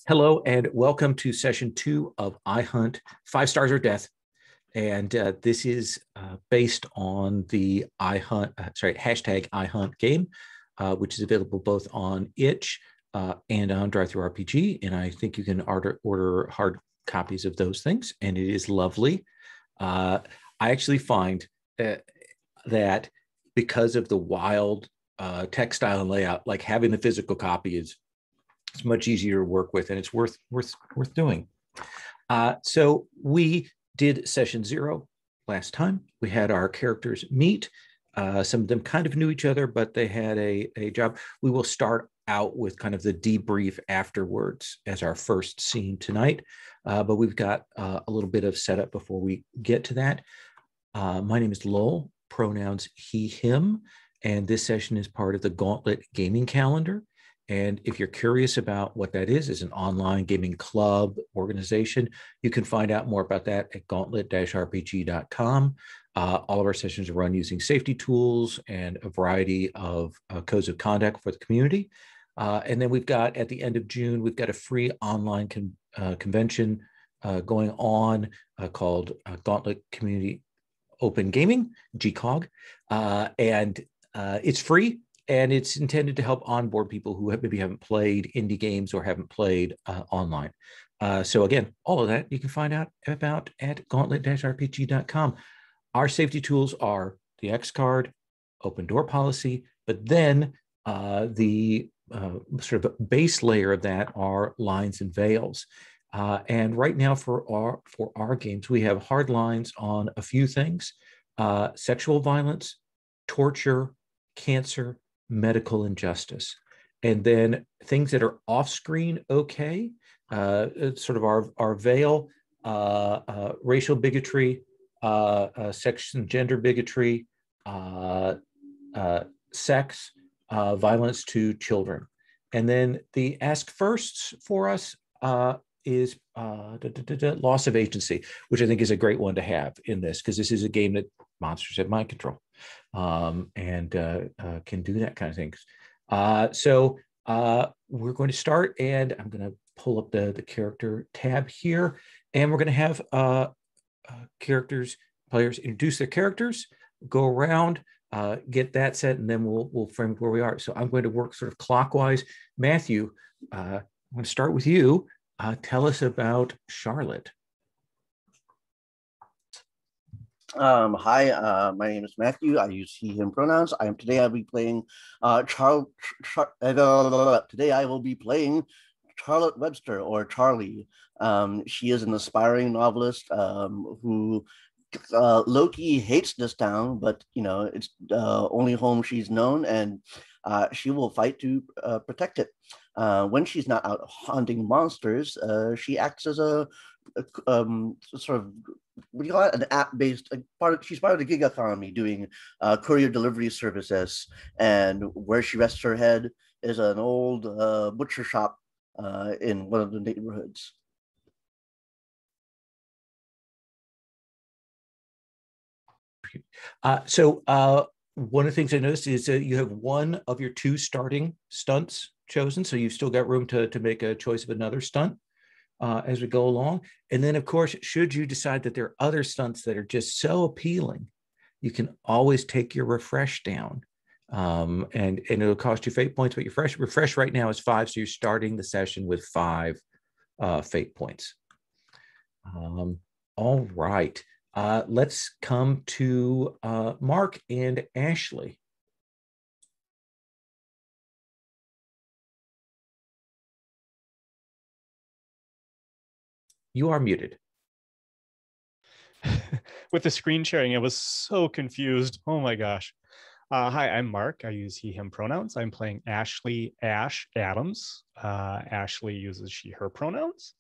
Hello and welcome to session 2 of I Hunt 5 Stars or Death. And this is based on the hashtag I Hunt game, which is available both on itch and on DriveThruRPG. And I think you can order hard copies of those things, and it is lovely. I actually find that because of the wild textile and layout, like having the physical copy is it's much easier to work with, and it's worth doing. So we did session 0 last time. We had our characters meet. Some of them kind of knew each other, but they had a job. We will start out with kind of the debrief afterwards as our first scene tonight. But we've got a little bit of setup before we get to that. My name is Lowell, pronouns he, him, and this session is part of the Gauntlet gaming calendar. And if you're curious about what that is an online gaming club organization, you can find out more about that at gauntlet-rpg.com. All of our sessions are run using safety tools and a variety of codes of conduct for the community. And then we've got, at the end of June, we've got a free online convention going on called Gauntlet Community Open Gaming, GCOG. And it's free. And it's intended to help onboard people who maybe haven't played indie games or haven't played online. So again, all of that you can find out about at gauntlet-rpg.com. Our safety tools are the X card, open door policy, but then the sort of base layer of that are lines and veils. And right now for our games, we have hard lines on a few things: sexual violence, torture, cancer, medical injustice. And then things that are off screen, okay, sort of our veil, racial bigotry, sex and gender bigotry, sex, violence to children. And then the ask firsts for us is loss of agency, which I think is a great one to have in this, because this is a game that monsters have mind control. And can do that kind of things. So we're going to start, and I'm going to pull up the character tab here, and we're going to have players introduce their characters, go around, get that set, and then we'll frame where we are. So I'm going to work sort of clockwise. Matthew, I'm going to start with you. Tell us about Charlotte. Hi, my name is Matthew. I use he, him pronouns. Today I'll be playing today I will be playing Charlotte Webster, or Charlie. She is an aspiring novelist who low-key hates this town, but it's only home she's known, and she will fight to protect it. When she's not out hunting monsters, she acts as a sort of, what do you call it, an app-based she's part of the gig economy, doing courier delivery services, and where she rests her head is an old butcher shop in one of the neighborhoods. So one of the things I noticed is you have one of your 2 starting stunts chosen, so you've still got room to make a choice of another stunt as we go along. And then, of course, should you decide that there are other stunts that are just so appealing, you can always take your refresh down. And it'll cost you fate points, but your refresh right now is 5, so you're starting the session with 5 fate points. All right. Let's come to Mark and Ashley. You are muted. With the screen sharing, I was so confused. Oh my gosh. Hi, I'm Mark. I use he, him pronouns. I'm playing Ashley Ash Adams. Ashley uses she, her pronouns.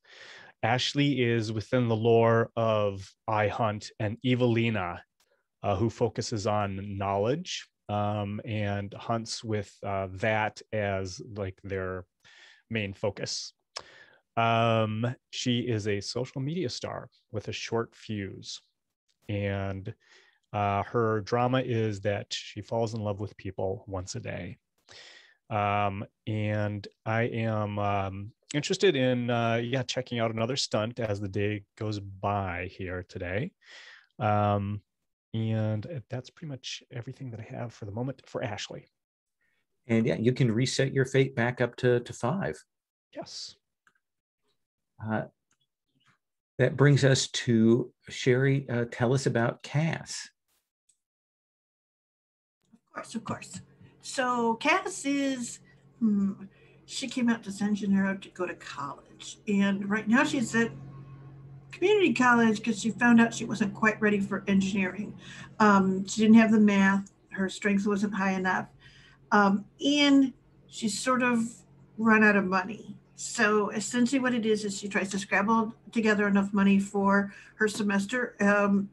Ashley is within the lore of I Hunt and Evelina, who focuses on knowledge and hunts with that as like their main focus. She is a social media star with a short fuse, and her drama is that she falls in love with people once a day. And I am interested in checking out another stunt as the day goes by here today. And that's pretty much everything that I have for the moment for Ashley. And yeah, you can reset your fate back up to 5. Yes. That brings us to Sherry. Tell us about Cass. Of course. So Cass is, she came out to San Gennaro to go to college. And right now she's at community college because she found out she wasn't quite ready for engineering. She didn't have the math. Her strength wasn't high enough. And she's sort of run out of money. So essentially what it is she tries to scrabble together enough money for her semester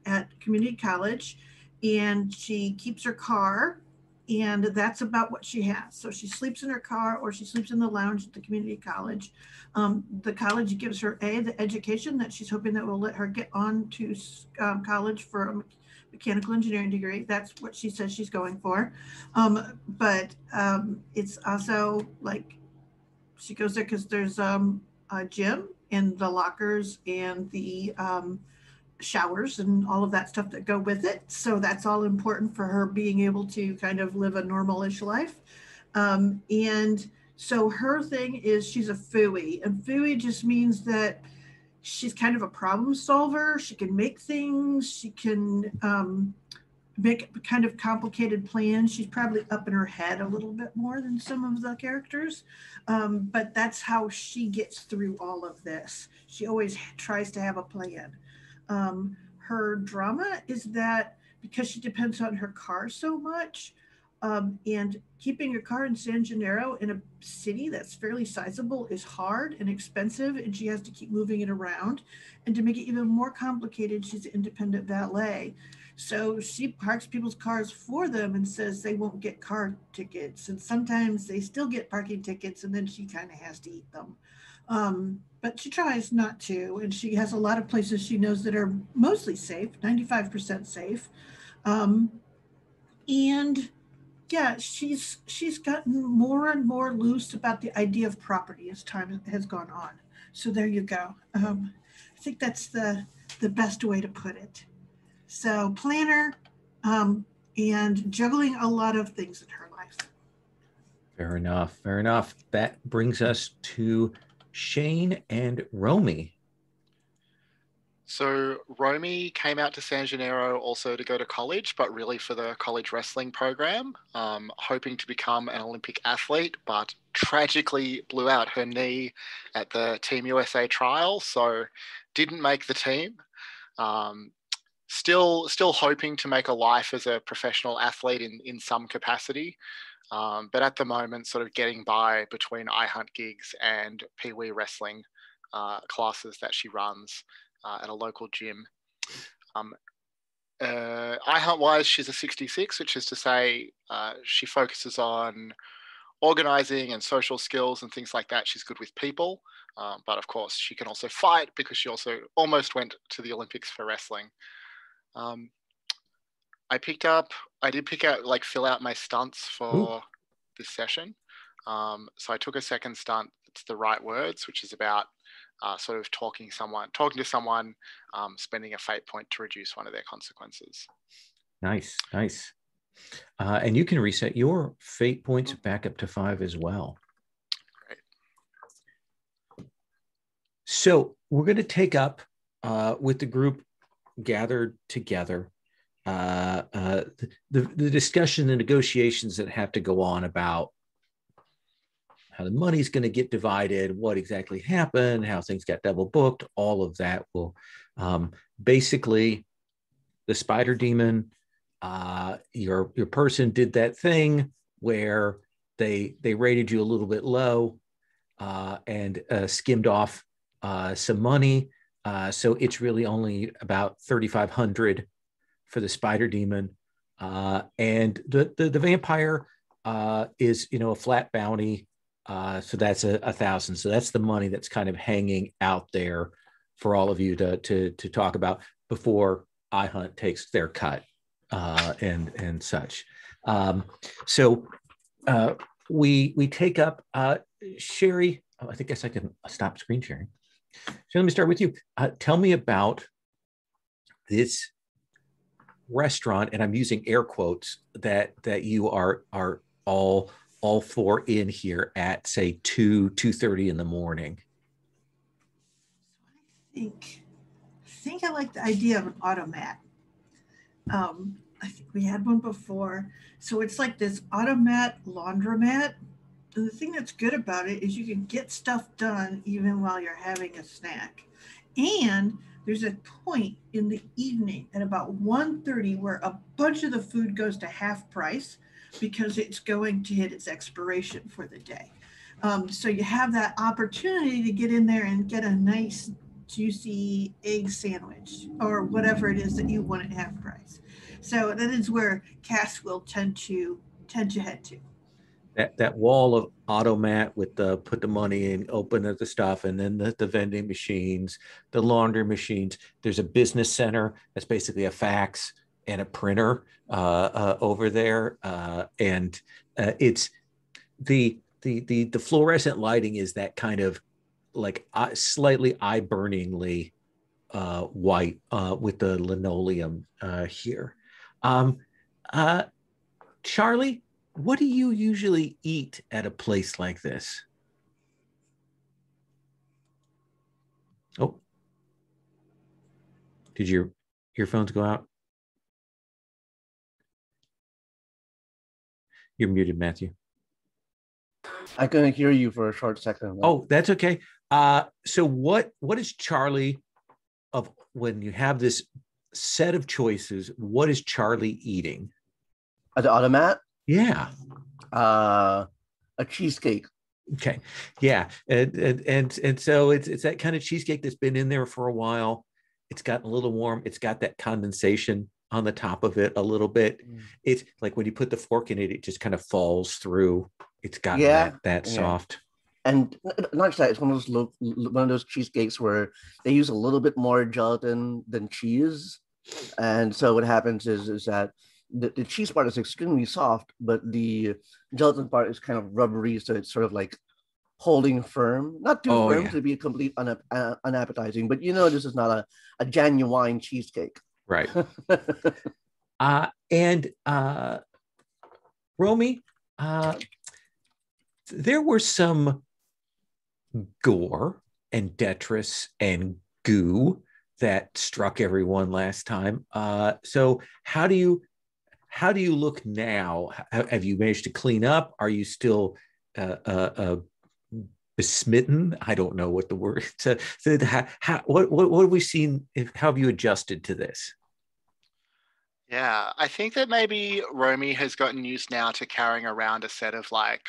at community college, and she keeps her car, and that's about what she has. So she sleeps in her car or she sleeps in the lounge at the community college. The college gives her the education that she's hoping that will let her get on to college for a mechanical engineering degree. That's what she says she's going for. But it's also like she goes there because there's a gym and the lockers and the showers and all of that stuff that go with it. So that's all important for her being able to kind of live a normal-ish life. And so her thing is she's a fooey, and fooey just means that she's kind of a problem solver. She can make things. She can make kind of complicated plans. She's probably up in her head a little bit more than some of the characters. But that's how she gets through all of this. She always tries to have a plan. Her drama is that because she depends on her car so much, and keeping your car in San Gennaro in a city that's fairly sizable is hard and expensive, and she has to keep moving it around. And to make it even more complicated, she's an independent valet. So she parks people's cars for them and says they won't get car tickets. And sometimes they still get parking tickets, and then she kind of has to eat them. But she tries not to, and she has a lot of places she knows that are mostly safe, 95% safe. And yeah, she's gotten more and more loose about the idea of property as time has gone on. So there you go. I think that's the best way to put it. So planner, and juggling a lot of things in her life. Fair enough. Fair enough. That brings us to Shane and Romy. So Romy came out to San Gennaro also to go to college, but really for the college wrestling program, hoping to become an Olympic athlete, but tragically blew out her knee at the Team USA trial, so didn't make the team. Still hoping to make a life as a professional athlete in some capacity, but at the moment sort of getting by between iHunt gigs and Pee Wee wrestling classes that she runs at a local gym. iHunt-wise, she's a 66, which is to say she focuses on organizing and social skills and things like that. She's good with people, but of course she can also fight because she also almost went to the Olympics for wrestling. I did pick out, like, fill out my stunts for this session. So I took a second stunt, it's the right words, which is about sort of talking to someone, spending a fate point to reduce one of their consequences. Nice. And you can reset your fate points back up to 5 as well. Great. So we're going to take up with the group gathered together the discussion, the negotiations that have to go on about how the money's going to get divided, what exactly happened, how things got double booked. All of that will basically, the spider demon, your person did that thing where they rated you a little bit low and skimmed off some money. So it's really only about 3,500 for the spider demon, and the vampire is a flat bounty. So that's 1,000. So that's the money that's kind of hanging out there for all of you to talk about before iHunt takes their cut and such. So we take up Sherry. I think I can stop screen sharing. So let me start with you. Tell me about this restaurant, and I'm using air quotes, that you are all four in here at say 2:30 in the morning. I think I like the idea of an automat. I think we had one before. So it's like this automat laundromat. And the thing that's good about it is you can get stuff done even while you're having a snack. And there's a point in the evening at about 1:30 where a bunch of the food goes to half price because it's going to hit its expiration for the day. So you have that opportunity to get in there and get a nice juicy egg sandwich or whatever it is that you want at half price. So that is where Cass will tend to head to. That wall of automat with the put the money in, open the stuff, and then the vending machines, the laundry machines. There's a business center that's basically a fax and a printer over there, and it's the fluorescent lighting is that kind of like slightly eye-burningly white with the linoleum here. Charlie, what do you usually eat at a place like this? Oh, did your earphones go out? You're muted, Matthew. I couldn't hear you for a short second. Oh, that's okay. So what is Charlie of when you have this set of choices? What is Charlie eating? At the automat? Yeah. A cheesecake. Okay. Yeah. And so it's that kind of cheesecake that's been in there for a while. It's gotten a little warm. It's got that condensation on the top of it a little bit. It's like when you put the fork in it, it just kind of falls through. It's got that soft. And not just that, it's one of those cheesecakes where they use a little bit more gelatin than cheese. And so what happens is that the cheese part is extremely soft, but the gelatin part is kind of rubbery, so it's sort of like holding firm, not too firm to be a complete unappetizing, but this is not a genuine cheesecake. Right. And Romy, there were some gore and detritus and goo that struck everyone last time. So how do you look now? Have you managed to clean up? Are you still besmitten? I don't know what the word. So what have we seen? How have you adjusted to this? Yeah, I think that maybe Romy has gotten used now to carrying around a set of like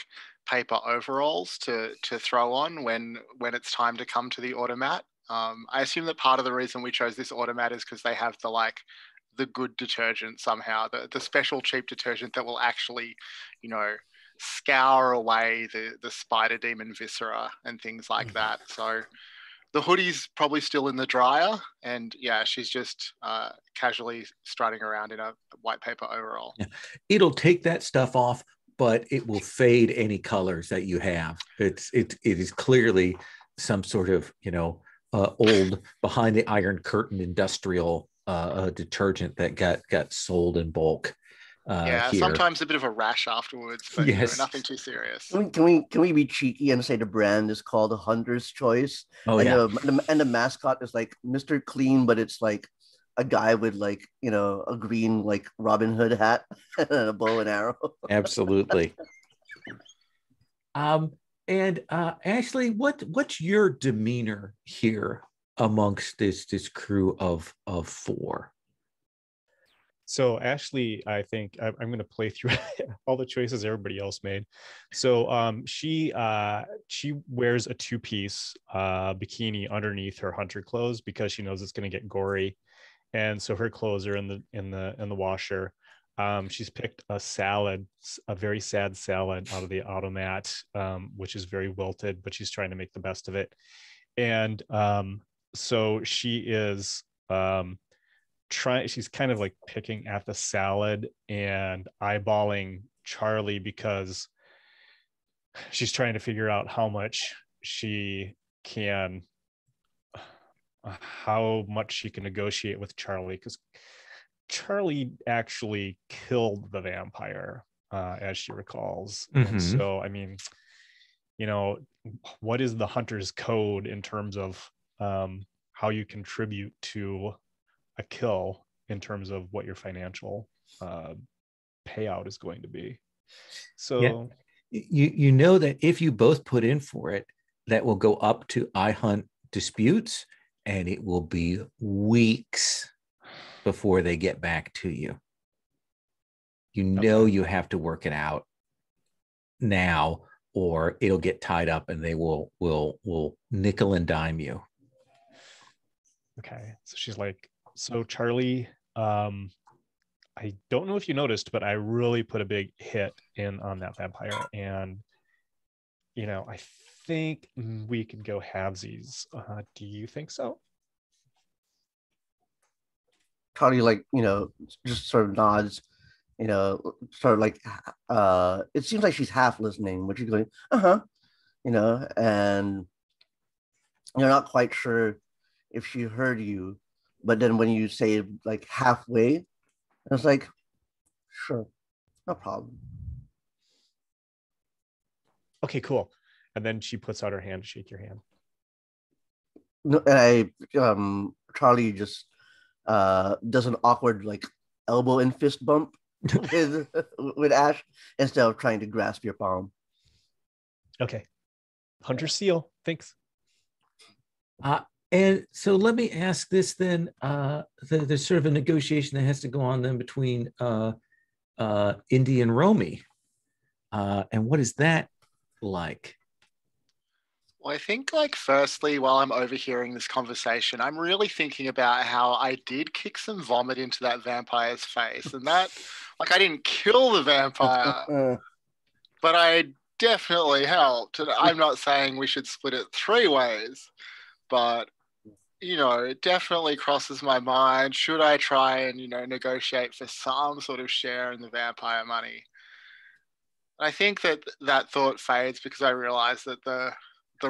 paper overalls to throw on when it's time to come to the automat. I assume that part of the reason we chose this automat is because they have the good detergent somehow, the special cheap detergent that will actually, scour away the spider demon viscera and things like that. So the hoodie's probably still in the dryer, and yeah, she's just casually strutting around in a white paper overall. Yeah. It'll take that stuff off, but it will fade any colors that you have. It is clearly some sort of old behind the iron curtain industrial detergent that got sold in bulk. Yeah, here. Sometimes a bit of a rash afterwards, but yes. Nothing too serious. Can we be cheeky and say the brand is called Hunter's Choice? Oh, and yeah. The mascot is like Mr. Clean, but it's like a guy with a green Robin Hood hat and a bow and arrow. Absolutely. And Ashley, what's your demeanor here amongst this crew of four? So Ashley, I think I'm going to play through all the choices everybody else made. So she wears a two-piece bikini underneath her hunter clothes because she knows it's going to get gory, and so her clothes are in the washer. She's picked a salad, a very sad salad out of the automat, which is very wilted, but she's trying to make the best of it. And so she is she's kind of like picking at the salad and eyeballing Charlie because she's trying to figure out how much she can, how much she can negotiate with Charlie, because Charlie actually killed the vampire, as she recalls. And so, I mean, you know, what is the hunter's code in terms of how you contribute to a kill in terms of what your financial payout is going to be? So you know that if you both put in for it, that will go up to iHunt disputes, and it will be weeks before they get back to you. You know, you have to work it out now, or it'll get tied up and they will nickel and dime you. Okay. So she's like, so Charlie, I don't know if you noticed, but I really put a big hit in on that vampire. And, you know, I think we could go halvesies. Do you think so? Charlie, like, you know, just sort of nods, you know, sort of like, it seems like she's half listening, but she's going, you know, and you're not quite sure if she heard you. But then when you say like halfway, it's like, sure, no problem. Okay, cool. And then she puts out her hand to shake your hand. No, and Charlie just does an awkward like elbow and fist bump with Ash instead of trying to grasp your palm. Okay. Hunter seal. Thanks. And so let me ask this then. There's sort of a negotiation that has to go on then between Indy and Romy. And what is that like? Well, I think, like, firstly, while I'm overhearing this conversation, I'm really thinking about how I did kick some vomit into that vampire's face. And that, like, I didn't kill the vampire, but I definitely helped. And I'm not saying we should split it 3 ways, but, you know, it definitely crosses my mind. Should I try and, you know, negotiate for some sort of share in the vampire money? And I think that thought fades because I realize that the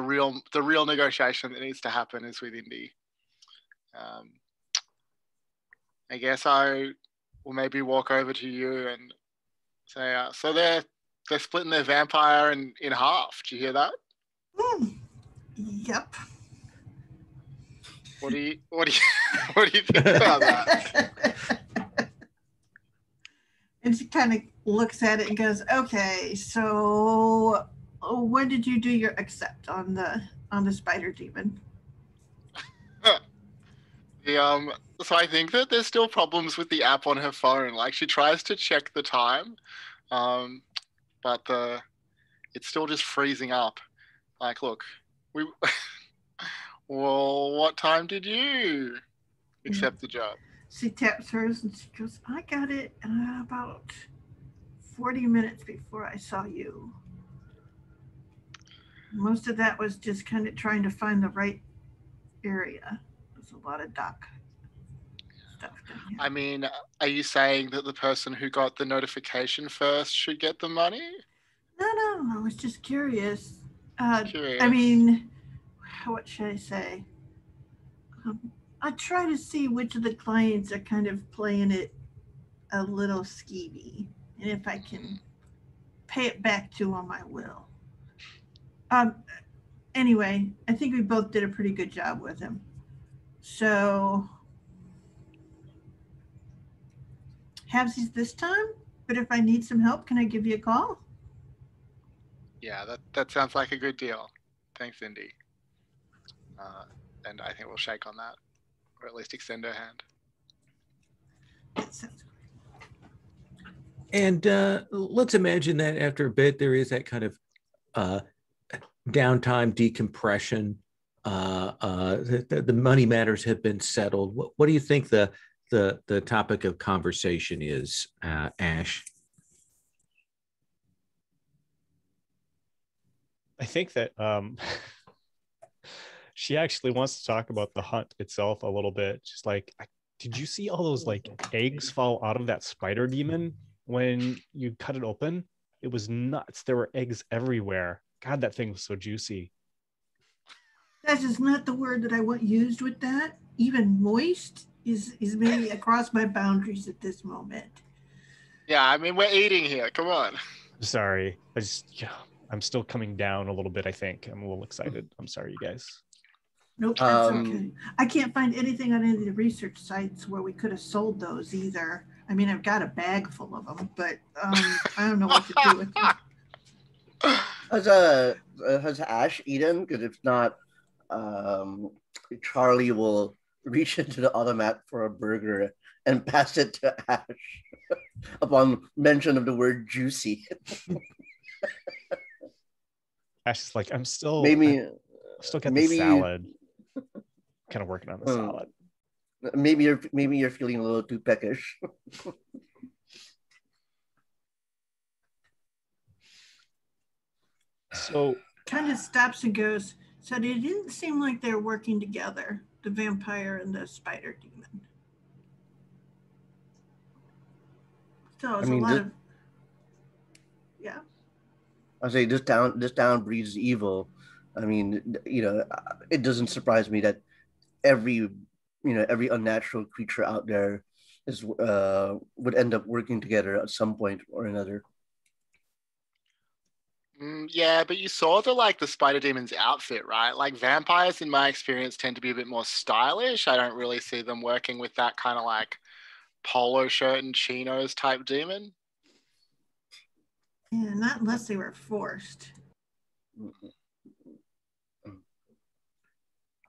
real negotiation that needs to happen is with Indy. I guess I will maybe walk over to you and say, so they're splitting their vampire in half. Did you hear that? Yep. What do you think about that? And she kind of looks at it and goes, "Okay, so when did you do your accept on the spider demon?" So I think that there's still problems with the app on her phone. Like, she tries to check the time, but it's still just freezing up. Like, look, well, what time did you accept the job? She taps hers and she goes, "I got it about 40 minutes before I saw you." Most of that was just kind of trying to find the right area. There's a lot of dock stuff down here. I mean, are you saying that the person who got the notification first should get the money? No, I was just curious. Curious. I mean, what should I say? I try to see which of the clients are kind of playing it a little skeevy, and if I can pay it back to them, I will. Anyway, I think we both did a pretty good job with him. So, halvesies this time, but if I need some help, can I give you a call? Yeah, that sounds like a good deal. Thanks, Indy. And I think we'll shake on that, or at least extend her hand. That sounds great. And let's imagine that after a bit, there is that kind of downtime, decompression. The money matters have been settled. What do you think the topic of conversation is, Ash? I think that she actually wants to talk about the hunt itself a little bit. Just like, did you see all those like eggs fall out of that spider demon when you cut it open? It was nuts. There were eggs everywhere. God, that thing was so juicy. That is not the word that I want used with that. Even moist is maybe across my boundaries at this moment. Yeah, I mean, we're eating here. Come on. Sorry. I'm still coming down a little bit, I think. I'm a little excited. I'm sorry, you guys. Nope, that's okay. I can't find anything on any of the research sites where we could have sold those either. I mean, I've got a bag full of them, but I don't know what to do with them. Has Ash eaten? Because if not, Charlie will reach into the automat for a burger and pass it to Ash upon mention of the word juicy. Ash is like, I'm still got the maybe salad. Kind of working on the salad. Maybe you're feeling a little too peckish. So kind of stops and goes, so it didn't seem like they're working together, the vampire and the spider demon. So it's yeah. I say this town breeds evil. I mean, it doesn't surprise me that every unnatural creature out there is would end up working together at some point or another. Yeah, but you saw the spider demon's outfit, right? Like vampires, in my experience, tend to be a bit more stylish. I don't really see them working with that kind of like polo shirt and chinos type demon. Yeah, not unless they were forced.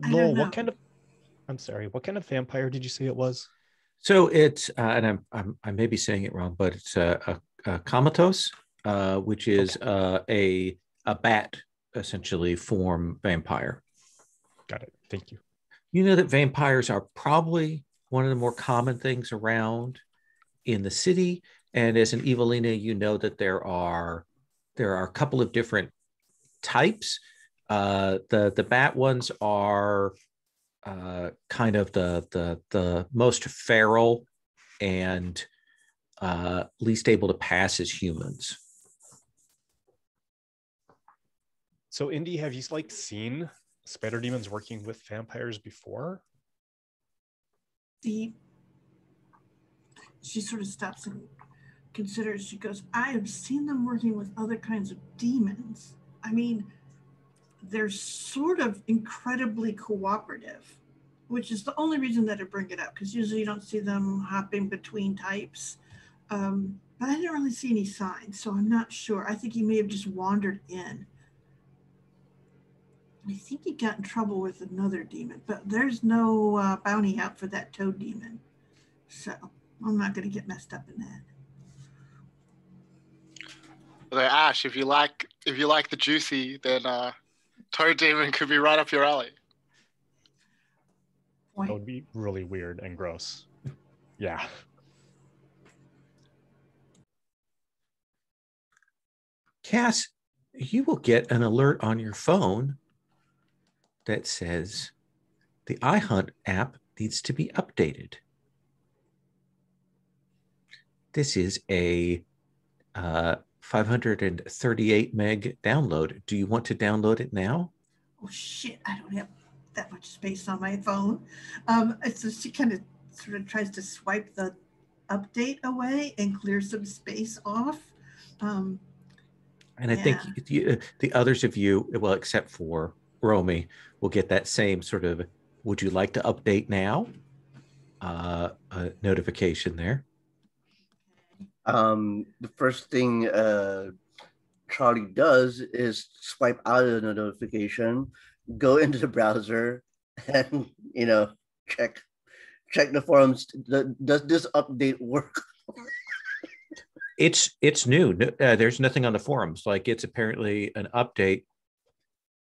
Lowell, what kind of vampire did you say it was? So it's and I may be saying it wrong, but it's a comatose, which is a bat essentially form vampire. Got it. Thank you. You know that vampires are probably one of the more common things around in the city, and as an Evelina, you know that there are a couple of different types. The bat ones are kind of the most feral and least able to pass as humans. So, Indy, have you seen spider demons working with vampires before? She sort of stops and considers. She goes, I have seen them working with other kinds of demons. I mean, they're sort of incredibly cooperative, which is the only reason that I bring it up, because usually you don't see them hopping between types. But I didn't really see any signs, so I'm not sure. I think he may have just wandered in. I think he got in trouble with another demon, but there's no bounty out for that toad demon. So I'm not going to get messed up in that. Although Ash, if you like the juicy, then toad demon could be right up your alley. That would be really weird and gross. Yeah. Cass, you will get an alert on your phone that says the iHunt app needs to be updated. This is a 538 meg download. Do you want to download it now? Oh shit, I don't have that much space on my phone. So she kind of sort of tries to swipe the update away and clear some space off. And I think the others of you, well, except for Romy, will get that same sort of, would you like to update now? Notification there. The first thing Charlie does is swipe out of the notification, go into the browser, and check the forums. Does this update work? It's new. There's nothing on the forums. It's apparently an update.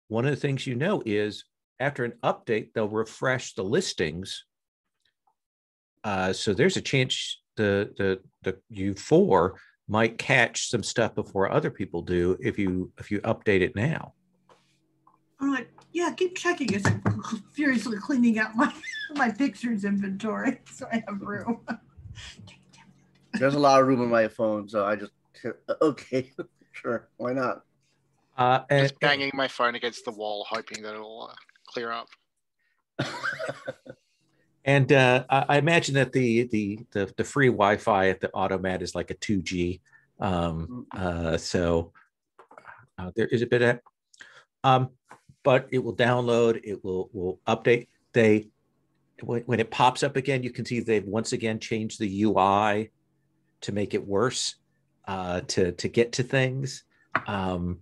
One of the things is after an update, they'll refresh the listings. So there's a chance the you four might catch some stuff before other people do if you update it now. I'm like, yeah, keep checking. It's furiously cleaning out my pictures inventory so I have room. There's a lot of room on my phone, so I just okay, sure, why not? Just banging my phone against the wall, hoping that it'll clear up. And I imagine that the free Wi-Fi at the Automat is like a 2G. So there is a bit of but it will download, it will update. When it pops up again, you can see they've once again changed the UI to make it worse to get to things. And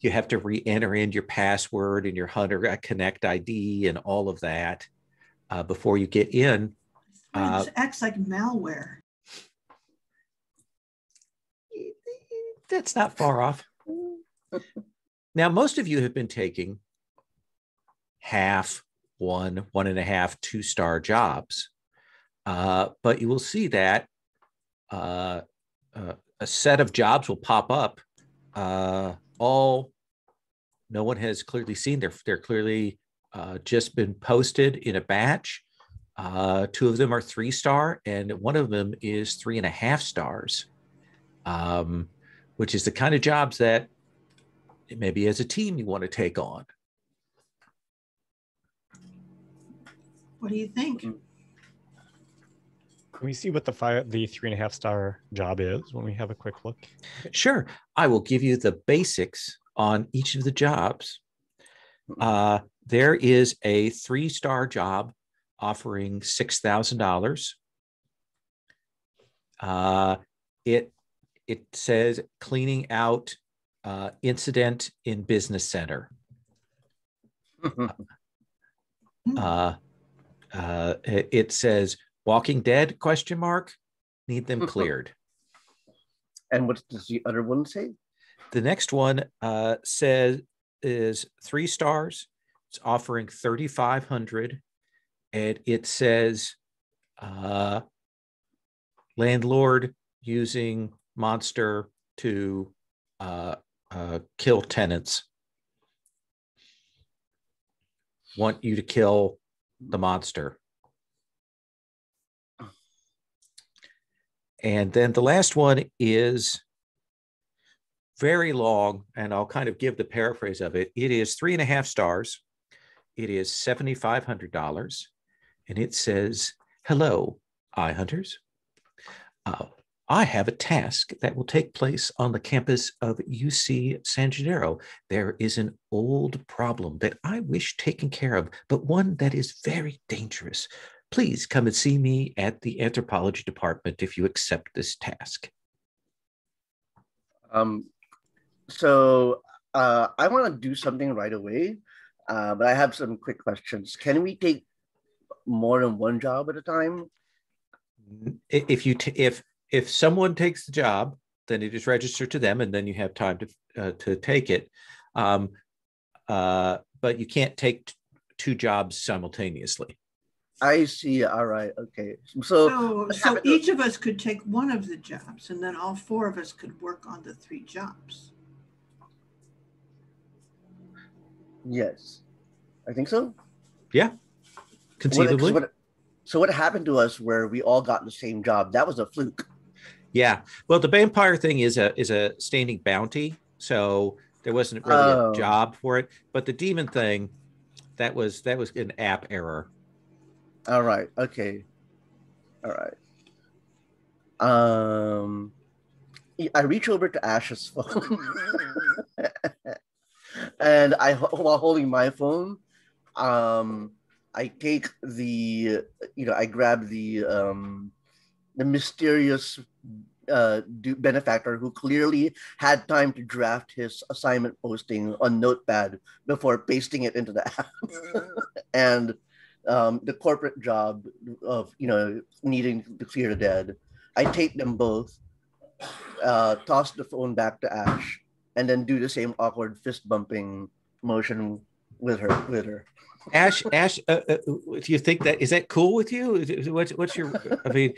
you have to re-enter in your password and your Hunter Connect ID and all of that before you get in. It acts like malware. That's not far off. Now, most of you have been taking half, 1.5, 2-star jobs. But you will see that a set of jobs will pop up. No one has clearly seen. They're clearly just been posted in a batch. 2 of them are 3-star, and one of them is 3.5 stars, which is the kind of jobs that maybe as a team you want to take on. What do you think? Can we see what the 3.5-star job is when we have a quick look? Sure. I will give you the basics on each of the jobs. There is a 3-star job offering $6,000. It says cleaning out incident in business center. It says Walking Dead ? Need them cleared. And what does the other one say? The next one says is 3 stars. It's offering $3,500, and it says landlord using monster to kill tenants. Want you to kill the monster. And then the last one is very long, and I'll kind of give the paraphrase of it. It is 3.5 stars. It is $7,500, and it says, "Hello, iHunters. I have a task that will take place on the campus of UC San Gennaro. There is an old problem that I wish taken care of, but one that is very dangerous. Please come and see me at the anthropology department if you accept this task." So I want to do something right away, but I have some quick questions. Can we take more than one job at a time? If someone takes the job, then it is registered to them, and then you have time to take it. But you can't take 2 jobs simultaneously. I see. All right. Okay. So each of us could take one of the jobs, and then all 4 of us could work on the 3 jobs. Yes, I think so. Yeah, conceivably. What happened to us where we all got the same job? That was a fluke. Yeah. Well, the vampire thing is a standing bounty, so there wasn't really a job for it. But the demon thing, that was an app error. All right. Okay. All right. I reach over to Ash's phone, and while holding my phone, I take I grab the mysterious benefactor who clearly had time to draft his assignment posting on Notepad before pasting it into the app, and the corporate job of needing to clear the dead. I take them both, toss the phone back to Ash, and then do the same awkward fist bumping motion with her. Ash, if you think is that cool with you? What's your? I mean,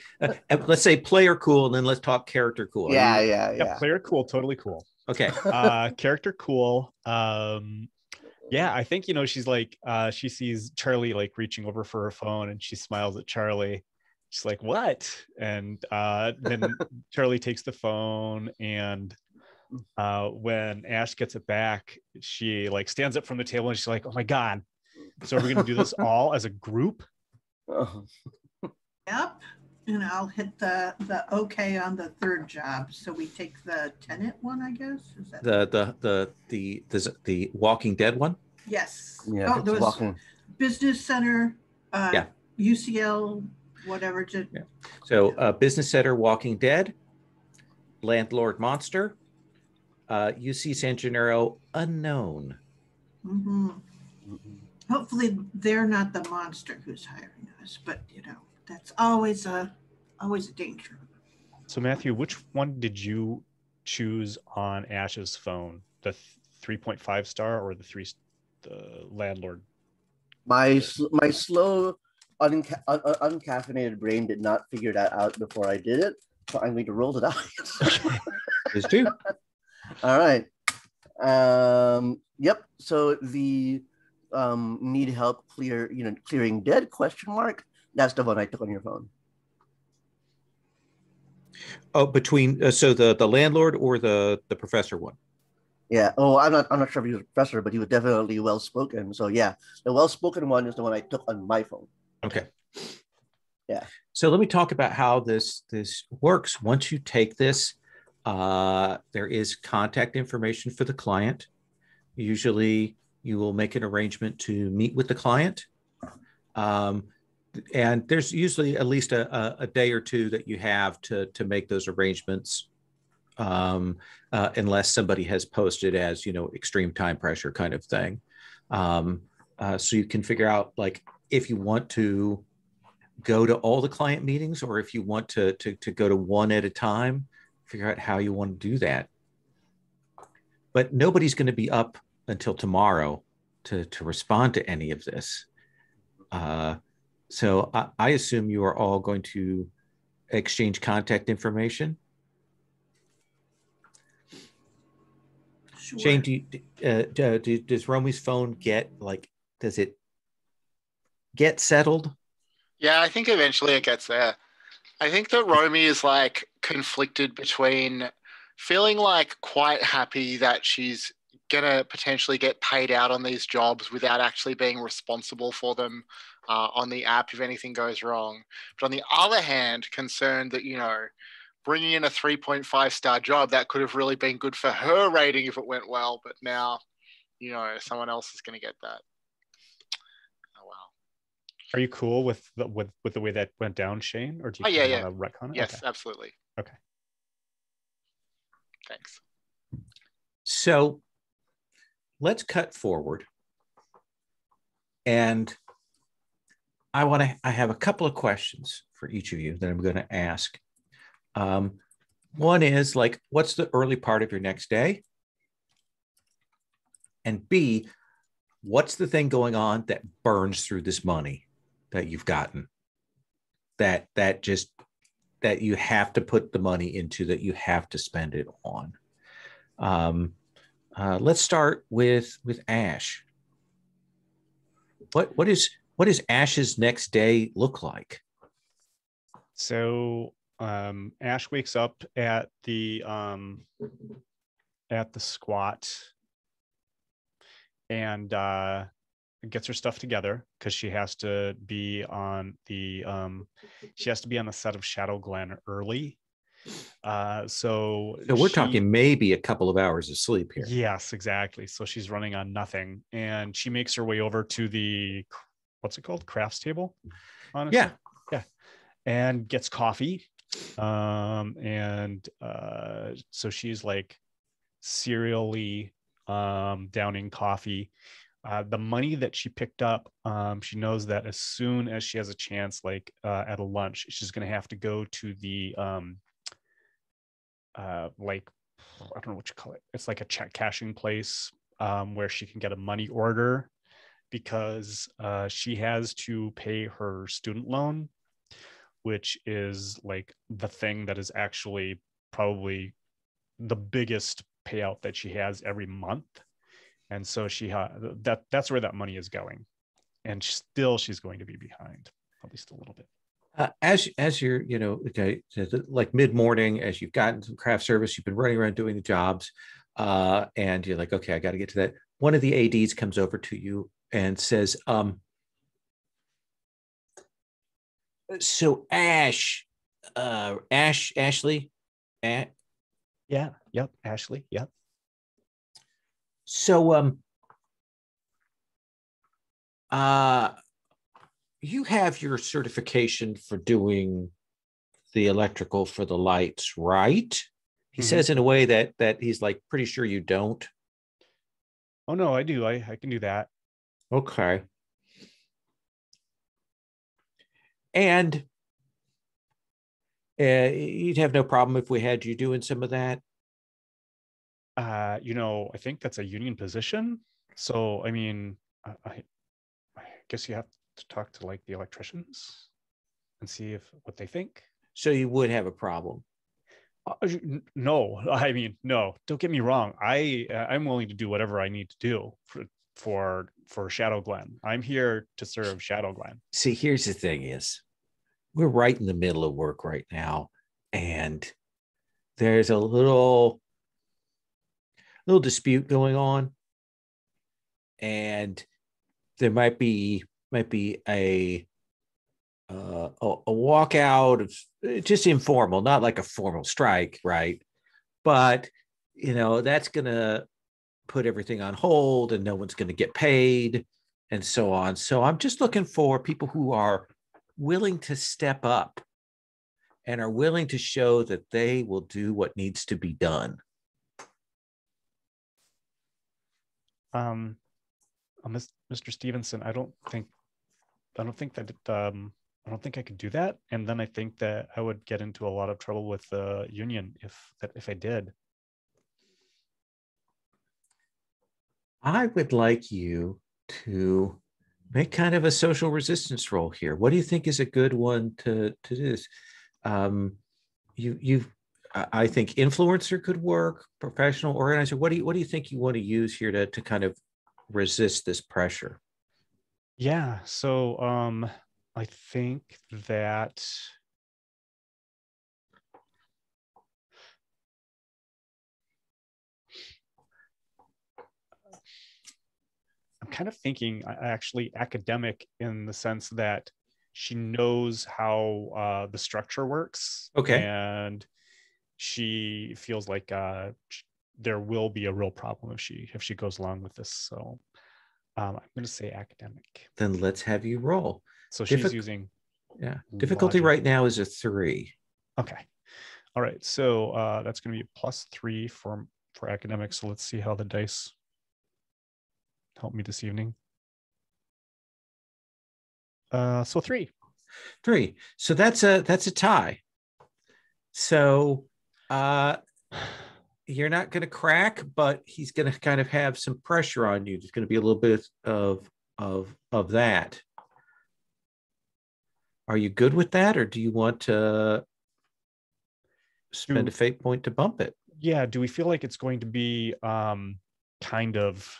let's say player cool, and then let's talk character cool. Yeah. Player cool, totally cool. Okay. Character cool. Yeah, I think she's like she sees Charlie like reaching over for her phone, and she smiles at Charlie. She's like, "What?" And then Charlie takes the phone and When Ash gets it back, she like stands up from the table and she's like, "Oh my god! So we're gonna do this all as a group?" Oh. Yep. And I'll hit the okay on the third job. So we take the tenant one, I guess. Is that the Walking Dead one? Yes. Yeah, Oh, there was walking. business center. Yeah. UCL, whatever. Yeah. So Business Center, Walking Dead, Landlord Monster, UC San Gennaro, Unknown. Mm-hmm. Hopefully they're not the monster who's hiring us, but that's always a danger. So Matthew, which one did you choose on Ash's phone? The 3.5 star or the landlord? My slow, uncaffeinated brain did not figure that out before I did it, so I'm going to roll the dice. There's two. All right. Yep. So the need help clearing dead ? That's the one I took on your phone. Oh, between so the landlord or the professor one? Yeah. Oh, I'm not sure if he was a professor, but he was definitely well spoken. So yeah, the well spoken one is the one I took on my phone. Okay. Yeah. So let me talk about how this works. Once you take this, there is contact information for the client. Usually, you will make an arrangement to meet with the client. And there's usually at least a day or two that you have to make those arrangements, unless somebody has posted as extreme time pressure kind of thing. So you can figure out like if you want to go to all the client meetings or if you want to go to one at a time. Figure out how you want to do that. But nobody's going to be up until tomorrow to respond to any of this. So I assume you are all going to exchange contact information. Sure. Shane, does Romy's phone does it get settled? Yeah, I think eventually it gets there. I think that Romy is like conflicted between feeling like quite happy that she's gonna potentially get paid out on these jobs without actually being responsible for them on the app if anything goes wrong. But on the other hand, concerned that, bringing in a 3.5 star job, that could have really been good for her rating if it went well. But now, someone else is going to get that. Oh, wow. Are you cool with the way that went down, Shane? Or do you want to retcon it? Yes, okay. Absolutely. Okay. Thanks. So let's cut forward. And I have a couple of questions for each of you that I'm going to ask. One is like, what's the early part of your next day? And B, what's the thing going on that burns through this money that you've gotten? That you have to put the money into, that you have to spend it on. Let's start with Ash. What does Ash's next day look like? So Ash wakes up at the squat and gets her stuff together because she has to be on the set of Shadow Glen early. So we're talking maybe a couple of hours of sleep here. Yes, exactly. So she's running on nothing, and she makes her way over to the what's it called, crafts table. Honestly. Yeah, and gets coffee. So she's like serially downing coffee. The money that she picked up, she knows that as soon as she has a chance, like at a lunch, she's going to have to go to the like, I don't know what you call it. It's like a check cashing place where she can get a money order because she has to pay her student loan, which is like the thing that is actually probably the biggest payout that she has every month. And so that's where that money is going. And still she's going to be behind, at least a little bit. As you're, okay, like mid-morning, as you've gotten some craft service, you've been running around doing the jobs, and you're like, okay, I got to get to that. One of the ADs comes over to you and says, so Ashley, Yeah. Yep. Ashley. Yep. so you have your certification for doing the electrical for the lights, right? He says in a way that he's like pretty sure you don't. Oh no, I do. I can do that. Okay. And you'd have no problem if we had you doing some of that. I think that's a union position. So I mean, I guess you have to talk to like the electricians and see what they think. So you would have a problem. No, I mean, no. Don't get me wrong. I'm willing to do whatever I need to do for Shadow Glen. I'm here to serve Shadow Glen. See, here's the thing: is we're right in the middle of work right now, and there's a little dispute going on, and there might be a walkout of just informal, not like a formal strike, right? But that's gonna put everything on hold, and no one's gonna get paid, and so on. So I'm just looking for people who are willing to step up and are willing to show that they will do what needs to be done. Mr. Stevenson, I don't think that I don't think I could do that. And then I think that I would get into a lot of trouble with the union if I did. I would like you to make kind of a social resistance role here. What do you think is a good one to do this? I think influencer could work, professional organizer. What do you think you want to use here to kind of resist this pressure? Yeah. So I think that I'm kind of thinking actually academic in the sense that she knows how the structure works. Okay. And she feels like there will be a real problem if she goes along with this. So I'm going to say academic. Then let's have you roll. So she's using difficulty logic. right now is a 3. Okay. All right. So that's going to be a +3 for academics. So let's see how the dice help me this evening. So 3. So that's a tie. So you're not going to crack, but he's going to kind of have some pressure on you. There's going to be a little bit of that. Are you good with that, or do you want to spend a fate point to bump it? Yeah. Do we feel like it's going to be kind of?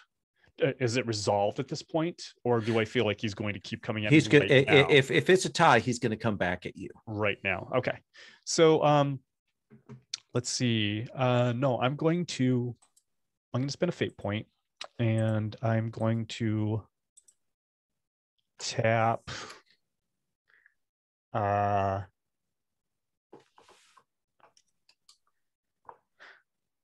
Is it resolved at this point, or do I feel like he's going to keep coming at me? If it's a tie, he's going to come back at you right now. Okay. So let's see. No, I'm going to spend a fate point, and I'm going to tap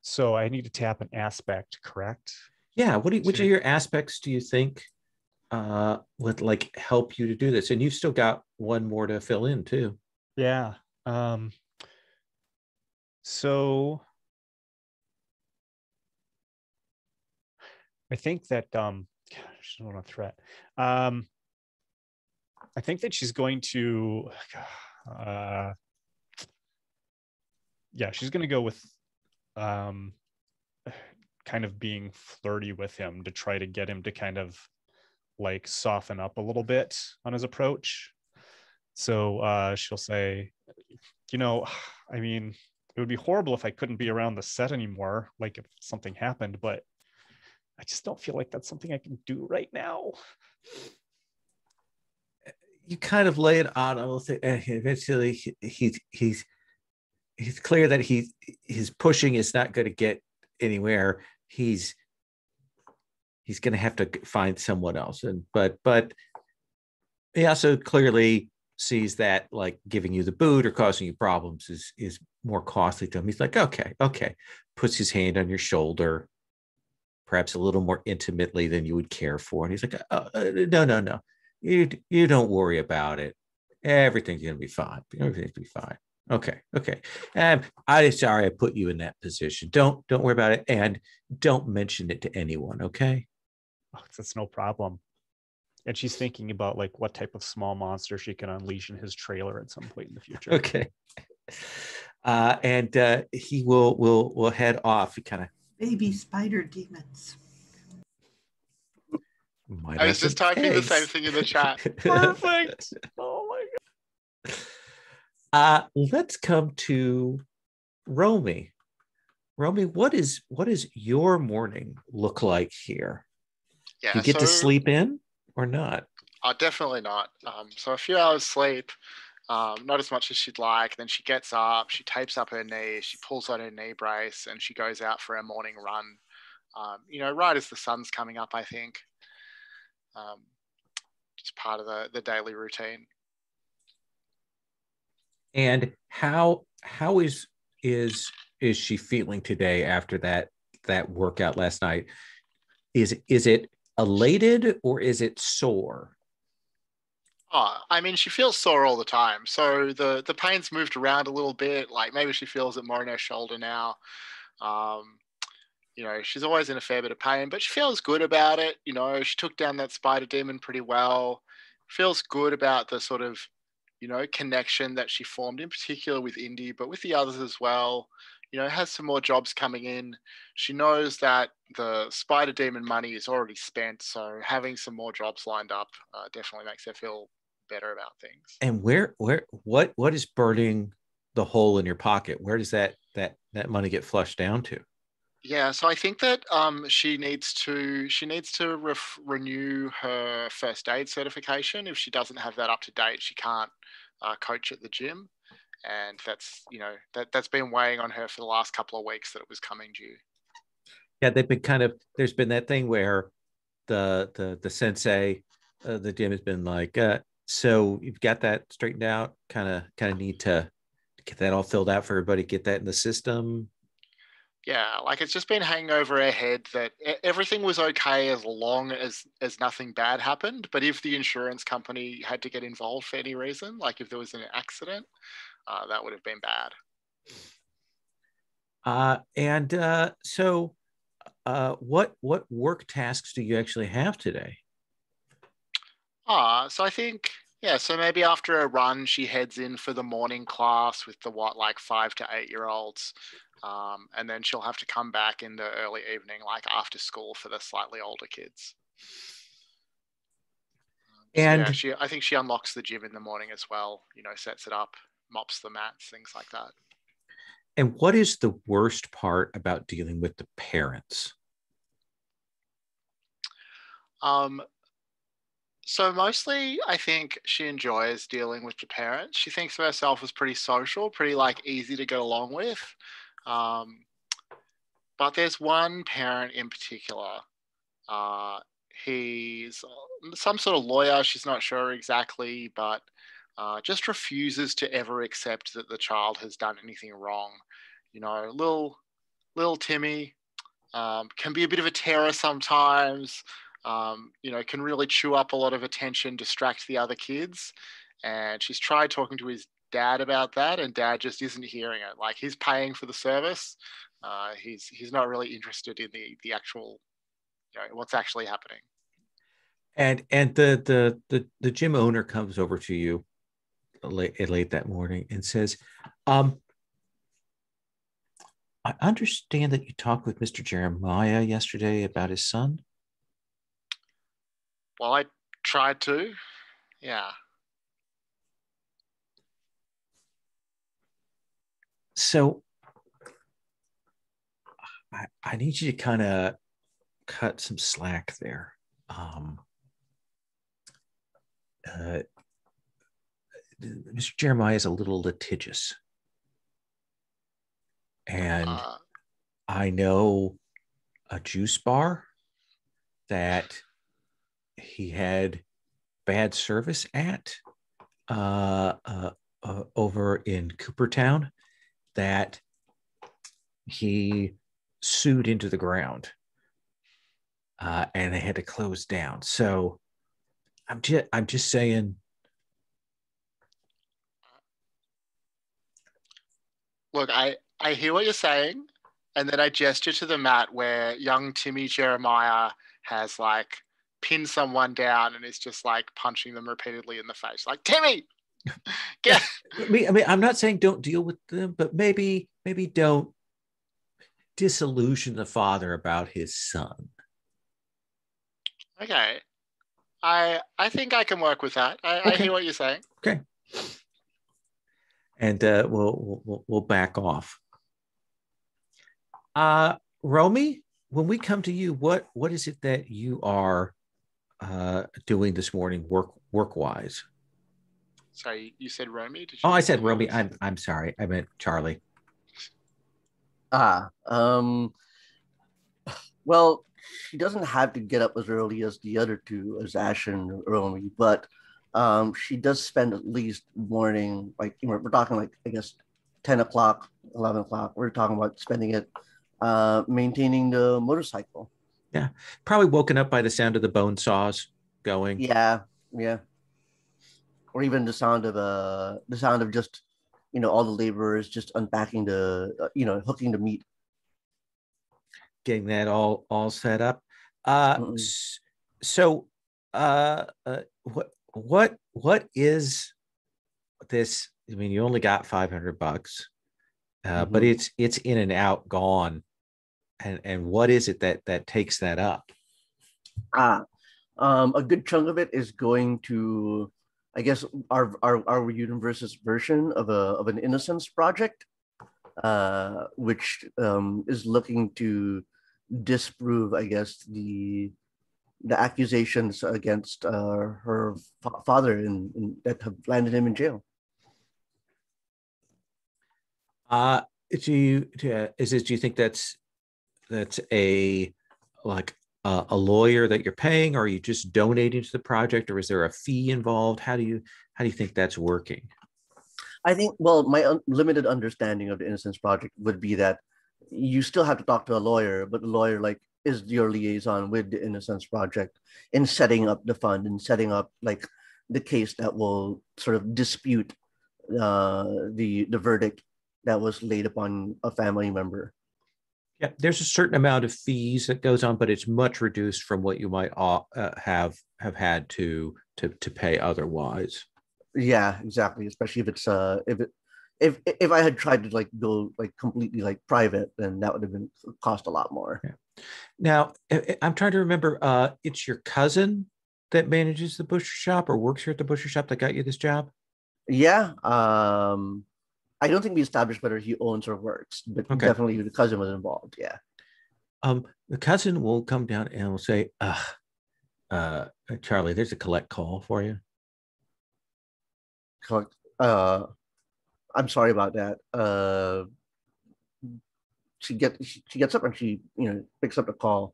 so I need to tap an aspect, correct? Yeah. Which of your aspects do you think would like help you to do this? And you've still got one more to fill in too. Yeah. So I think that she's not a threat. I think that she's going to she's going to go with kind of being flirty with him to try to get him to kind of like soften up a little bit on his approach. So she'll say, I mean, it would be horrible if I couldn't be around the set anymore, like if something happened, but I just don't feel like that's something I can do right now. you kind of lay it on him. Eventually, he's clear that his pushing is not going to get anywhere. He's going to have to find someone else, but he also clearly sees that like giving you the boot or causing you problems is more costly to him. He's like, okay, puts his hand on your shoulder, perhaps a little more intimately than you would care for, and he's like, no, you don't worry about it. Everything's gonna be fine. Everything's gonna be fine. Okay. I'm sorry I put you in that position. Don't worry about it, and don't mention it to anyone. Okay. Oh, that's no problem. And she's thinking about like what type of small monster she can unleash in his trailer at some point in the future. Okay. And he will head off. He kind of Baby spider demons. I was just typing the same thing in the chat. Perfect. Oh my god. Let's come to Romy. Romy, what is your morning look like here? Yeah, Do you get to sleep in or not? Definitely not. So a few hours sleep, not as much as she'd like. Then she gets up, she tapes up her knee, she pulls on her knee brace, and she goes out for a morning run. Right as the sun's coming up, I think. Just part of the daily routine. And how is she feeling today after that workout last night? Is it elated or is it sore? I mean, she feels sore all the time. So the pain's moved around a little bit. Like maybe she feels it more in her shoulder now. She's always in a fair bit of pain, but she feels good about it. She took down that spider demon pretty well. Feels good about the sort of, connection that she formed, in particular with Indy, but with the others as well. Has some more jobs coming in. She knows that the spider demon money is already spent, so having some more jobs lined up definitely makes her feel better about things. And what is burning the hole in your pocket? Where does that money get flushed down to? Yeah, so I think that she needs to renew her first aid certification. If she doesn't have that up to date, she can't coach at the gym, and that's that's been weighing on her for the last couple of weeks that it was coming due. Yeah, they've been there's been that thing where the sensei, the gym has been like, so you've got that straightened out. Kind of need to get that all filled out for everybody. Get that in the system. Yeah, like it's just been hanging over her head that everything was okay as long as nothing bad happened. But if the insurance company had to get involved for any reason, like if there was an accident, that would have been bad. So what work tasks do you actually have today? So I think, so maybe after a run, she heads in for the morning class with the 5 to 8 year olds. And then she'll have to come back in the early evening, like after school for the slightly older kids. I think she unlocks the gym in the morning as well, sets it up, mops the mats, things like that. And what is the worst part about dealing with the parents? So mostly I think she enjoys dealing with the parents. She thinks of herself as pretty social, pretty easy to get along with. But there's one parent in particular. He's some sort of lawyer. She's not sure exactly, but just refuses to ever accept that the child has done anything wrong. Little Timmy can be a bit of a terror sometimes. Can really chew up a lot of attention, distract the other kids. And she's tried talking to his dad about that, and dad just isn't hearing it. Like he's paying for the service. He's not really interested in the actual, what's actually happening. And the gym owner comes over to you late that morning and says, I understand that you talked with Mr. Jeremiah yesterday about his son. Well, I tried to, yeah. So I need you to kind of cut some slack there. Mr. Jeremiah is a little litigious. And I know a juice bar that he had bad service at over in Coopertown that he sued into the ground, and they had to close down. So I'm just saying. Look, I hear what you're saying, and then I gesture to the mat where young Timmy Jeremiah has like pinned someone down and is just like punching them repeatedly in the face, like Timmy. Get. I mean, I'm not saying don't deal with them, but maybe don't disillusion the father about his son. Okay, I think I can work with that. I hear what you're saying. Okay. And we'll back off. Romy, when we come to you, what is it that you are doing this morning, work wise? Sorry, you said Romy? Did you? Oh, I said Romy. I'm sorry. I meant Charlie. Well, she doesn't have to get up as early as the other two, as Ash and Romy, but she does spend at least morning, like we're talking like I guess 10 o'clock, 11 o'clock. We're talking about spending it maintaining the motorcycle. Yeah, probably woken up by the sound of the bone saws going. Yeah. Or even the sound of just all the laborers just unpacking hooking the meat, getting that all set up. So what is this? I mean, you only got $500, but it's in and out gone. And what is it that takes that up? A good chunk of it is going to, I guess, our universe's version of an Innocence project, which is looking to disprove, I guess, the accusations against her father that have landed him in jail. Do you think that's a lawyer that you're paying, or are you just donating to the project, or is there a fee involved? How do you think that's working? I think, well, my limited understanding of the Innocence Project would be that you still have to talk to a lawyer, but the lawyer is your liaison with the Innocence Project in setting up the fund and setting up like the case that will sort of dispute the verdict that was laid upon a family member. Yeah, there's a certain amount of fees that goes on, but it's much reduced from what you might have had to pay otherwise. Yeah, exactly. Especially if it's if I had tried to go completely private, then that would have been cost a lot more. Yeah. Now I'm trying to remember. It's your cousin that manages the butcher shop or works here at the butcher shop that got you this job. Yeah. I don't think we established whether he owns or works, but definitely the cousin was involved. Yeah. The cousin will come down and will say, Charlie, there's a collect call for you. Collect. I'm sorry about that. She gets up and she picks up the call.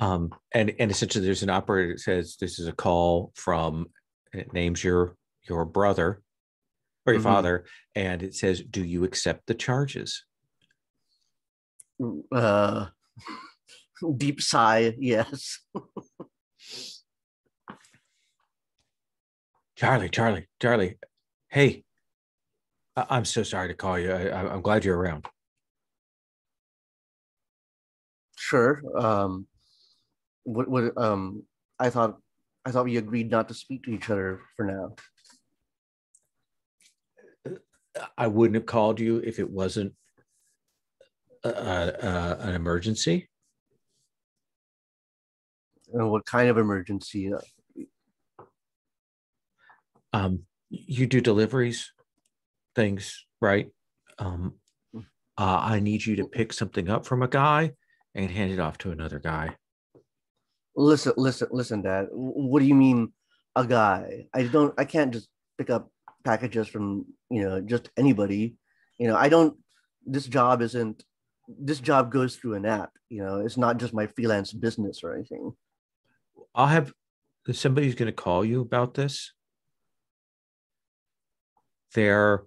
And essentially there's an operator that says this is a call from, and it names your brother or your father, and it says, do you accept the charges? Deep sigh, yes. Charlie. Hey, I'm so sorry to call you. I'm glad you're around. Sure. I thought we agreed not to speak to each other for now. I wouldn't have called you if it wasn't an emergency. What kind of emergency? You do deliveries, things, right? I need you to pick something up from a guy and hand it off to another guy. Listen, Dad. What do you mean, a guy? I can't just pick up packages from, just anybody. I don't, this job isn't, this job goes through an app, it's not just my freelance business or anything. I'll have, somebody's going to call you about this. They're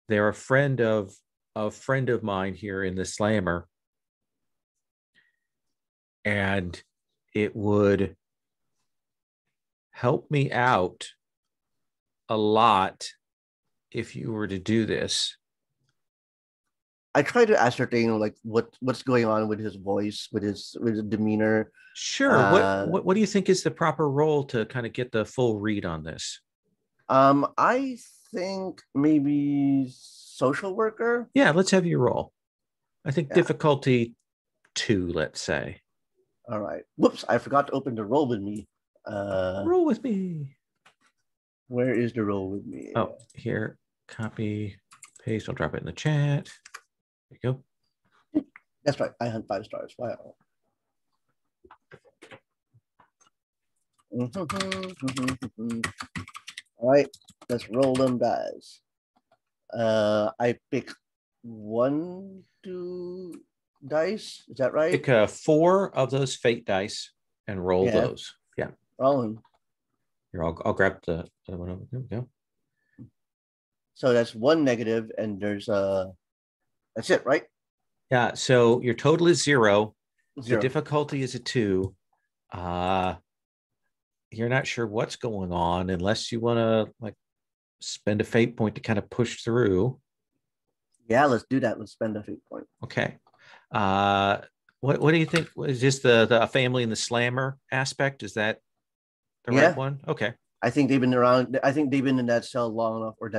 a friend of mine here in the Slammer. And it would help me out a lot if you were to do this. I try to ascertain like what's going on with his voice, with his demeanor. Sure. What do you think is the proper role to kind of get the full read on this? I think maybe social worker. Yeah, let's have you roll. I think difficulty 2, let's say. All right. Whoops, I forgot to open the roll with me. Roll with me. Where is the roll with me? Oh, here. Copy, paste. I'll drop it in the chat. There you go. That's right. I hunt 5 stars. Wow. All right. Let's roll them dice. I pick 1, 2 dice. Is that right? Pick 4 of those fate dice and roll those. Yeah. Roll them. Here, I'll grab the other one over. There we go. So that's 1 negative, and there's that's it, right? Yeah. So your total is 0. The difficulty is a 2. You're not sure what's going on unless you want to like spend a fate point to kind of push through. Yeah, let's do that. Let's spend a fate point. Okay. What do you think? Is this the family and the Slammer aspect? Is that the right one? Okay. I think they've been around. I think they've been in that cell long enough, or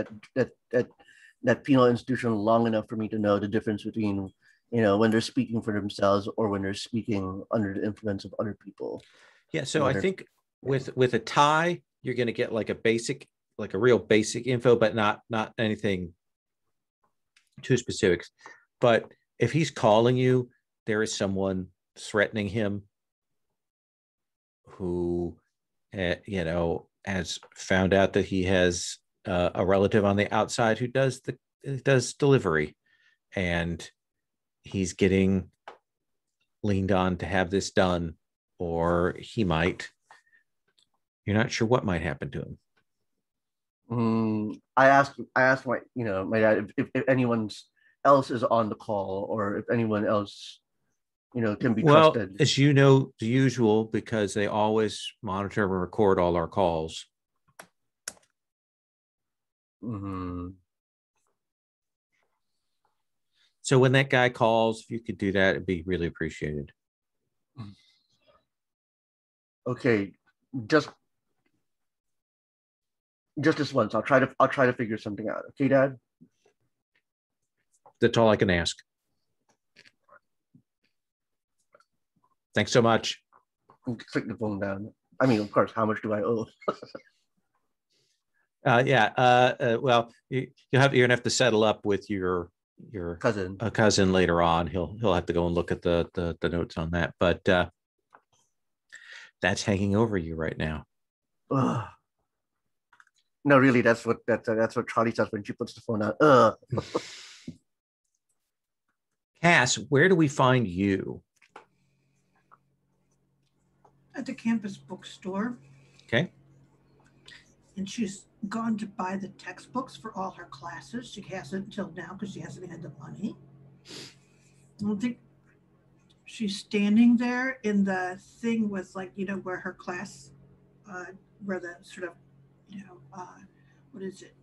that penal institution long enough for me to know the difference between, when they're speaking for themselves or when they're speaking under the influence of other people. Yeah. So I think with a tie, you're going to get like a real basic info, but not anything too specific. But if he's calling you, there is someone threatening him who, has found out that he has a relative on the outside who does delivery, and he's getting leaned on to have this done, or he might. You're not sure what might happen to him. I asked my dad if anyone else is on the call, or if anyone else can be trusted. As you know, the usual, because they always monitor and record all our calls. So when that guy calls, if you could do that, it'd be really appreciated. Okay, just this once. I'll try to figure something out. Okay, Dad? That's all I can ask. Thanks so much. Click the phone down. I mean, of course, how much do I owe? Well, you're gonna have to settle up with your cousin later on. He'll have to go and look at the notes on that. But that's hanging over you right now. No, really, that's what Charlie says when she puts the phone out. Cass, where do we find you? At the campus bookstore. Okay. And she's gone to buy the textbooks for all her classes. She hasn't until now because she hasn't had the money. I don't think she's standing there in the thing with where her class, where the sort of, what is it?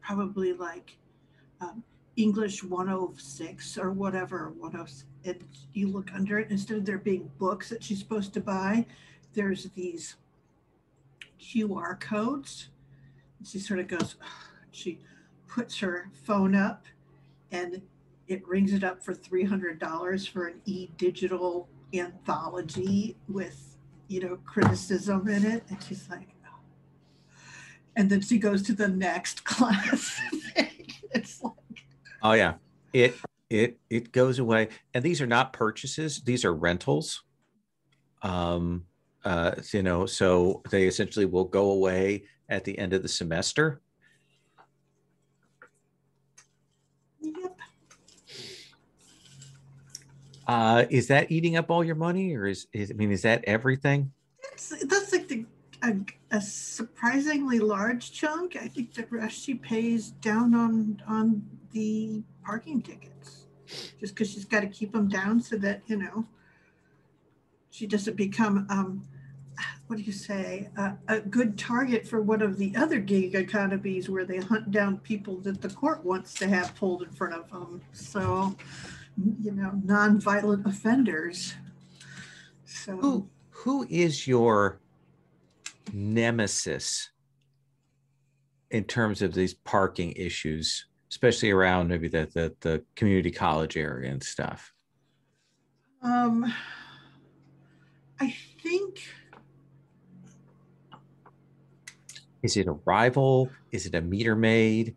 Probably like English 106 or whatever. And you look under it, instead of there being books that she's supposed to buy, there's these QR codes. She sort of goes, she puts her phone up and it rings it up for $300 for an e-digital anthology with, criticism in it. And she's like, oh. And then she goes to the next class. It's like, oh yeah, it goes away. And these are not purchases; these are rentals. so they essentially will go away at the end of the semester. Yep. Is that eating up all your money, or is that everything? That's like a surprisingly large chunk. I think the rest she pays down on the parking tickets, just because she's got to keep them down so that she doesn't become what do you say, a good target for one of the other gig economies where they hunt down people that the court wants to have pulled in front of them. So, non-violent offenders. So who is your nemesis in terms of these parking issues, especially around maybe the community college area and stuff? I think, is it a rival? Is it a meter maid?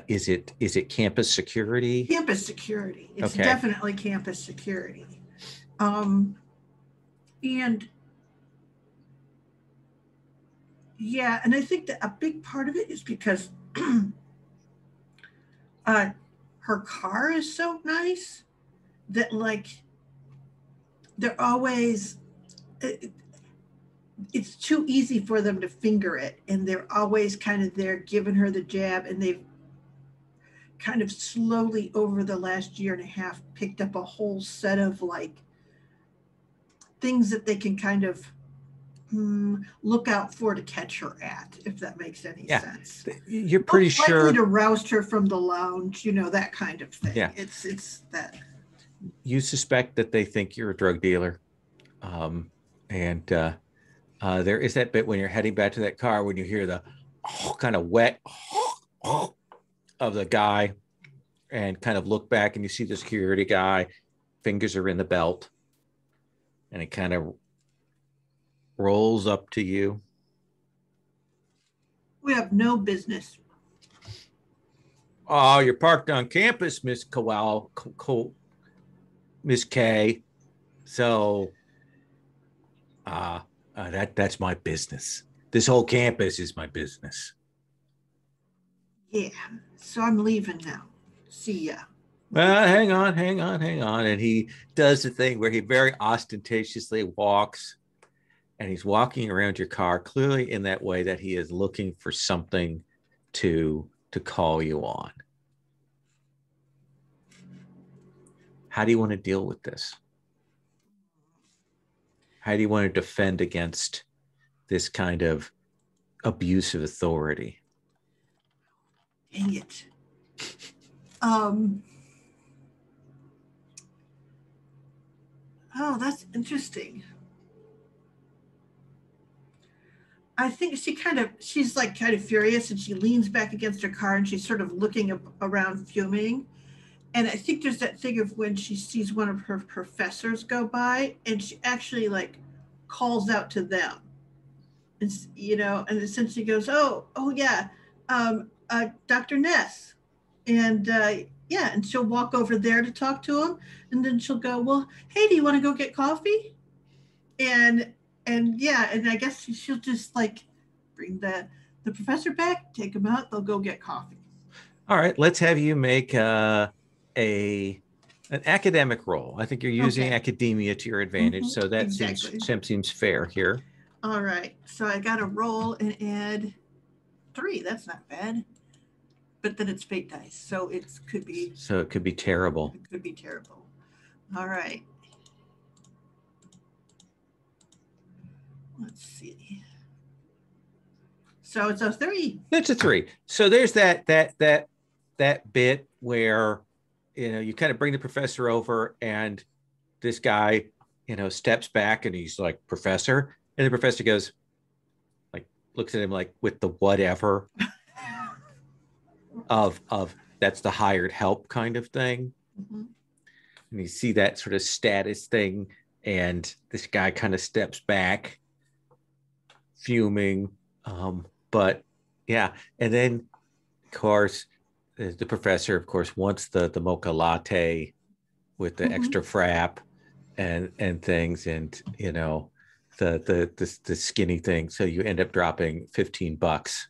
Is it campus security? Campus security. It's okay. Definitely campus security. And yeah, and I think that a big part of it is because her car is so nice that they're always, it's too easy for them to finger it, and they're always kind of there giving her the jab, and they've kind of slowly over the last year and a half picked up a whole set of things that they can kind of look out for to catch her at, if that makes any sense. You're pretty sure likely to roust her from the lounge, that kind of thing. Yeah. It's that. You suspect that they think you're a drug dealer. And there is that bit when you're heading back to that car when you hear the kind of wet of the guy and kind of look back and you see the security guy, fingers are in the belt, and it kind of rolls up to you. We have no business. Oh, you're parked on campus, Miss Kowal, Miss K. So that's my business. This whole campus is my business. Yeah. So I'm leaving now. See ya. Hang on. And he does the thing where he very ostentatiously walks, and he's walking around your car, clearly in that way that he is looking for something to call you on. How do you want to deal with this? How do you want to defend against this kind of abuse of authority? Dang it. Oh, that's interesting. I think she's kind of furious, and she leans back against her car and she's sort of looking around fuming. And I think there's that thing of when she sees one of her professors go by and she actually calls out to them. And, and essentially goes, oh yeah, Dr. Ness. And and she'll walk over there to talk to him. And then she'll go, well, hey, do you want to go get coffee? And I guess she'll just bring the professor back, take him out, they'll go get coffee. All right, let's have you make an academic roll. I think you're using academia to your advantage, so that seems fair here. All right, so I got to roll and add 3. That's not bad, but then it's fate dice, so it could be. So it could be terrible. It could be terrible. All right. Let's see. So it's a 3. It's a 3. So there's that bit where you kind of bring the professor over, and this guy steps back and he's like, professor, and the professor goes looks at him with the whatever of that's the hired help kind of thing. Mm-hmm. And you see that sort of status thing, and this guy kind of steps back fuming, but yeah. And then of course the professor of course wants the mocha latte with the extra frap and things, and the skinny thing. So you end up dropping $15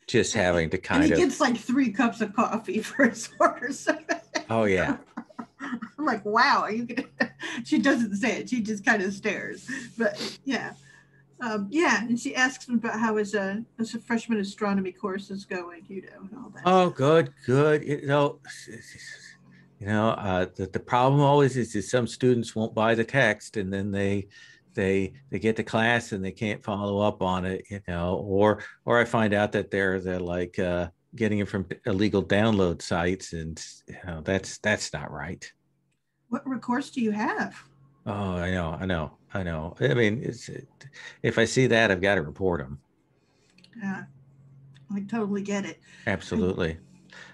just having to And kind he of. gets like 3 cups of coffee for his orders. Oh yeah. I'm like, wow, are you gonna? She doesn't say it. She just kind of stares. But yeah. Yeah, and she asks him about how his freshman astronomy course is going, and all that. Oh, stuff. good. The problem always is that some students won't buy the text, and then they get to class and they can't follow up on it, or I find out that they're like getting it from illegal download sites, and that's not right. What course do you have? Oh, I know. I mean, if I see that, I've got to report them. Yeah, I totally get it. Absolutely.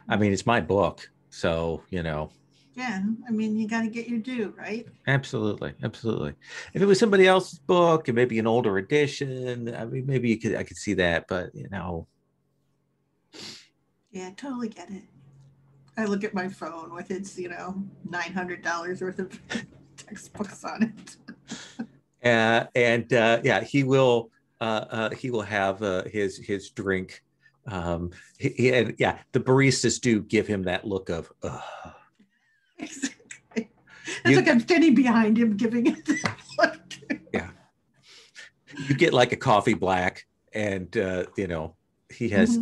I mean, it's my book, so Yeah, I mean, you got to get your due, right? Absolutely. If it was somebody else's book and maybe an older edition, I mean, maybe I could see that, but Yeah, totally get it. I look at my phone with its, $900 worth of textbooks on it. Yeah, he will have his drink. And yeah, the baristas do give him that look of. Exactly. It's like I'm standing behind him giving it. Yeah, you get like a coffee black, and he has.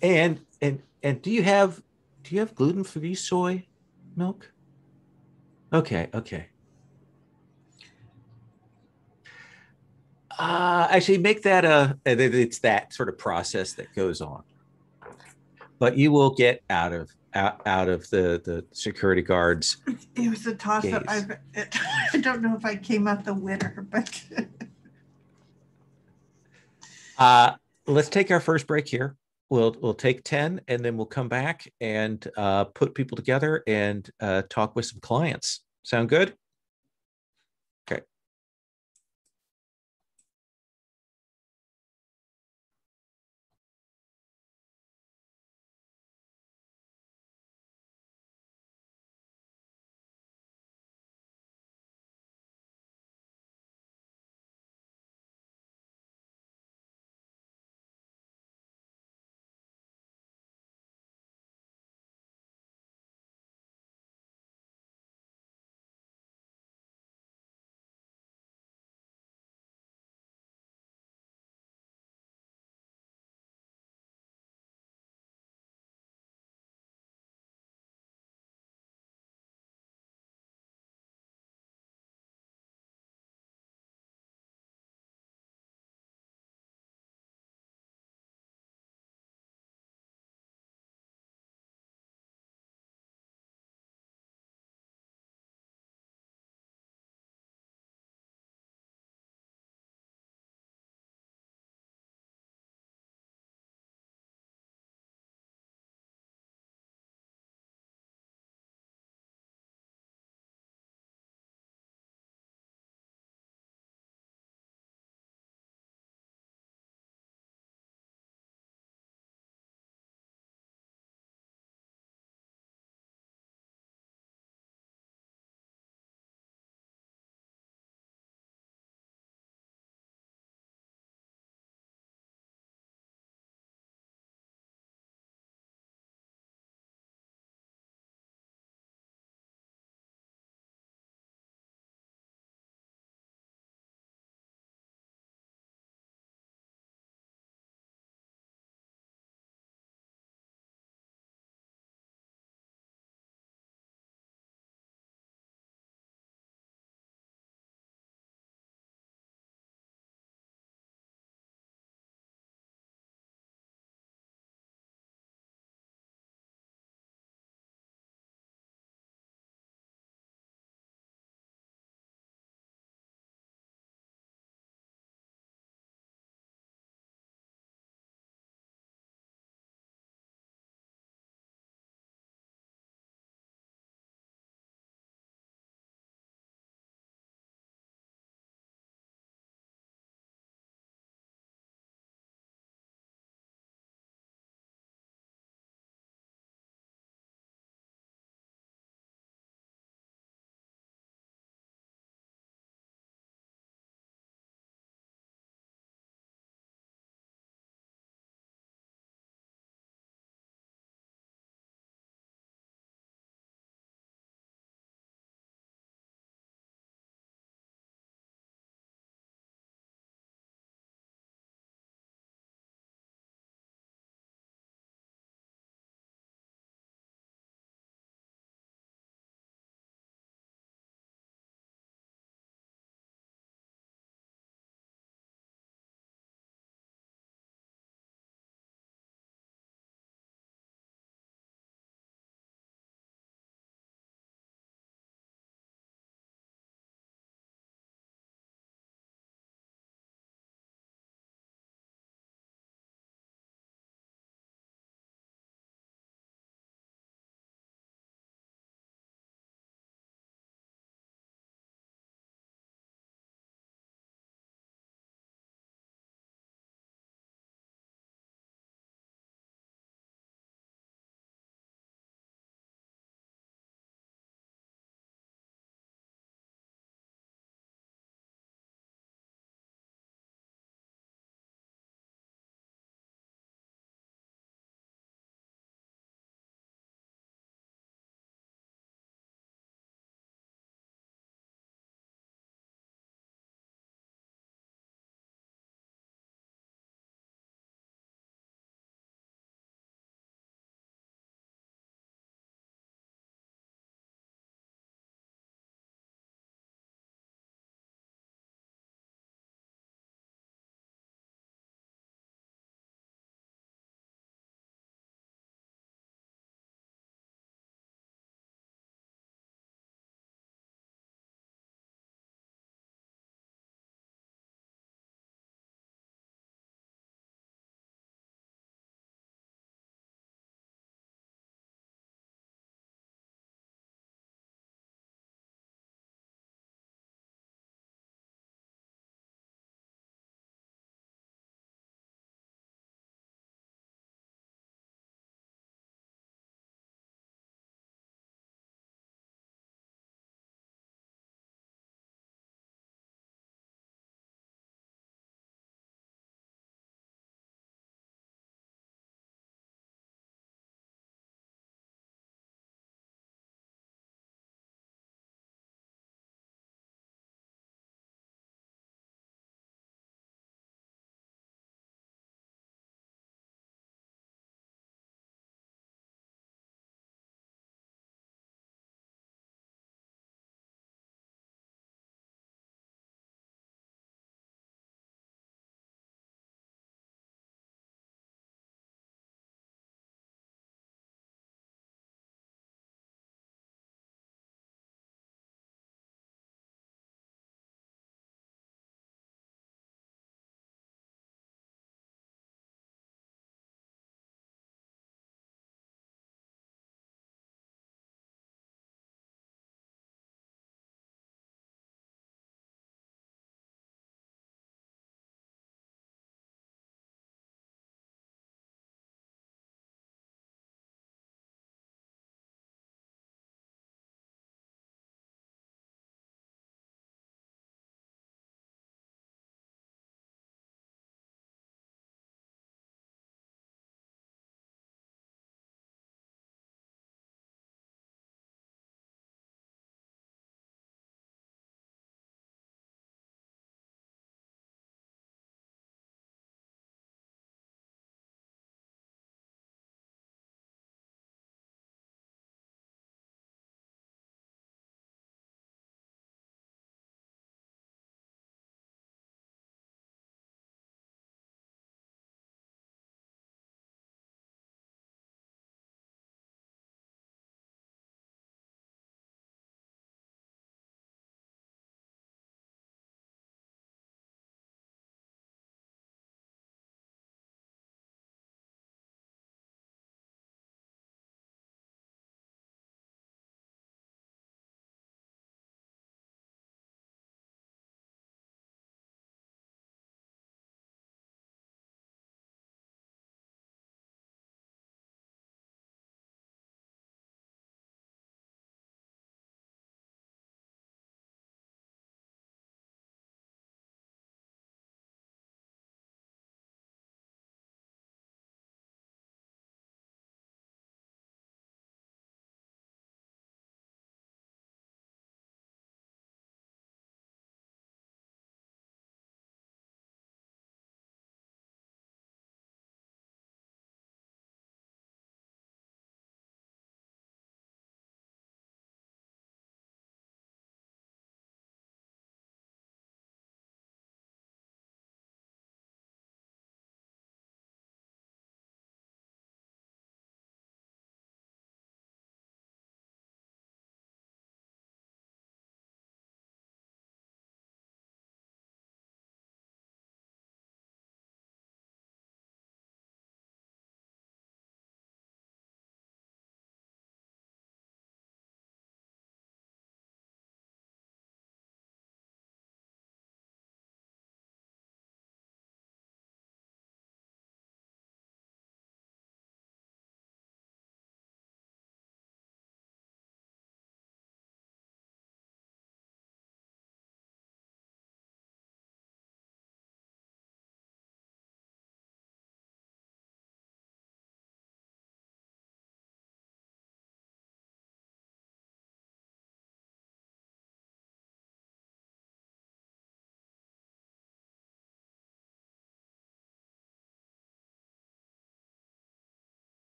And do you have gluten-free soy milk? Okay. Actually, make that it's that sort of process that goes on, but you will get out of the security guards. It was a toss-up. Gaze. I don't know if I came out the winner, but let's take our first break here. We'll take 10, and then we'll come back and put people together and talk with some clients. Sound good? Okay.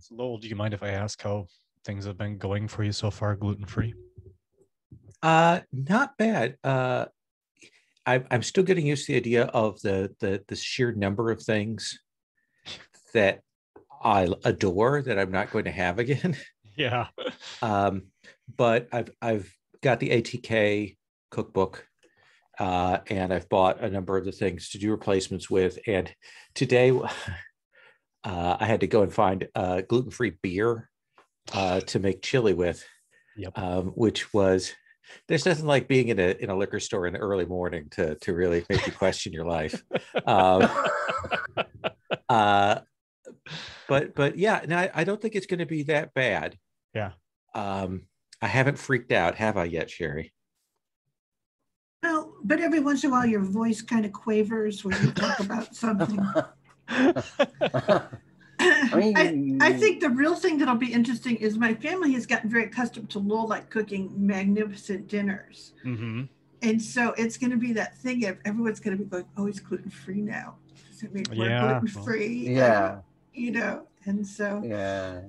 So Lowell, do you mind if I ask how things have been going for you so far, gluten-free? Not bad. I'm still getting used to the idea of the sheer number of things that I adore that I'm not going to have again. Yeah. But I've got the ATK cookbook, and I've bought a number of the things to do replacements with. And today, I had to go and find gluten-free beer to make chili with, Yep. which was. There's nothing like being in a liquor store in the early morning to really make you question your life. But yeah, no, I don't think it's going to be that bad. Yeah. I haven't freaked out, have I yet, Sherry? Well, but every once in a while your voice kind of quavers when you talk about something. I think the real thing that'll be interesting is my family has gotten very accustomed to Lowell like cooking magnificent dinners. Mm-hmm. And so it's going to be that thing of everyone's going to be going, oh, he's gluten-free now. Does it mean we're gluten-free? Yeah. And so. Yeah.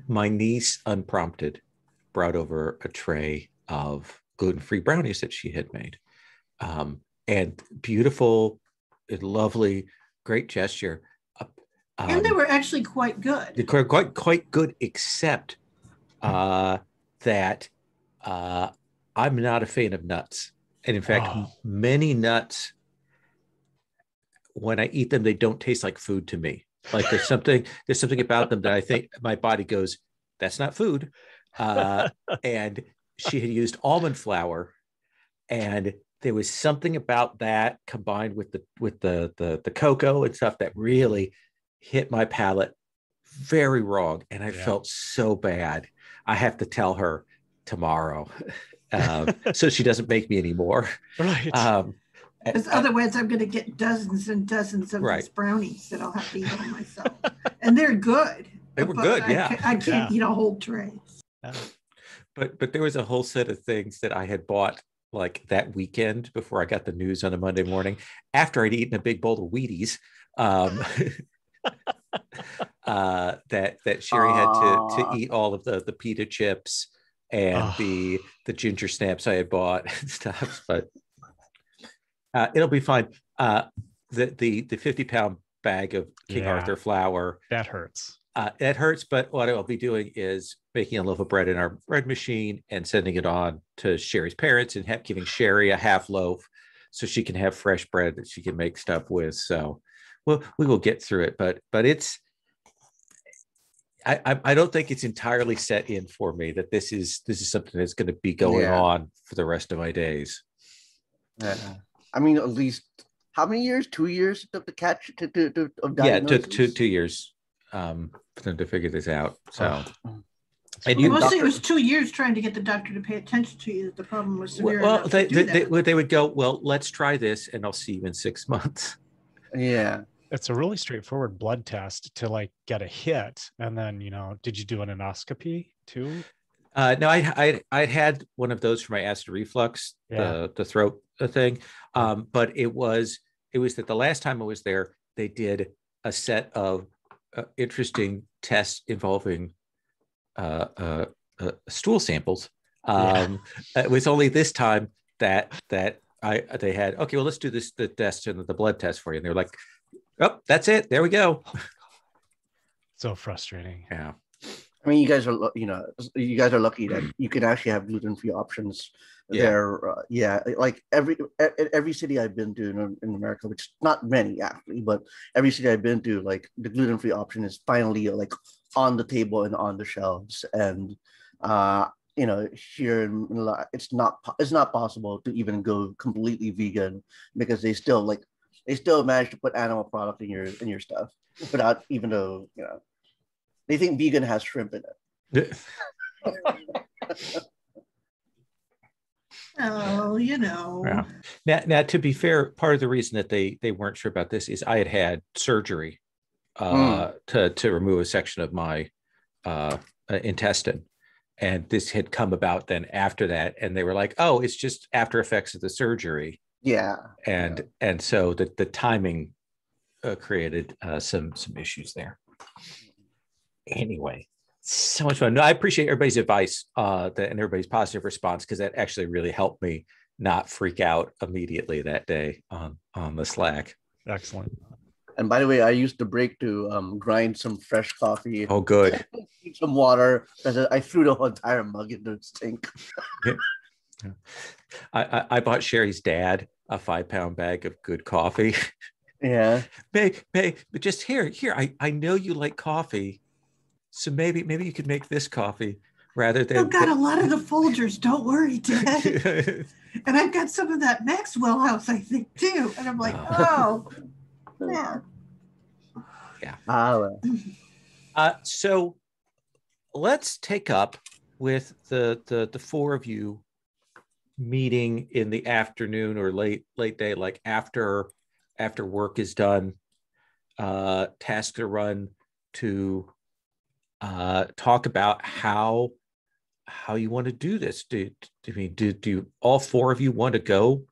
My niece, unprompted, brought over a tray of gluten-free brownies that she had made. And beautiful, lovely, great gesture. And they were actually quite good. Quite good, except that I'm not a fan of nuts. And in fact, many nuts, when I eat them, they don't taste like food to me. Like there's something about them that I think my body goes, that's not food. And she had used almond flour, and there was something about that combined with the cocoa and stuff that really hit my palate very wrong, and I felt so bad. I have to tell her tomorrow, so she doesn't make me anymore. Right. Because otherwise I'm going to get dozens and dozens of these brownies that I'll have to eat on myself. And they're good. They were good, yeah. I can't eat a whole tray. Yeah. But there was a whole set of things that I had bought like that weekend before I got the news on a Monday morning, after I'd eaten a big bowl of Wheaties. That Sherry had to eat all of the pita chips and the ginger snaps I had bought and stuff, but it'll be fine. The 50-pound bag of King Arthur flour, that hurts. It hurts, but what I'll be doing is making a loaf of bread in our bread machine and sending it on to Sherry's parents and giving Sherry a half loaf so she can have fresh bread that she can make stuff with. So we will get through it, but it's, I don't think it's entirely set in for me that this is something that's going to be going on for the rest of my days. Yeah. I mean, at least how many years? 2 years of the catch of diagnosis? Yeah, it took 2 years for them to figure this out. So, and mostly it was 2 years trying to get the doctor to pay attention to you. The problem was severe. Well, they would go, well, let's try this, and I'll see you in 6 months. Yeah. It's a really straightforward blood test to like get a hit. And then, did you do an endoscopy too? No, I had one of those for my acid reflux, the throat thing. But it was that the last time I was there, they did a set of interesting tests involving stool samples. It was only this time that they had, okay, well, let's do the test and the blood test for you. And they were like, oh, that's it. There we go. So frustrating. Yeah. I mean, you guys are lucky that you can actually have gluten-free options there. Like every city I've been to in America, which not many actually, but every city I've been to, like the gluten-free option is finally like on the table and on the shelves. And here in Manila, it's not possible to even go completely vegan because they still manage to put animal product in your stuff without, even though they think vegan has shrimp in it. Oh, Yeah. Now, to be fair, part of the reason that they weren't sure about this is I had surgery to remove a section of my intestine, and this had come about then after that, and they were like, "Oh, it's just after effects of the surgery." Yeah, and so the timing created some issues there. Anyway, so much fun. No, I appreciate everybody's advice and everybody's positive response, because that actually really helped me not freak out immediately that day on the Slack. Excellent. And by the way, I used the break to grind some fresh coffee. Oh, good. Some water, because I threw the whole entire mug into the sink. Yeah. I bought Sherry's dad a 5-pound bag of good coffee. Yeah. But just here, I know you like coffee, so maybe you could make this coffee rather than. I've got a lot of the Folgers, don't worry, Dad. And I've got some of that Maxwell House, I think, too. And I'm like, oh, man. Yeah. So let's take up with the four of you meeting in the afternoon or late day, like after work is done, task to run, to talk about how you want to do this. Do all four of you want to go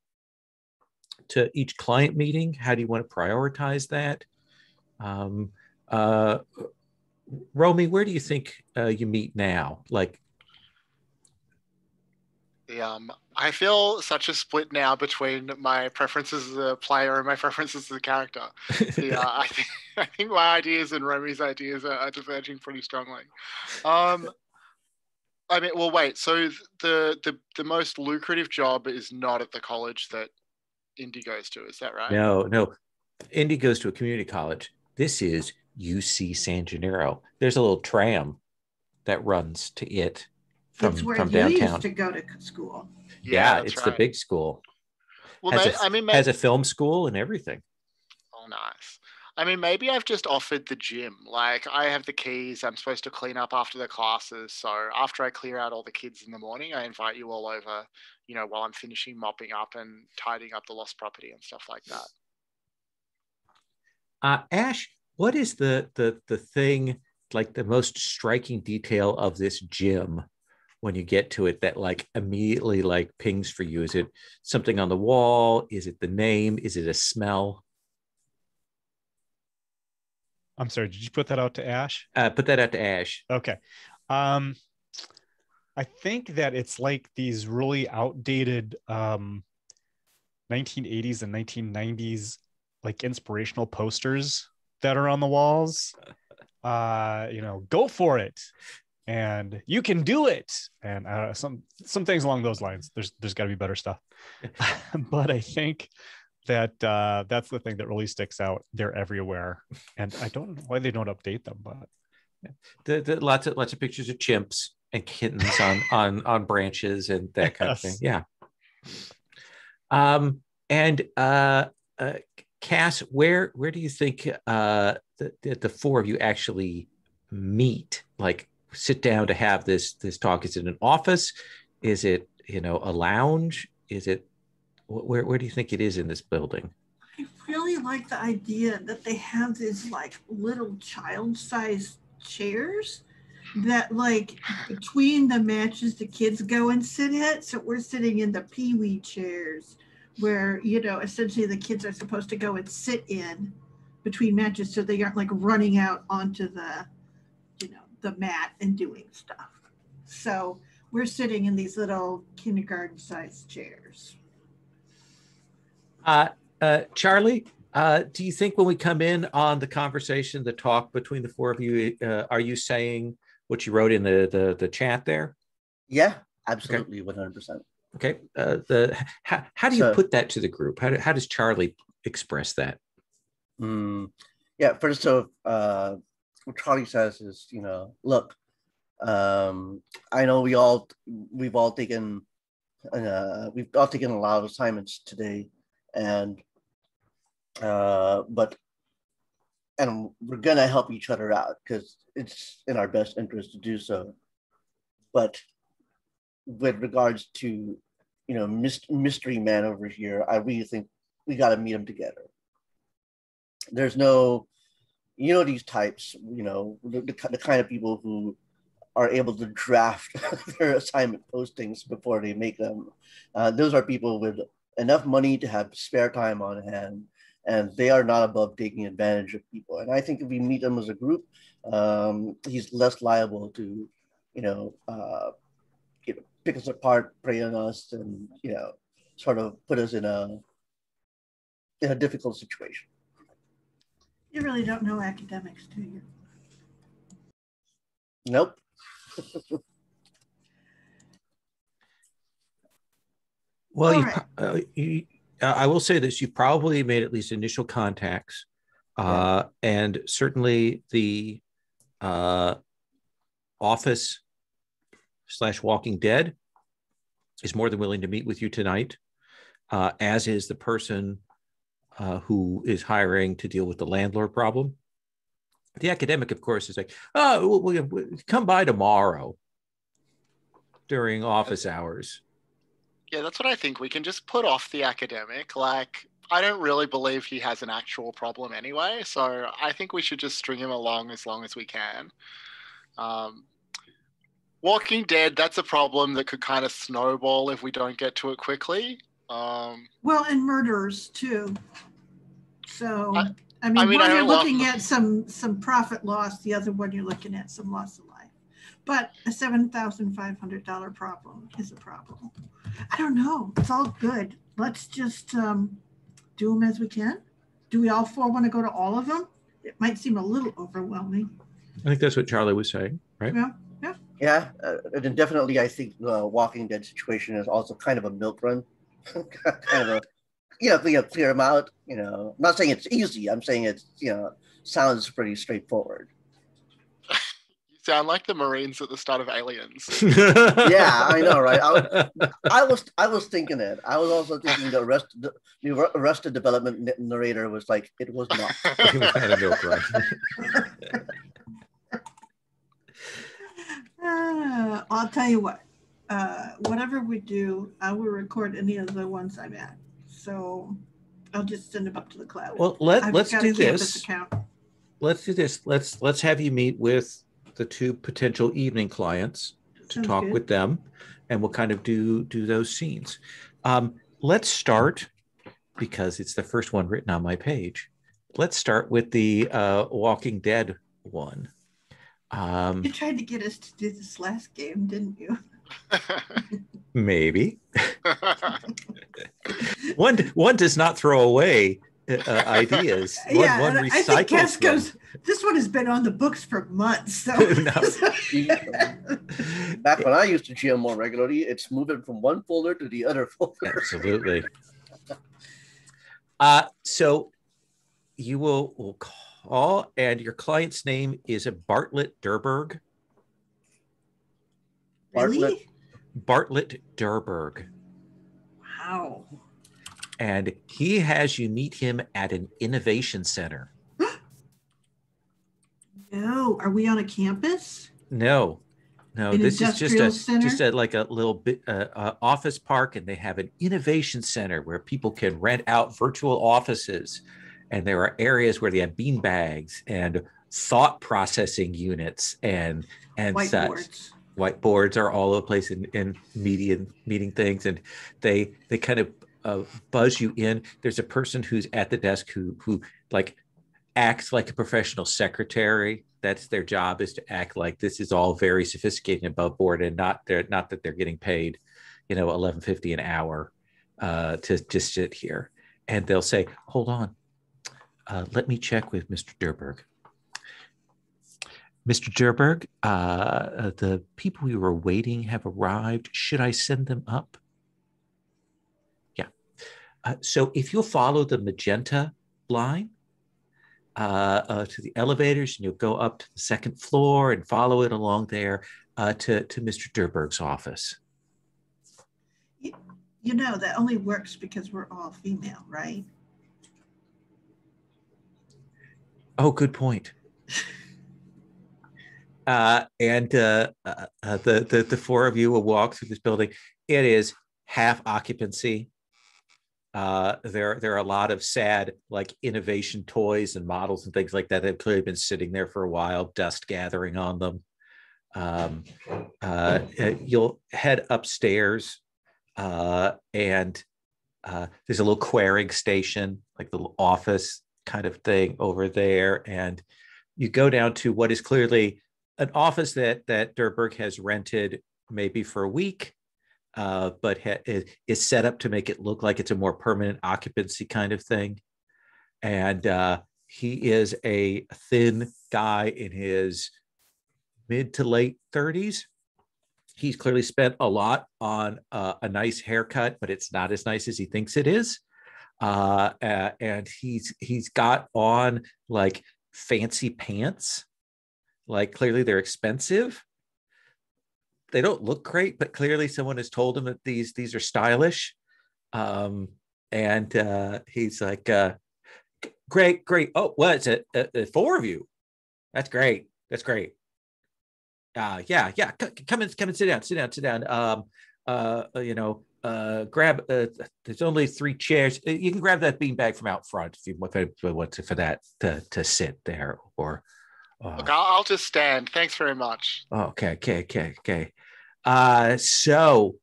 to each client meeting? How do you want to prioritize that? Romy, where do you think you meet now? Like, I feel such a split now between my preferences as a player and my preferences as a character. I think my ideas and Romy's ideas are diverging pretty strongly. I mean, well, wait. So the most lucrative job is not at the college that Indy goes to. Is that right? No. Indy goes to a community college. This is UC San Gennaro. There's a little tram that runs to it from downtown. You used to go to school. Yeah, it's right. The big school. Well, has a film school and everything. Oh, nice. I mean, maybe I've just offered the gym. Like, I have the keys. I'm supposed to clean up after the classes. So after I clear out all the kids in the morning, I invite you all over, while I'm finishing mopping up and tidying up the lost property and stuff like that. Ash, what is the thing, like the most striking detail of this gym when you get to it that like immediately like pings for you? Is it something on the wall? Is it the name? Is it a smell? I'm sorry, did you put that out to Ash? Put that out to Ash. Okay. I think that it's like these really outdated 1980s and 1990s like inspirational posters that are on the walls. Go for it, and you can do it, and some things along those lines. There's got to be better stuff. But I think that that's the thing that really sticks out. They're everywhere, and I don't know why they don't update them. But the lots of pictures of chimps and kittens on branches and that kind of thing. Yeah. Cass, where do you think the four of you actually meet? Like, sit down to have this talk? Is it an office? Is it a lounge? Is it where do you think it is in this building? I really like the idea that they have these like little child-sized chairs that like between the matches the kids go and sit at. So we're sitting in the peewee chairs where essentially the kids are supposed to go and sit in between matches so they aren't like running out onto the mat and doing stuff. So we're sitting in these little kindergarten-sized chairs. Charlie, do you think when we come in on the conversation, the talk between the four of you, are you saying what you wrote in the chat there? Yeah, absolutely, okay. 100%. Okay. How do you put that to the group? How does Charlie express that? Yeah. First, so what Charlie says is, look, I know we've all taken a lot of assignments today, and we're gonna help each other out because it's in our best interest to do so. But with regards to mystery man over here, I really think we got to meet him together. There's no, these types, the kind of people who are able to draft their assignment postings before they make them. Those are people with enough money to have spare time on hand and they are not above taking advantage of people. And I think if we meet them as a group, he's less liable to, pick us apart, prey on us, and sort of put us in a difficult situation. You really don't know academics, do you? Nope. Well, right. I will say this: you probably made at least initial contacts, and certainly the office / Walking Dead is more than willing to meet with you tonight, as is the person who is hiring to deal with the landlord problem. The academic, of course, is like, oh, we'll come by tomorrow during office hours. Yeah, that's what I think. We can just put off the academic. Like, I don't really believe he has an actual problem anyway, so I think we should just string him along as we can. Walking Dead, that's a problem that could kind of snowball if we don't get to it quickly. Well, and murders too. So, I mean, one you're looking at some profit loss, the other one you're looking at some loss of life. But a $7,500 problem is a problem. I don't know. It's all good. Let's just do them as we can. Do we all four want to go to all of them? It might seem a little overwhelming. I think that's what Charlie was saying, right? Yeah. Yeah, and definitely I think the Walking Dead situation is also kind of a milk run. Kind of a, clear them out. I'm not saying it's easy. I'm saying it's, sounds pretty straightforward. You sound like the Marines at the start of Aliens. Yeah, I know, right? I was thinking it. I was also thinking the Arrested Development narrator was like, it was not. It was not a milk run. I'll tell you what. Whatever we do, I will record any of the ones I'm at. So I'll just send them up to the cloud. Well, let's do this. Let's do this. Let's have you meet with the two potential evening clients to talk with them, and we'll kind of do those scenes. Let's start, because it's the first one written on my page. Let's start with the Walking Dead one. You tried to get us to do this last game, didn't you? Maybe. One does not throw away ideas. One recycles. I think Cass goes, this one has been on the books for months. So. Back when I used to GM more regularly, it's moving from one folder to the other folder. Absolutely. So you will call, and your client's name is Bartlett Durberg. Really? Bartlett Durberg. Wow. And he has you meet him at an innovation center. No, are we on a campus? No, this is just a like a little bit office park, and they have an innovation center where people can rent out virtual offices, and there are areas where they have bean bags and thought processing units and whiteboards. Whiteboards are all over the place in meeting things, and they kind of buzz you in. There's a person who's at the desk who like acts like a professional secretary. That's their job, is to act like this is all very sophisticated and above board, and not that they're getting paid, $11.50 an hour to sit here. And they'll say, hold on, let me check with Mr. Durberg. Mr. Durberg, the people we were waiting have arrived. Should I send them up? Yeah. So if you'll follow the magenta line to the elevators, and you'll go up to the second floor and follow it along there to Mr. Durberg's office. That only works because we're all female, right? Oh, good point. And the four of you will walk through this building. It is half occupancy. There are a lot of sad, like, innovation toys and models and things like that have clearly been sitting there for a while, dust gathering on them. You'll head upstairs, and there's a little querying station like the little office kind of thing over there, and you go down to what is clearly an office that Durberg has rented maybe for a week, but is set up to make it look like it's a more permanent occupancy kind of thing. And he is a thin guy in his mid to late 30s. He's clearly spent a lot on a nice haircut, but it's not as nice as he thinks it is. And he's got on like fancy pants. Like clearly they're expensive. They don't look great, but clearly someone has told him that these are stylish. And he's like, great. Oh, well, it's four of you. That's great. Yeah. Come in, sit down. Grab. There's only 3 chairs. You can grab that beanbag from out front if you want for that to sit there. Or look, I'll just stand. Thanks very much. Okay. So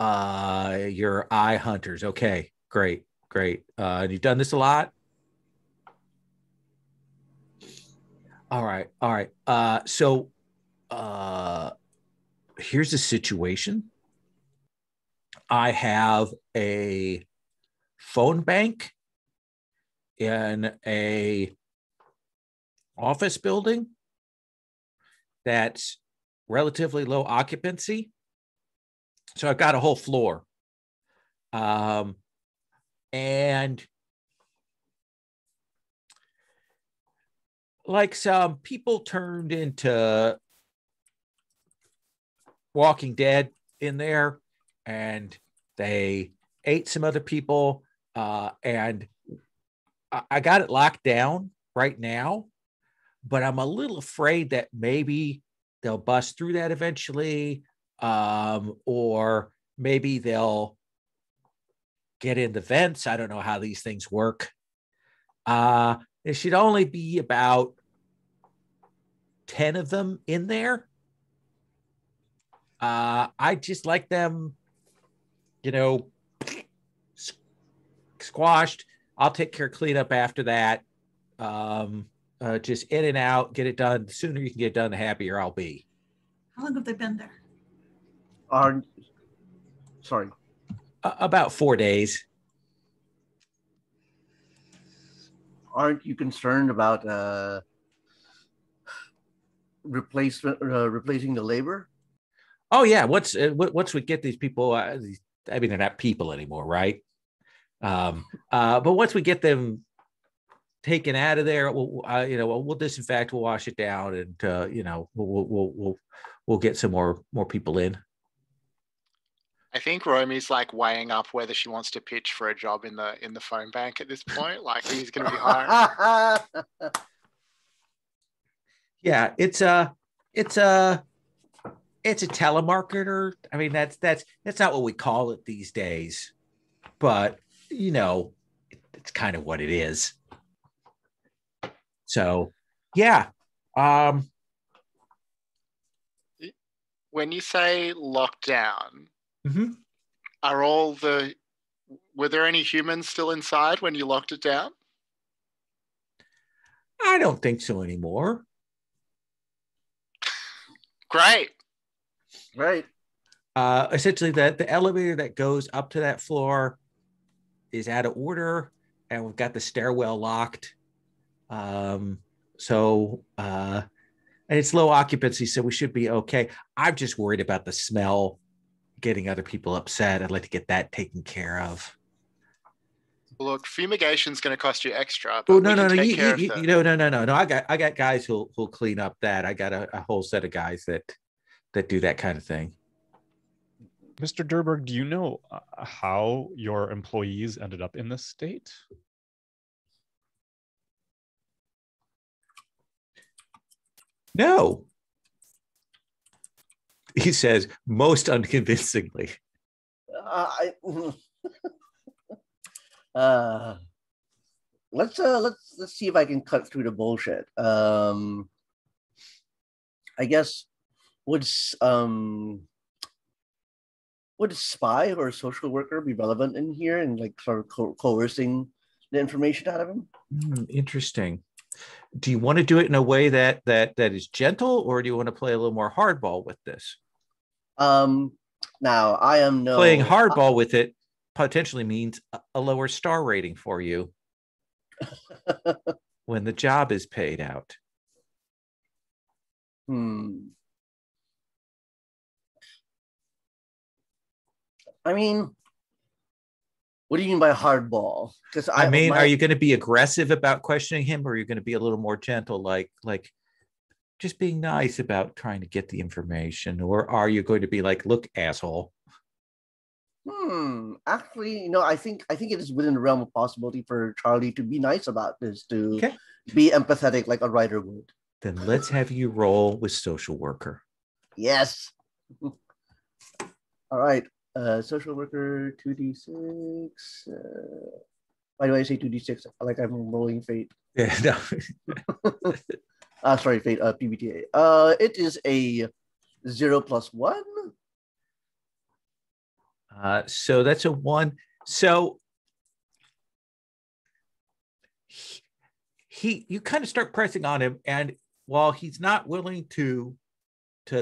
you're eye hunters. Okay, great. You've done this a lot. All right. So here's the situation. I have a phone bank in a office building that's relatively low occupancy. So I've got a whole floor. And like some people turned into Walking Dead in there, and they ate some other people, and I got it locked down right now, but I'm a little afraid that maybe they'll bust through that eventually, or maybe they'll get in the vents. I don't know how these things work. There should only be about 10 of them in there. I just like them, squashed. I'll take care of cleanup after that. Just in and out, get it done. The sooner you can get it done, the happier I'll be. How long have they been there? Sorry. About 4 days. Aren't you concerned about replacing the labor? Oh yeah. Once we get these people, I mean, they're not people anymore, right? But once we get them taken out of there, we'll disinfect, we'll wash it down, and we'll get some more people in. I think Romy's like weighing up whether she wants to pitch for a job in the phone bank at this point. Like he's going to be hiring. Yeah, it's a telemarketer. I mean, that's not what we call it these days, but it's kind of what it is. So, yeah. When you say lockdown, mm-hmm. Were there any humans still inside when you locked it down? I don't think so anymore. Great. Right. Essentially, the elevator that goes up to that floor is out of order, and we've got the stairwell locked. And it's low occupancy, so we should be okay. I'm just worried about the smell getting other people upset. I'd like to get that taken care of. Look, fumigation's going to cost you extra. Oh no! No. I got guys who'll clean up that. I got a whole set of guys that do that kind of thing. Mr. Durberg, do you know how your employees ended up in this state? No. He says most unconvincingly. Let's see if I can cut through the bullshit. I guess would a spy or a social worker be relevant in here and like sort of coercing the information out of him. Interesting. Do you want to do it in a way that is gentle, or do you want to play a little more hardball with this? Now I am playing hardball with it potentially means a lower star rating for you when the job is paid out. I mean, what do you mean by hardball? Because are you going to be aggressive about questioning him, or are you going to be a little more gentle, like just being nice about trying to get the information, or are you going to be like, look, asshole? Actually, I think it is within the realm of possibility for Charlie to be nice about this, to be empathetic like a writer would. Then let's have you roll with social worker. Yes. All right. Social worker 2d6. Why do I say 2d6? Like I'm rolling fate. Yeah, no. Sorry, fate. PBTA. It is a 0 + 1. So that's a 1. So you kind of start pressing on him, and while he's not willing to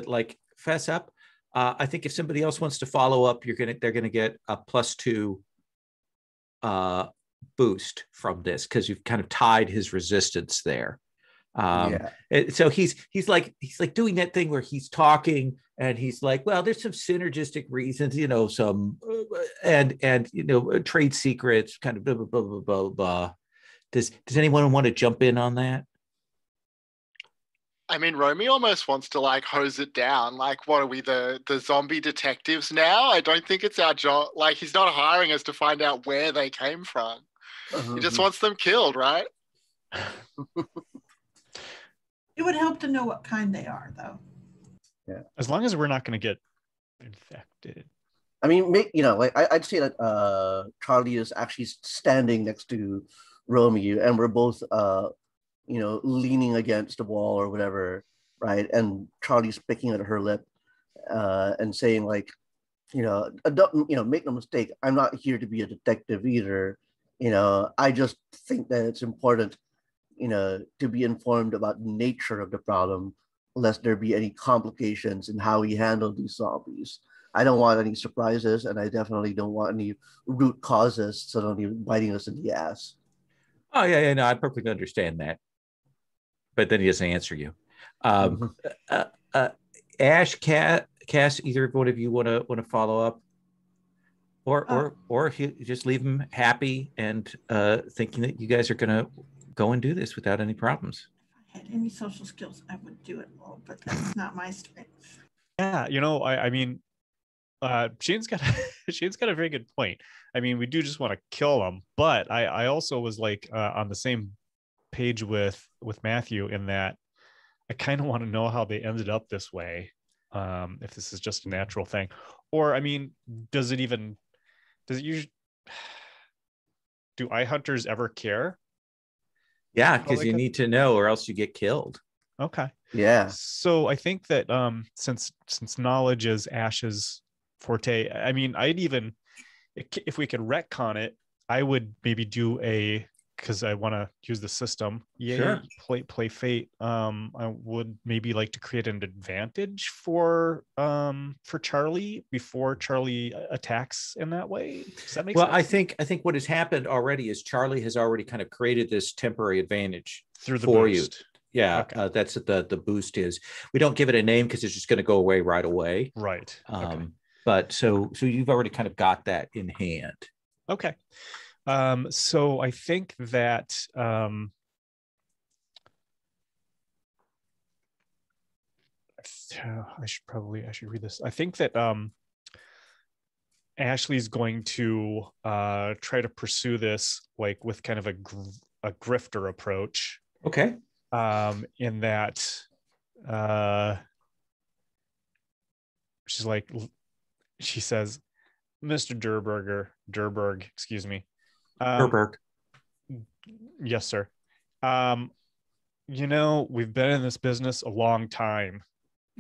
like fess up, I think if somebody else wants to follow up, they're gonna get a +2 boost from this, because you've kind of tied his resistance there. So he's like doing that thing where he's talking and he's like, well, there's some synergistic reasons, some and trade secrets, kind of blah blah blah blah blah blah. Does anyone want to jump in on that? I mean, Romy almost wants to like hose it down. Like, what are we, the zombie detectives now? I don't think it's our job. Like, he's not hiring us to find out where they came from. He just wants them killed, right? It would help to know what kind they are, though. Yeah. As long as we're not going to get infected. I mean, I'd say that Charlie is actually standing next to Romy, and we're both, leaning against the wall or whatever, right? And Charlie's picking at her lip and saying, like, don't, make no mistake, I'm not here to be a detective either. I just think that it's important, to be informed about the nature of the problem, lest there be any complications in how we handle these zombies. I don't want any surprises, and I definitely don't want any root causes suddenly biting us in the ass. Oh yeah, no, I perfectly understand that. But then he doesn't answer you. Ash, Cass, either one of you want to follow up, or just leave him happy and thinking that you guys are going to go and do this without any problems. If I had any social skills, I would do it all, but that's not my strength. Yeah, I mean, Shane's got a very good point. I mean, we do just want to kill them, but I also was like on the same page with Matthew in that I kind of want to know how they ended up this way. If this is just a natural thing, or I mean, does it usually, do eye hunters ever care? Yeah, because you need to know, or else you get killed. Okay. Yeah. So I think that since knowledge is Ash's forte, I mean, if we could retcon it, I would maybe do because I want to use the system. Sure. Play fate. I would maybe like to create an advantage for Charlie before Charlie attacks in that way. Does that make sense? I think what has happened already is Charlie has already kind of created this temporary advantage through the for boost. You. Yeah, okay. That's what the boost is. We don't give it a name because it's just going to go away right away. Right. Okay. But so you've already kind of got that in hand. Okay. So I think that I should read this. I think that Ashley's going to try to pursue this like with kind of a grifter approach. Okay. In that she says, Mr. Durberg, excuse me. Durberg. Yes, sir. We've been in this business a long time.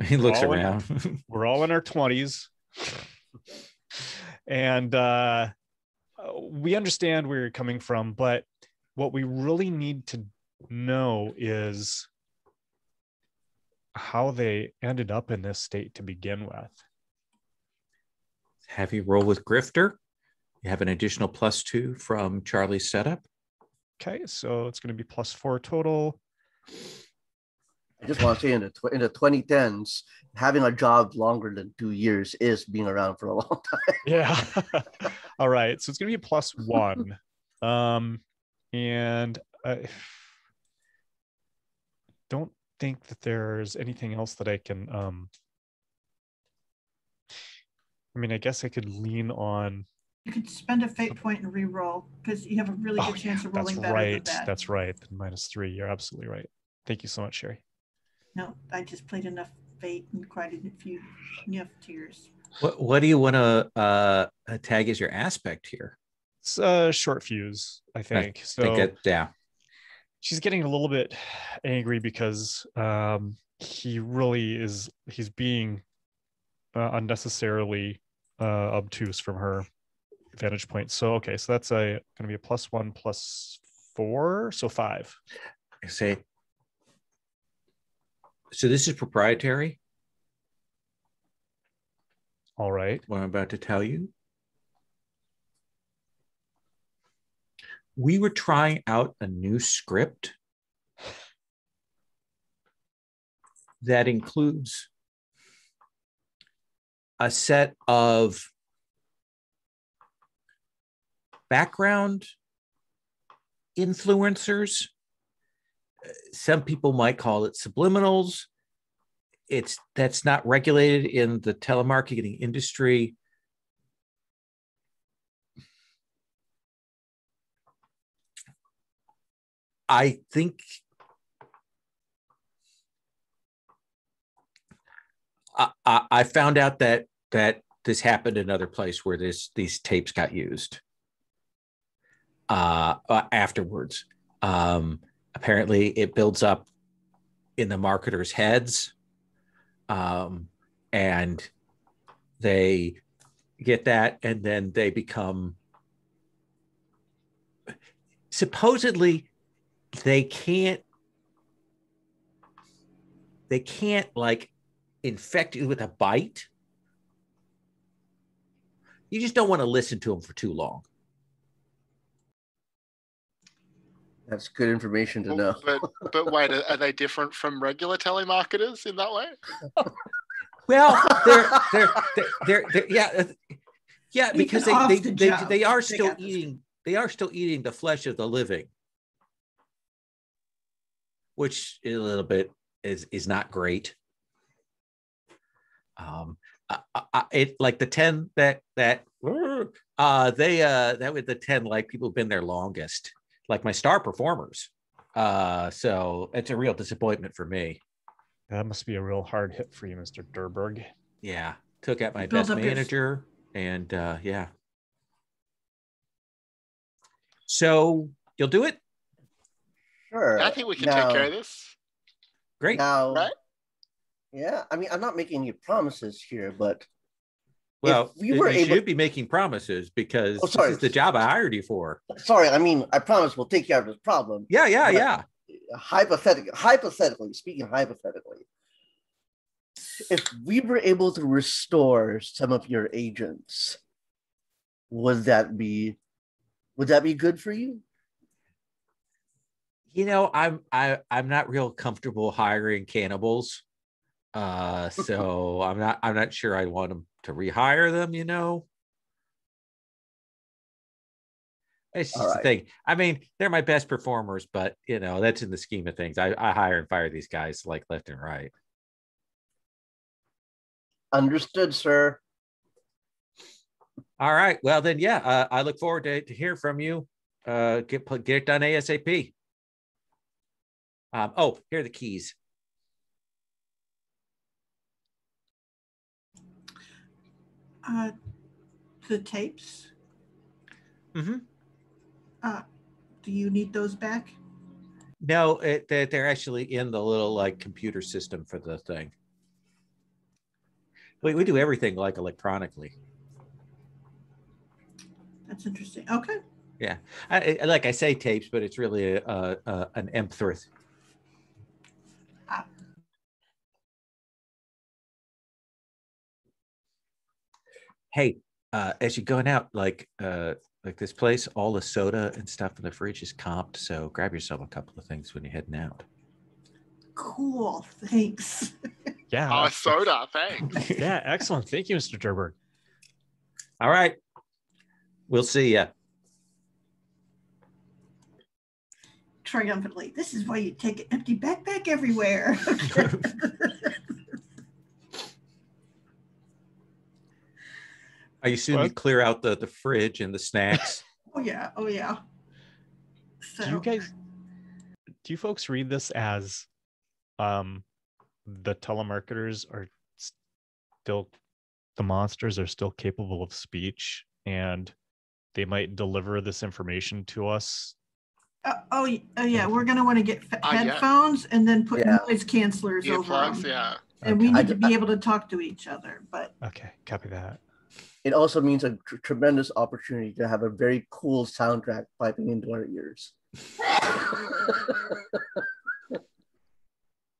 He looks around. We're all in our 20s. And we understand where you're coming from, but what we really need to know is how they ended up in this state to begin with. Have you roll with Grifter. You have an additional +2 from Charlie's setup. Okay, so it's going to be +4 total. I just want to say in the 2010s, having a job longer than 2 years is being around for a long time. Yeah. All right. So it's going to be +1. And I don't think that there's anything else that I can, I mean, I guess I could lean on. You could spend a fate point and re-roll because you have a really good chance of rolling better than that. That's right. -3. You're absolutely right. Thank you so much, Sherry. No, I just played enough fate and cried a few enough tears. What do you want to tag as your aspect here? It's a short fuse, I think. Yeah. She's getting a little bit angry because he's being unnecessarily obtuse from her vantage point. So okay, so that's going to be a +1 +4, so 5. I say. So this is proprietary. All right. What I'm about to tell you. We were trying out a new script that includes a set of background influencers. Some people might call it subliminals. That's not regulated in the telemarketing industry. I think I found out that this happened in another place where these tapes got used afterwards. Apparently, it builds up in the marketers' heads, and they get that, and then they become supposedly they can't like infect you with a bite. You just don't want to listen to them for too long. That's good information to know. But wait, are they different from regular telemarketers in that way? Well, they're yeah, because they are still eating the flesh of the living, which a little bit is not great. It like the 10 that with the 10 like people have been there longest, like my star performers. So it's a real disappointment for me. That must be a real hard hit for you, Mr. Durberg. Yeah, took out my best manager, and yeah. So you'll do it? Sure. I think we can take care of this. Great. Now, right? Yeah, I mean, I'm not making any promises here, but well, you should be making promises because this is the job I hired you for. Sorry, I mean, I promise we'll take care of this problem. Yeah. Hypothetically, speaking hypothetically, if we were able to restore some of your agents, would that be good for you? You know, I'm not real comfortable hiring cannibals. So I'm not sure I want them to rehire them, you know. It's just the thing. I mean, they're my best performers, but you know, that's in the scheme of things. I hire and fire these guys like left and right. Understood, sir. All right. Well, then, yeah, I look forward to hear from you. Get it done ASAP. Here are the keys. The tapes. Mm-hmm. Do you need those back? No, they're actually in the little like computer system for the thing. We do everything like electronically. That's interesting. Okay. Yeah, like I say tapes, but it's really an M3. Hey, as you're going out, like this place, all the soda and stuff in the fridge is comped. So grab yourself a couple of things when you're heading out. Cool. Thanks. Yeah. Oh, soda, thanks. Yeah, excellent. Thank you, Mr. Durberg. All right. We'll see ya. Triumphantly. This is why you take an empty backpack everywhere. I assume you clear out the fridge and the snacks. Oh yeah. Oh yeah. So, Do you folks read this as the telemarketers are still, the monsters are still capable of speech and they might deliver this information to us? Yeah, we're gonna want to get headphones and then put noise cancelers over Earplugs, them. yeah. And we need to be able to talk to each other. But okay, copy that. It also means a tremendous opportunity to have a very cool soundtrack piping into our ears.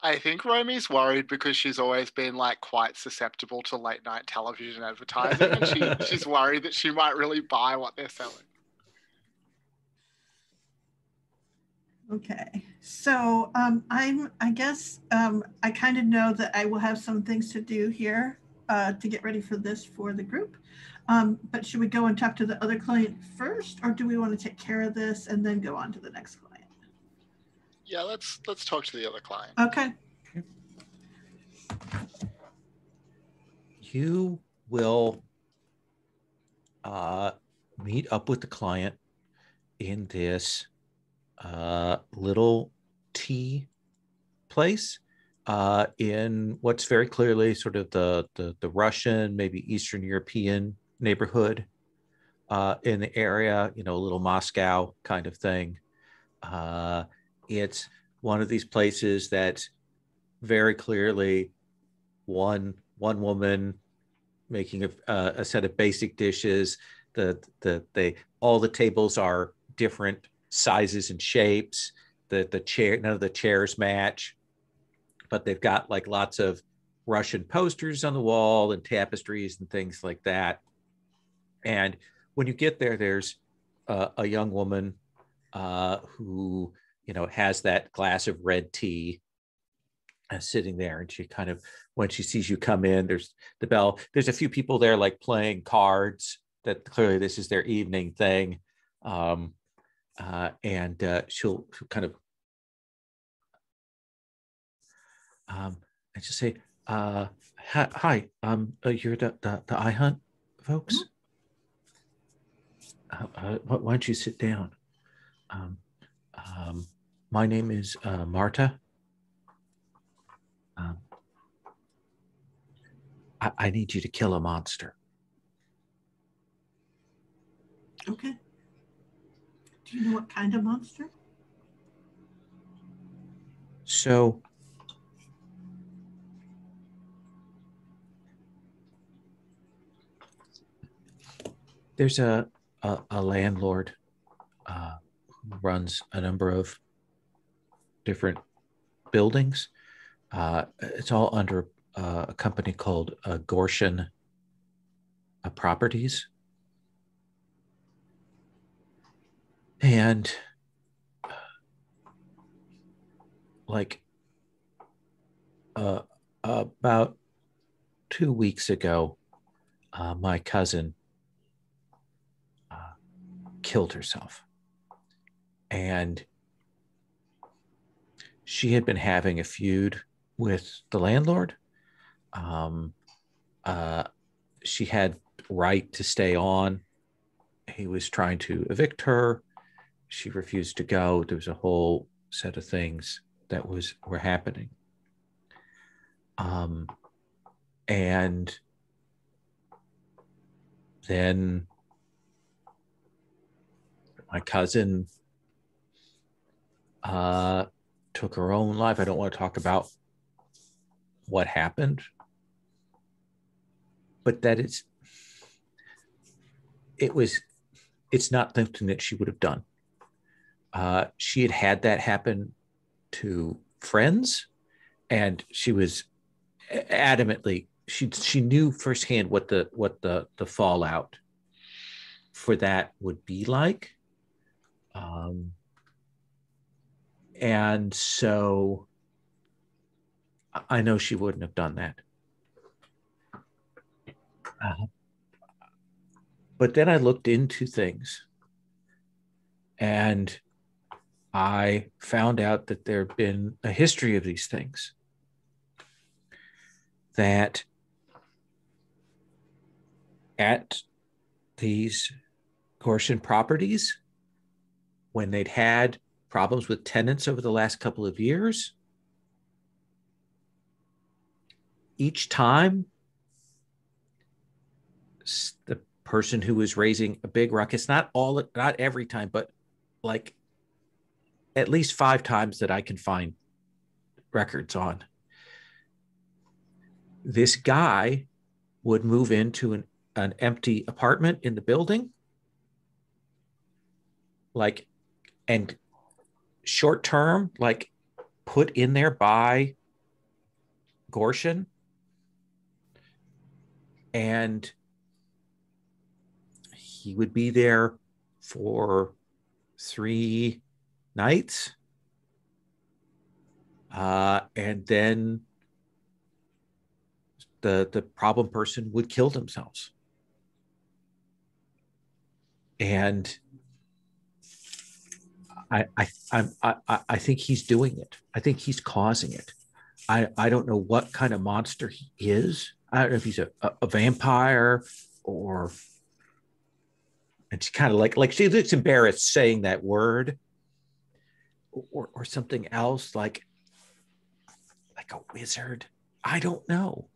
I think Romy's worried because she's always been like quite susceptible to late night television advertising, and she's worried that she might really buy what they're selling. okay, so I guess I kind of know that I will have some things to do here to get ready for this for the group. But should we go and talk to the other client first, or do we want to take care of this and then go on to the next client? Yeah, let's talk to the other client. Okay. You will meet up with the client in this little tea place in what's very clearly sort of the Russian, maybe Eastern European neighborhood in the area, a little Moscow kind of thing. It's one of these places that's very clearly one woman making a set of basic dishes. All the tables are different sizes and shapes. The chair, none of the chairs match, but they've got like lots of Russian posters on the wall and tapestries and things like that. And when you get there, there's a young woman who has that glass of red tea sitting there, and she kind of, when she sees you come in, there's the bell. There's a few people there like playing cards. That clearly this is their evening thing, and she'll kind of and she'll say, "Hi, you're the iHunt folks. Why don't you sit down? My name is Marta. I need you to kill a monster." Okay. Do you know what kind of monster? So there's a landlord who runs a number of different buildings. It's all under a company called Gorshin Properties. And like about 2 weeks ago, my cousin killed herself. And she had been having a feud with the landlord. She had right to stay on. He was trying to evict her. She refused to go. There was a whole set of things that were happening. And then my cousin took her own life. I don't want to talk about what happened, but it was it's not something that she would have done. She had that happen to friends, and she was adamantly, she knew firsthand what the fallout for that would be like. And so I know she wouldn't have done that. But then I looked into things, and I found out that there had been a history of these things. That at these Gorsian properties, when they'd had problems with tenants over the last couple of years, each time the person who was raising a big ruckus, not every time, but like at least 5 times that I can find records on, this guy would move into an empty apartment in the building, like, and short term, like put in there by Gorsian, and he would be there for 3 nights, and then the problem person would kill themselves. And I think he's doing it. I think he's causing it. I don't know what kind of monster he is. I don't know if he's a vampire, or, and she's kind of like she looks embarrassed saying that word, or something else, like a wizard. I don't know.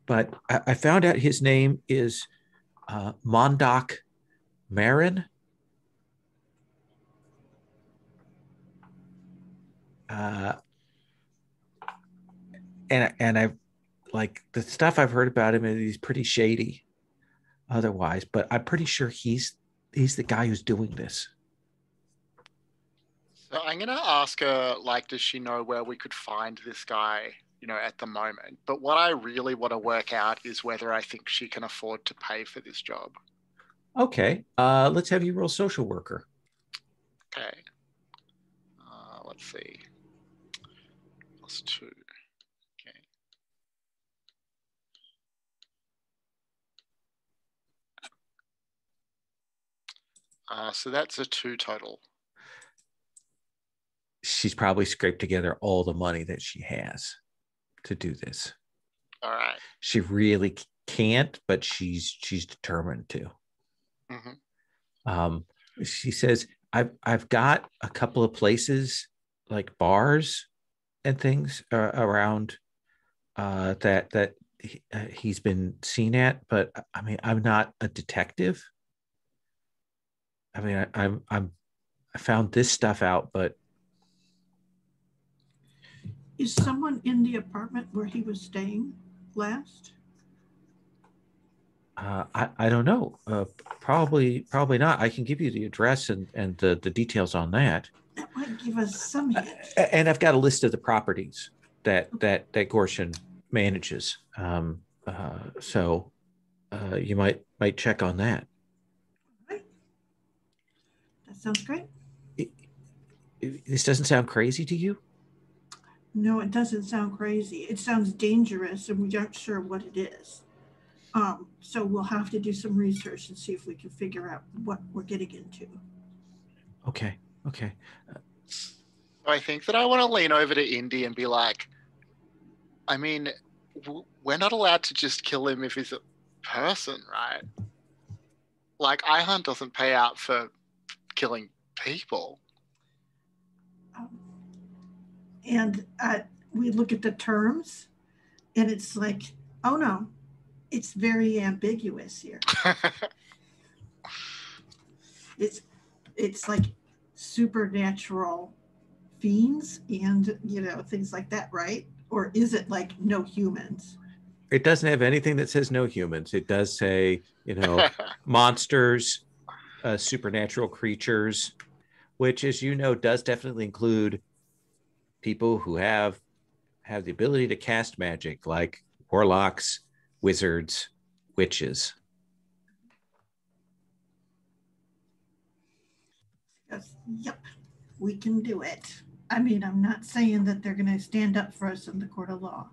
But I found out his name is Mondoc Marin. And I've, like, the stuff I've heard about him, and he's pretty shady otherwise, but I'm pretty sure he's the guy who's doing this. So I'm going to ask her, like, does she know where we could find this guy, at the moment? But what I really want to work out is whether I think she can afford to pay for this job. Okay. Let's have you roll social worker. Okay. Let's see. +2. Okay. So that's a 2 total. She's probably scraped together all the money that she has to do this. All right. She really can't, but she's determined to. Mm-hmm. She says, I've got a couple of places, like bars and things around that he's been seen at, but I mean, I'm not a detective. I mean, I found this stuff out, but is someone in the apartment where he was staying last? I don't know. Probably not. I can give you the address and the details on that. That might give us some hint. And I've got a list of the properties that Gorsian manages. So you might check on that. Right. That sounds great. This doesn't sound crazy to you? No, it doesn't sound crazy. It sounds dangerous, and we aren't sure what it is. So we'll have to do some research and see if we can figure out what we're getting into. Okay. I think that I want to lean over to Indy and be like, I mean, we're not allowed to just kill him if he's a person, right? Like, iHunt doesn't pay out for killing people. And we look at the terms, and it's like, oh no, it's very ambiguous here. It's like supernatural fiends and things like that, right? Or is it like no humans? It doesn't have anything that says no humans. It does say, monsters, supernatural creatures, which, as you know, does definitely include people who have the ability to cast magic, like warlocks, wizards, witches. Yes. Yep, we can do it. I mean, I'm not saying that they're going to stand up for us in the court of law,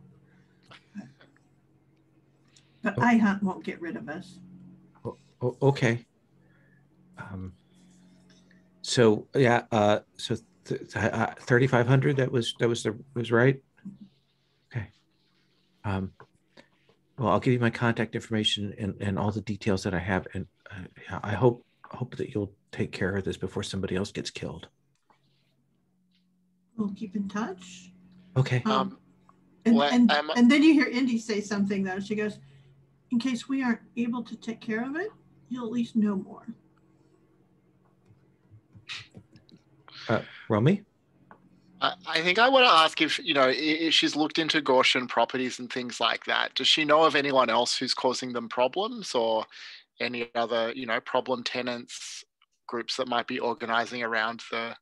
but iHunt won't get rid of us. Okay. So yeah. So 3,500. That was right. Okay. Well, I'll give you my contact information and all the details that I have, and I hope that you'll take care of this before somebody else gets killed. We'll keep in touch. Okay. And then you hear Indy say something, though. She goes, in case we aren't able to take care of it, you'll at least know more. Romy? I think I want to ask if she's looked into Gaussian properties and things like that. Does she know of anyone else who's causing them problems, or any other, problem tenants, groups that might be organizing around their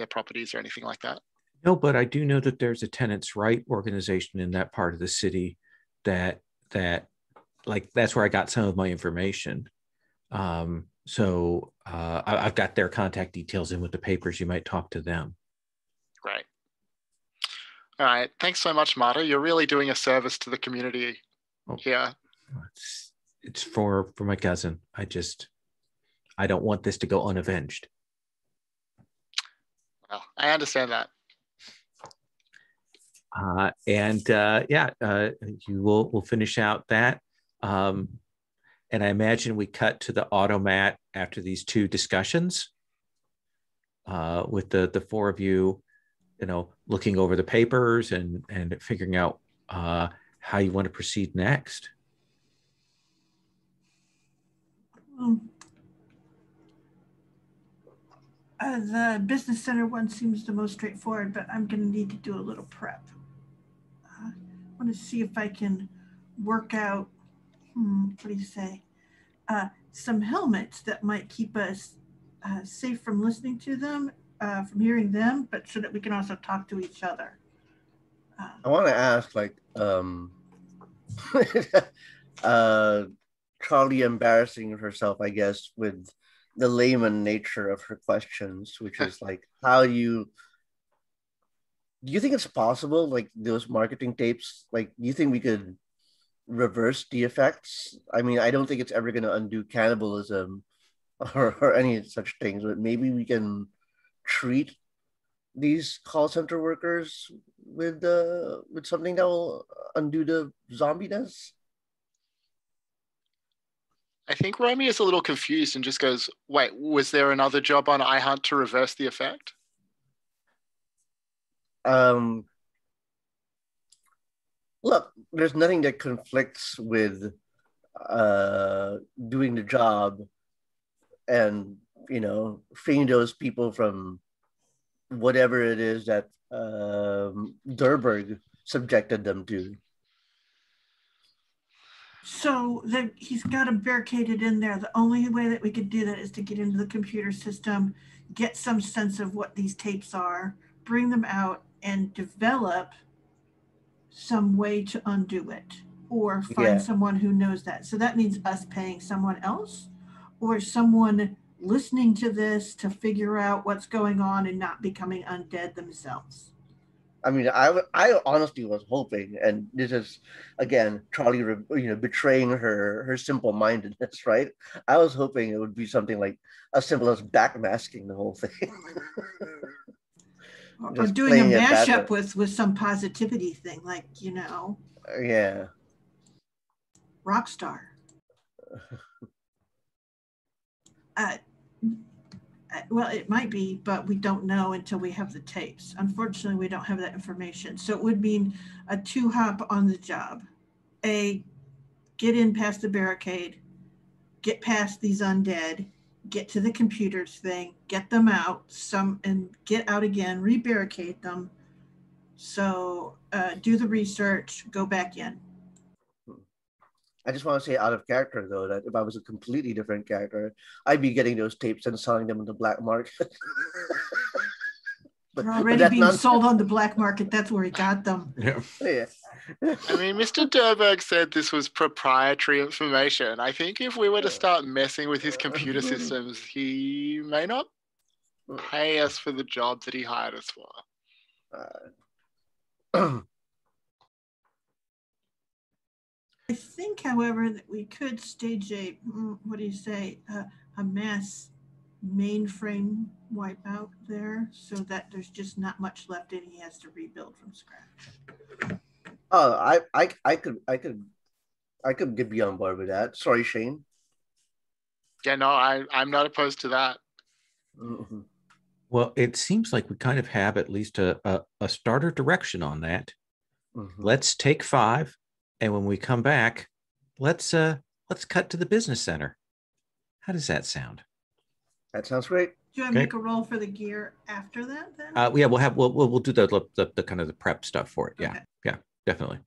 properties or anything like that? No, but I do know that there's a tenants' right organization in that part of the city that that's where I got some of my information. So I've got their contact details in with the papers. You might talk to them. Great. All right. Thanks so much, Marta. You're really doing a service to the community here. It's for my cousin. I don't want this to go unavenged. Well, I understand that. We'll finish out that. And I imagine we cut to the automat after these two discussions with the four of you, looking over the papers and figuring out how you want to proceed next. The business center one seems the most straightforward, but I'm going to need to do a little prep. I want to see if I can work out, what do you say, some helmets that might keep us safe from listening to them, from hearing them, but so that we can also talk to each other. I want to ask, Charlie embarrassing herself, I guess, with the layman nature of her questions, which is do you think it's possible, those marketing tapes, do you think we could reverse the effects? I mean, I don't think it's ever going to undo cannibalism or any such things, but maybe we can treat these call center workers with something that will undo the zombiness. I think Romy is a little confused and just goes, wait, was there another job on iHunt to reverse the effect? Look, there's nothing that conflicts with doing the job and, freeing those people from whatever it is that Durberg subjected them to. So he's got them barricaded in there. The only way that we could do that is to get into the computer system, get some sense of what these tapes are, bring them out, and develop some way to undo it, or find someone who knows that. So that means us paying someone else, or someone listening to this to figure out what's going on and not becoming undead themselves. I mean, I honestly was hoping, and this is, again, Charlie, betraying her simple-mindedness, right? I was hoping it would be something like as simple as backmasking the whole thing. Or doing a mashup with some positivity thing, Yeah. Rockstar. Well, it might be, but we don't know until we have the tapes. Unfortunately, we don't have that information. So it would mean a 2-hop on the job. Get in past the barricade, get past these undead, get to the computers thing, get them out, and get out again, re-barricade them. So do the research, go back in. I just want to say out of character though that if I was a completely different character, I'd be getting those tapes and selling them in the black market. They're already being sold on the black market. That's where he got them. Yeah. Yeah. I mean, Mr. Durberg said this was proprietary information. I think if we were to start messing with his computer systems, he may not pay us for the job that he hired us for. I think, however, that we could stage a, what do you say, a mass mainframe wipeout there so that there's just not much left and he has to rebuild from scratch. Oh, I could get be on board with that. Sorry, Shane. Yeah, no, I'm not opposed to that. Mm-hmm. Well, it seems like we kind of have at least a starter direction on that. Mm-hmm. Let's take 5, and when we come back, let's cut to the business center. How does that sound? That sounds great. Do you want to make a roll for the gear after that then? Yeah, we'll do the kind of the prep stuff for it. Yeah, Okay. yeah, definitely.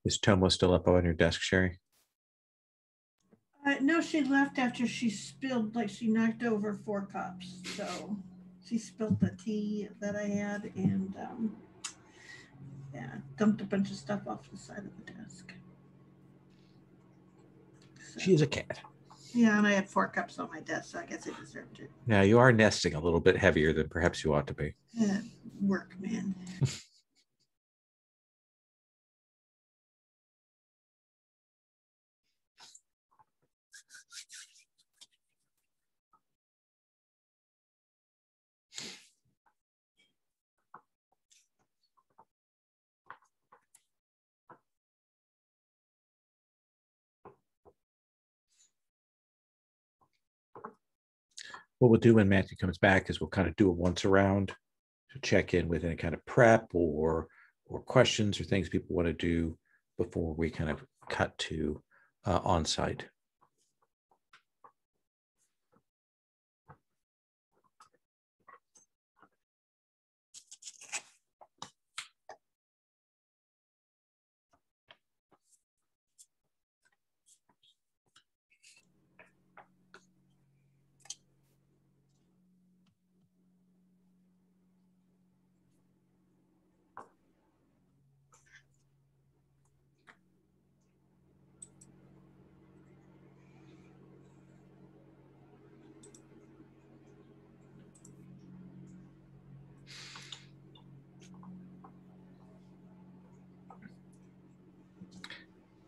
Is Tomo still up on your desk, Sherry? No, she left after she spilled, like she knocked over 4 cups. So she spilled the tea that I had and dumped a bunch of stuff off the side of the desk. So, She is a cat. Yeah, and I had 4 cups on my desk, so I guess I deserved it. Now you are nesting a little bit heavier than perhaps you ought to be. Work, man. what we'll do when Matthew comes back is we'll kind of do a once around to check in with any kind of prep or questions or things people want to do before we kind of cut to on site.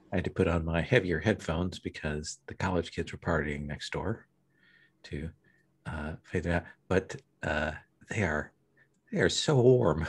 I had to put on my heavier headphones because the college kids were partying next door to fade that out. But they are so warm.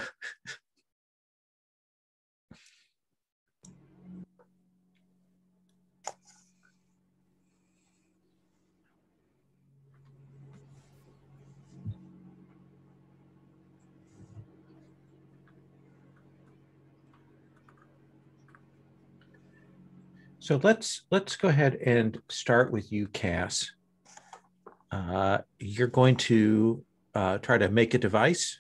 So let's go ahead and start with you, Cass. You're going to try to make a device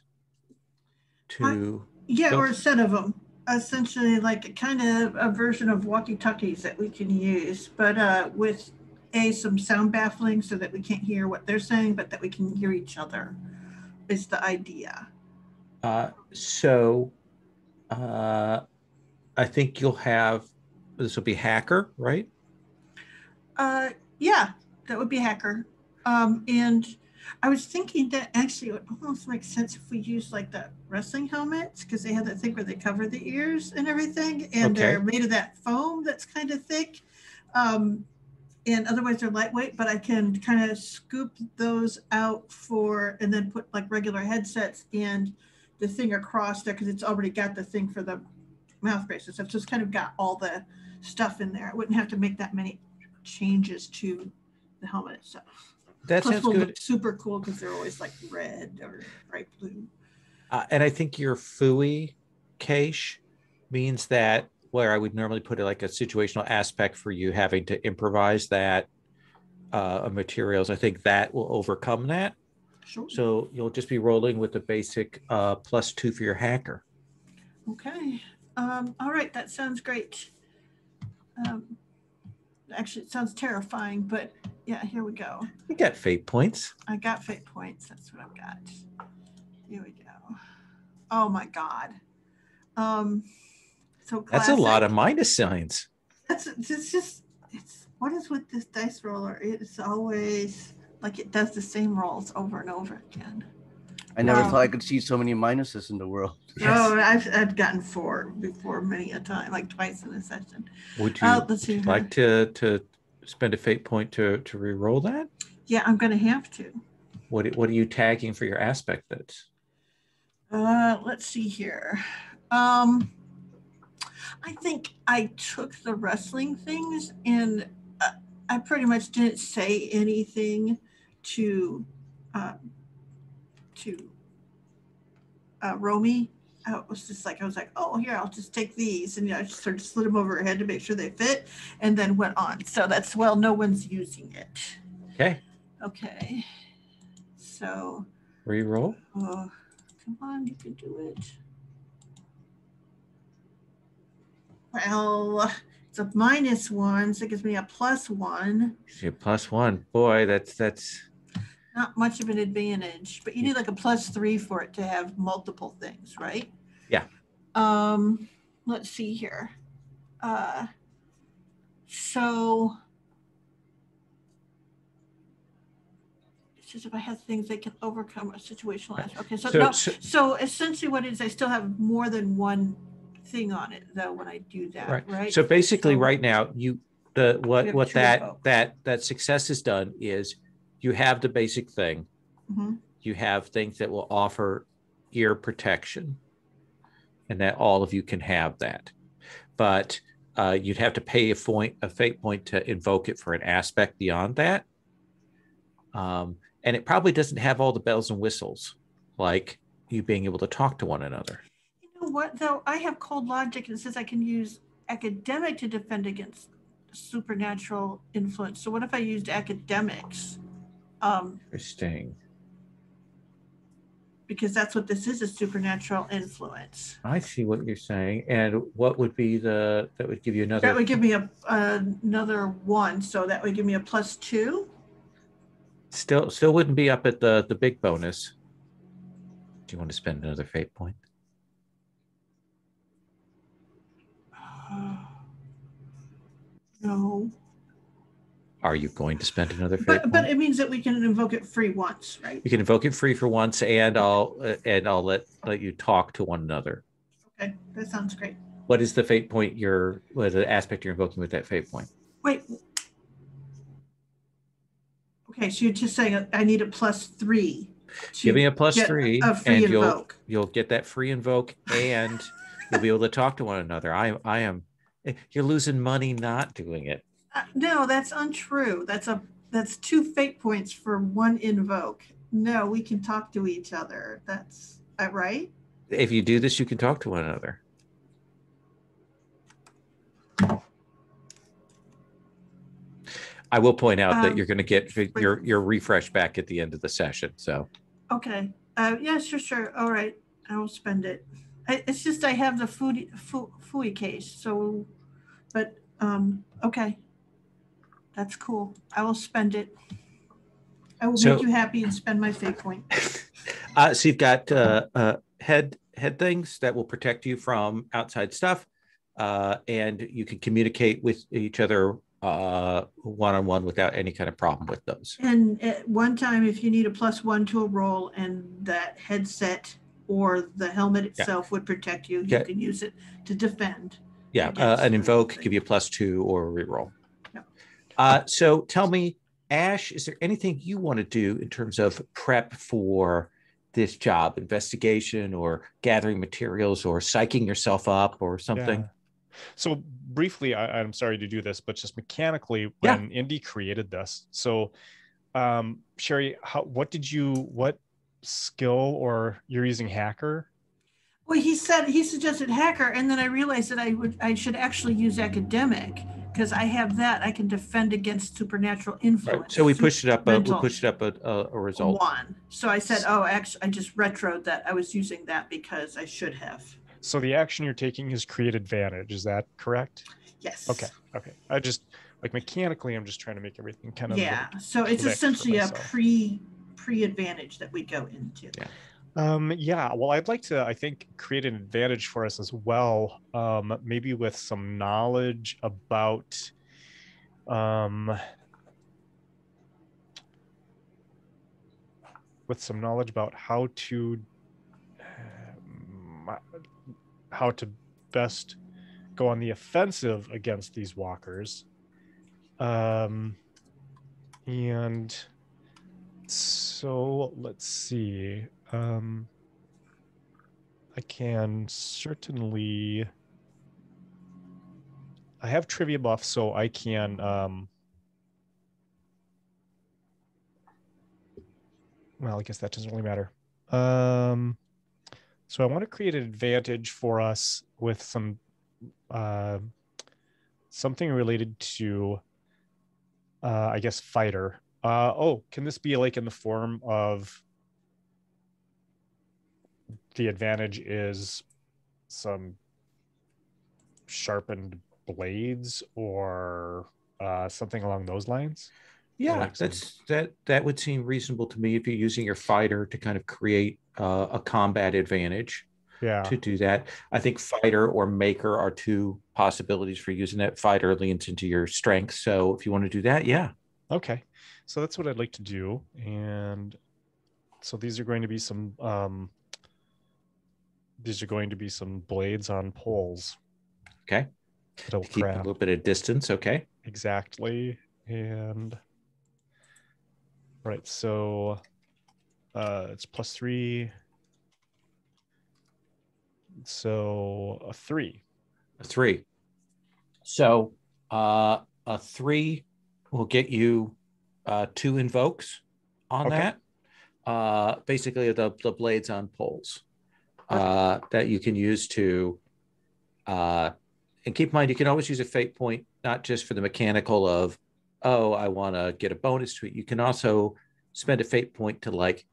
to or a set of them, essentially like a kind of a version of walkie-talkies that we can use, but with some sound baffling so that we can't hear what they're saying, but that we can hear each other is the idea. So I think you'll have, this will be hacker, right? Yeah, that would be hacker. And I was thinking that actually it would almost make sense if we use like the wrestling helmets, because they have that thing where they cover the ears and everything, and they're made of that foam that's kind of thick. And otherwise they're lightweight, but I can kind of scoop those out and then put like regular headsets and the thing across there, because it's already got the thing for the mouth brace and stuff. So it's kind of got all the stuff in there. I wouldn't have to make that many changes to the helmet itself. That Plus, sounds will good. Look super cool because they're always like red or bright blue. And I think your FUI cache means that where I would normally put it like a situational aspect for you having to improvise that materials, I think that will overcome that. Sure. So you'll just be rolling with the basic +2 for your hacker. Okay. All right. That sounds great. Actually, it sounds terrifying, but yeah, here we go. You got fate points. I got fate points. That's what I've got. Here we go. Oh my God. So classic. That's a lot of minus signs. It's what is with this dice roller? It's always like it does the same rolls over and over again. I never thought I could see so many minuses in the world. Yes. Oh, I've gotten 4 before many a time, like twice in a session. Would you like to spend a fate point to re-roll that? Yeah, I'm going to have to. What are you tagging for your aspect that's? Let's see here. I think I took the wrestling things and I pretty much didn't say anything to Romy. I was like, oh, here, I'll just take these. And I just sort of slid them over her head to make sure they fit and then went on. So that's, no one's using it. Okay. So. Re-roll. Oh, come on, you can do it. Well, it's a -1, so it gives me a +1. See, +1. Boy, that's not much of an advantage, but you need like a +3 for it to have multiple things, right? Yeah. Let's see here. So it's just if I have things that can overcome a situational aspect. Okay, so essentially what it is, I still have more than one thing on it though when I do that, right? So basically right now what that success has done is you have the basic thing. Mm-hmm. You have things that will offer ear protection, and that all of you can have that. But you'd have to pay a fate point to invoke it for an aspect beyond that. And it probably doesn't have all the bells and whistles, like you being able to talk to one another. You know what, though? I have cold logic and it says I can use academic to defend against supernatural influence. So what if I used academics? Interesting. Because that's what this is, a supernatural influence. I see what you're saying. And what would be that would give you another? That would give me another 1. So that would give me a +2. Still wouldn't be up at the big bonus. Do you want to spend another fate point? No. Are you going to spend another fate point? But it means that we can invoke it free once, right? You can invoke it free for once, and I'll let you talk to one another. Okay, that sounds great. What is the fate point what the aspect you're invoking with that fate point? Wait. Okay, so you're just saying I need a +3. Give me a +3, a free and invoke. you'll get that free invoke, and you'll be able to talk to one another. I am. You're losing money not doing it. No, that's untrue. That's 2 fate points for 1 invoke. No, we can talk to each other. That's right. If you do this, you can talk to one another. I will point out that you're going to get your refresh back at the end of the session. So. Okay. Yeah, sure. All right. I will spend it. It's just I have the Fui case. So, but okay. That's cool. I will spend it. I will make you happy and spend my fate point. So you've got head things that will protect you from outside stuff, and you can communicate with each other one-on-one without any kind of problem with those. And at one time, if you need a +1 to a roll and that headset or the helmet itself would protect you, you can use it to defend. Yeah, an invoke, give you a +2 or a reroll. Yeah. So tell me, Ash, is there anything you want to do in terms of prep for this job, investigation or gathering materials or psyching yourself up or something? Yeah. So briefly, I'm sorry to do this, but just mechanically, when Indy created this, so Sherry, what skill, or you're using hacker? Well, he suggested hacker, and then I realized that I should actually use academic because I have that. I can defend against supernatural influence. Right. So we pushed it up. We pushed up a result. 1. So I said, actually, I just retroed that. I was using that because I should have. So the action you're taking is create advantage. Is that correct? Yes. Okay. I just mechanically, I'm just trying to make everything kind of So it's essentially a pre-advantage that we go into. Yeah. Well, I'd like to, I think, create an advantage for us as well. Maybe with some knowledge about how to best go on the offensive against these walkers. And so let's see. I can certainly, I have trivia buff, so I can well, I guess that doesn't really matter. So I want to create an advantage for us with some something related to I guess fighter. Can this be like in the form of the advantage is some sharpened blades or something along those lines? Yeah, that would seem reasonable to me if you're using your fighter to kind of create a combat advantage. To do that. I think fighter or maker are 2 possibilities for using that. Fighter leans into your strength. So if you want to do that, Okay. So that's what I'd like to do. And so these are going to be some blades on poles. Okay. It'll keep a little bit of distance. Okay. Exactly. And right. So it's +3. So a 3. A 3. So a 3 will get you 2 invokes. on Okay. that. Basically, the blades on poles that you can use to. And keep in mind, you can always use a fate point, not just for the mechanical of, oh, I want to get a bonus to it. You can also spend a fate point to like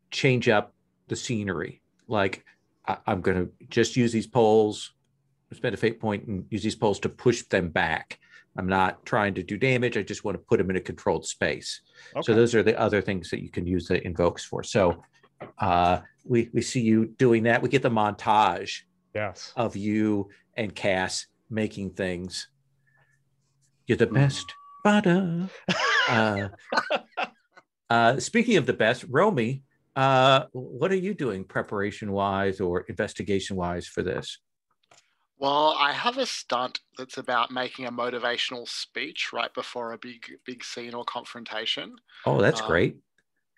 change up the scenery. Like I'm going to just use these poles, spend a fate point and use these poles to push them back. I'm not trying to do damage. I just want to put them in a controlled space. Okay. So those are the other things that you can use the invokes for. So we see you doing that. We get the montage Yes. of you and Cass making things. You're the best. Speaking of the best, Romy, what are you doing preparation-wise or investigation-wise for this? Well, I have a stunt that's about making a motivational speech right before a big scene or confrontation. Oh, that's great.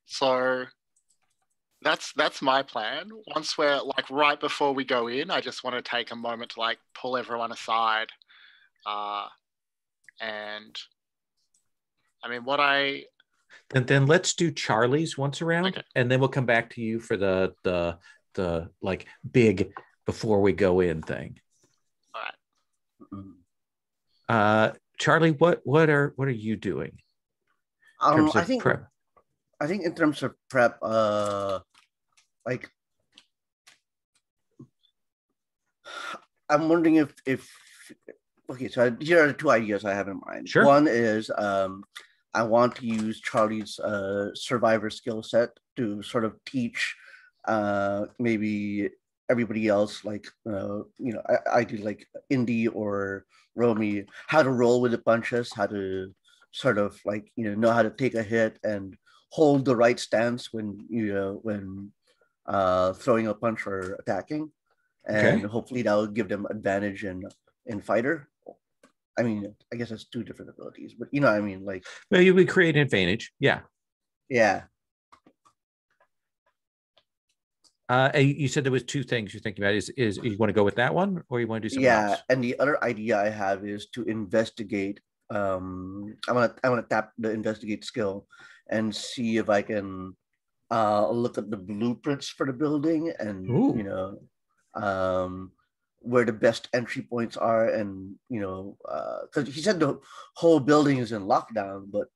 So that's my plan. Once we're like right before we go in, I just want to take a moment to like pull everyone aside. And I mean, Then let's do Charlie's once around, okay. And then we'll come back to you for the like big before we go in thing. All right. Charlie, what are you doing? In terms of prep? I think in terms of prep, like I'm wondering if okay, so here are the two ideas I have in mind. Sure. One is I want to use Charlie's survivor skill set to sort of teach maybe everybody else, like I do like Indy or Romy, how to roll with the punches, how to sort of like know how to take a hit and hold the right stance when throwing a punch or attacking, and Okay. hopefully that will give them advantage in fighter. I mean, I guess that's two different abilities, but what I mean, like. Well, you would create an advantage. Yeah. Yeah. You said there was two things you're thinking about. Is you want to go with that one, or you want to do something else? And the other idea I have is to investigate. I want to tap the investigate skill and see if I can look at the blueprints for the building and where the best entry points are, and because he said the whole building is in lockdown, but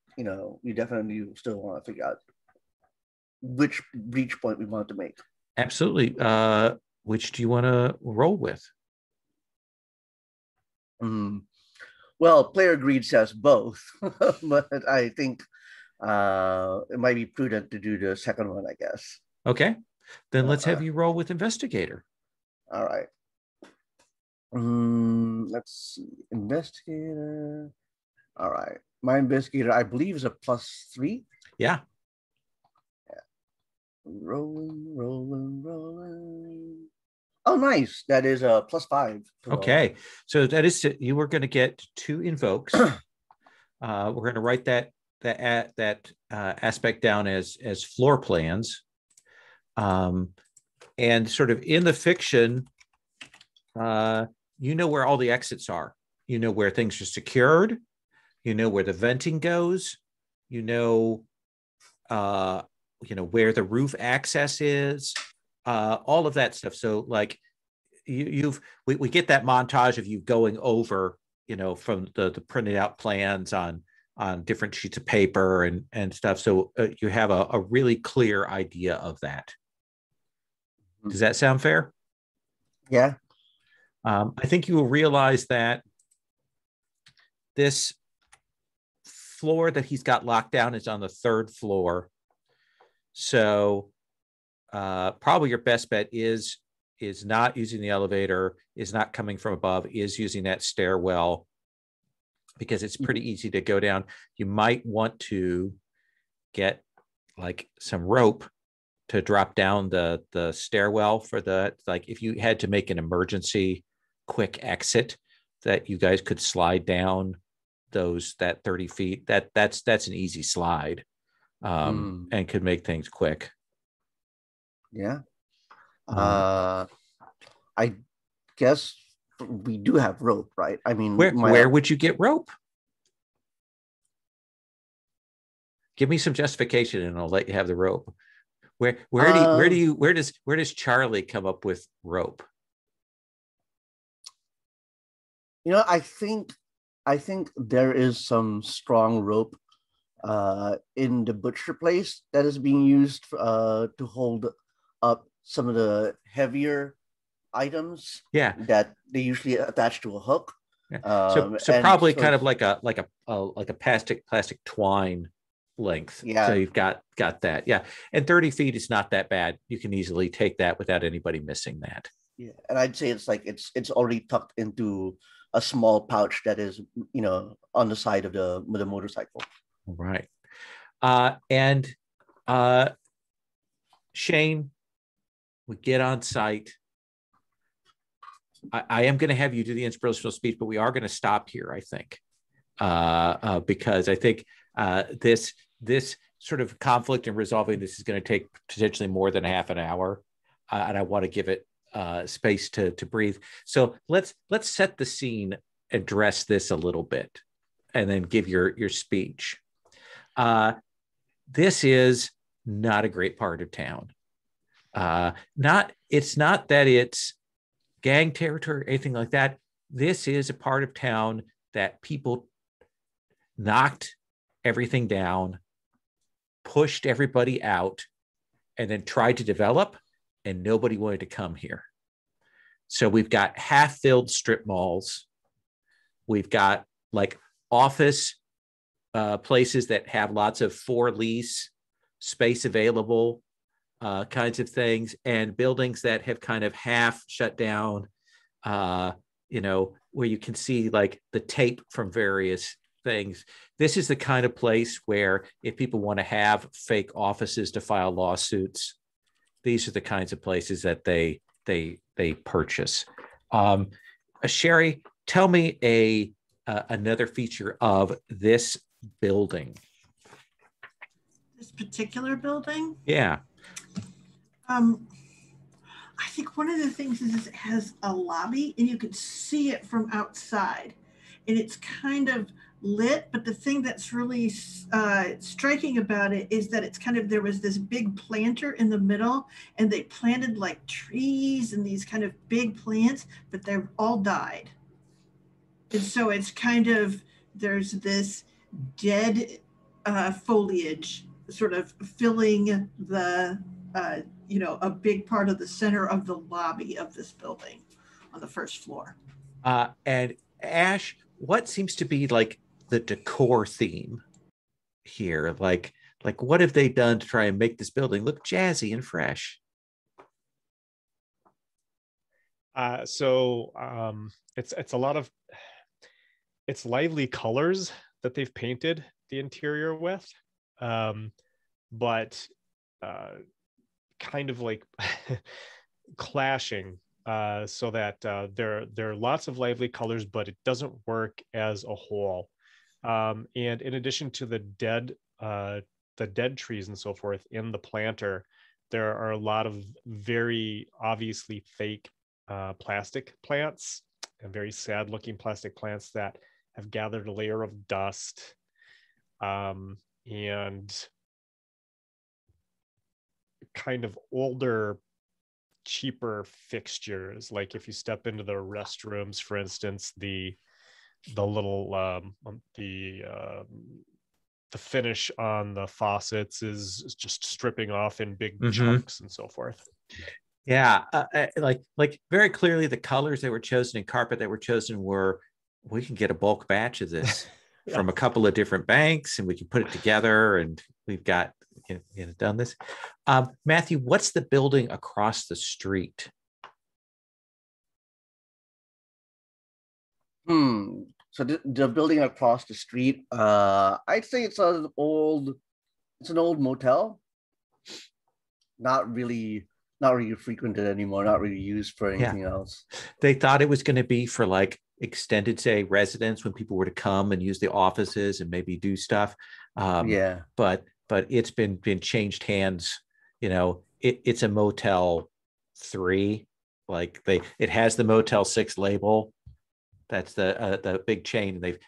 we definitely still want to figure out which breach point we want to make. Absolutely. Which do you want to roll with? Well, player greed says both, but I think it might be prudent to do the second one, I guess. Okay, then let's have you roll with investigator. All right. Let's see. Investigator. All right. My investigator, I believe, is a +3. Yeah. Rolling. Oh, nice. That is a +5. Okay. So that is, you were going to get 2 invokes. We're going to write that aspect down as floor plans. And sort of in the fiction, where all the exits are. You know where things are secured. You know where the venting goes. Where the roof access is. All of that stuff. So like we get that montage of you going over, from the printed out plans on different sheets of paper and stuff. So you have a really clear idea of that. Does that sound fair? Yeah. I think you will realize that this floor that he's got locked down is on the 3rd floor. So probably your best bet is not using the elevator, is not coming from above, is using that stairwell, because it's pretty easy to go down. You might want to get like some rope to drop down the stairwell for like if you had to make an emergency quick exit, that you guys could slide down that 30 feet. That's an easy slide, and could make things quick. Yeah. I guess we do have rope, right? I mean, where would you get rope? Give me some justification, and I'll let you have the rope. Where does Charlie come up with rope? I think there is some strong rope in the butcher place that is being used to hold up some of the heavier items. Yeah, that they usually attach to a hook. Yeah. So probably kind of like a plastic twine length. Yeah. So you've got that. Yeah. And 30 feet is not that bad. You can easily take that without anybody missing that. Yeah. And I'd say it's like it's already tucked into a small pouch that is, on the side of the motorcycle. All right. And Shane, we get on site. I am going to have you do the inspirational speech, but we are going to stop here, I think, because I think this sort of conflict and resolving this is going to take potentially more than half an hour, and I want to give it space to breathe. So let's set the scene, address this a little bit, and then give your speech. This is not a great part of town. It's not that it's gang territory or anything like that. This is a part of town that people knocked everything down, pushed everybody out, and then tried to develop, and nobody wanted to come here. So we've got half-filled strip malls. We've got like office places that have lots of for lease space available, kinds of things, and buildings that have kind of half shut down, where you can see like the tape from various things. This is the kind of place where if people want to have fake offices to file lawsuits, these are the kinds of places that they purchase. Sherry, tell me another feature of this building. This particular building? Yeah. I think one of the things is it has a lobby and you can see it from outside, and it's kind of lit, but the thing that's really striking about it is that it's kind of, there was this big planter in the middle, and they planted like trees and these kind of big plants, but they've all died. And so it's kind of, there's this dead foliage sort of filling the a big part of the center of the lobby of this building on the first floor. And Ash, what seems to be like the decor theme here? Like what have they done to try and make this building look jazzy and fresh? So it's a lot of, it's lively colors that they've painted the interior with, but kind of like clashing, so that there are lots of lively colors, but it doesn't work as a whole. And in addition to the dead trees and so forth in the planter, there are a lot of very obviously fake plastic plants, and very sad looking plastic plants that have gathered a layer of dust, and kind of older, cheaper fixtures. Like if you step into the restrooms, for instance, the little the finish on the faucets is just stripping off in big chunks and so forth. Yeah, like very clearly the colors that were chosen and carpet that were chosen were, we can get a bulk batch of this from a couple of different banks, and we can put it together, and we've got done this. Matthew, what's the building across the street? So the building across the street, I'd say it's an old motel. Not really frequented anymore, not really used for anything else. They thought it was going to be for like extended stay residents when people were to come and use the offices and maybe do stuff. But it's been changed hands. It's a Motel 3. Like it has the Motel 6 label. That's the big chain. They've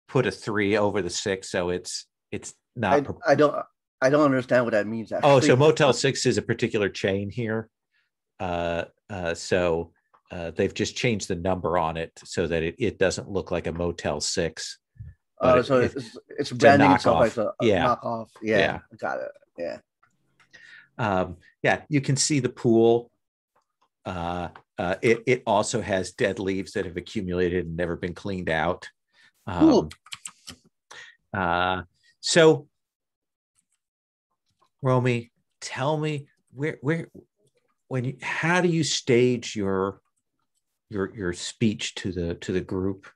put a 3 over the 6, so it's not. I don't understand what that means. Actually. Oh, so Motel 6 is a particular chain here. So they've just changed the number on it so that it doesn't look like a Motel 6. But so it's branding itself like a knockoff. Yeah, got it. Yeah. You can see the pool. It also has dead leaves that have accumulated and never been cleaned out. So, Romy, tell me how do you stage your speech to the group,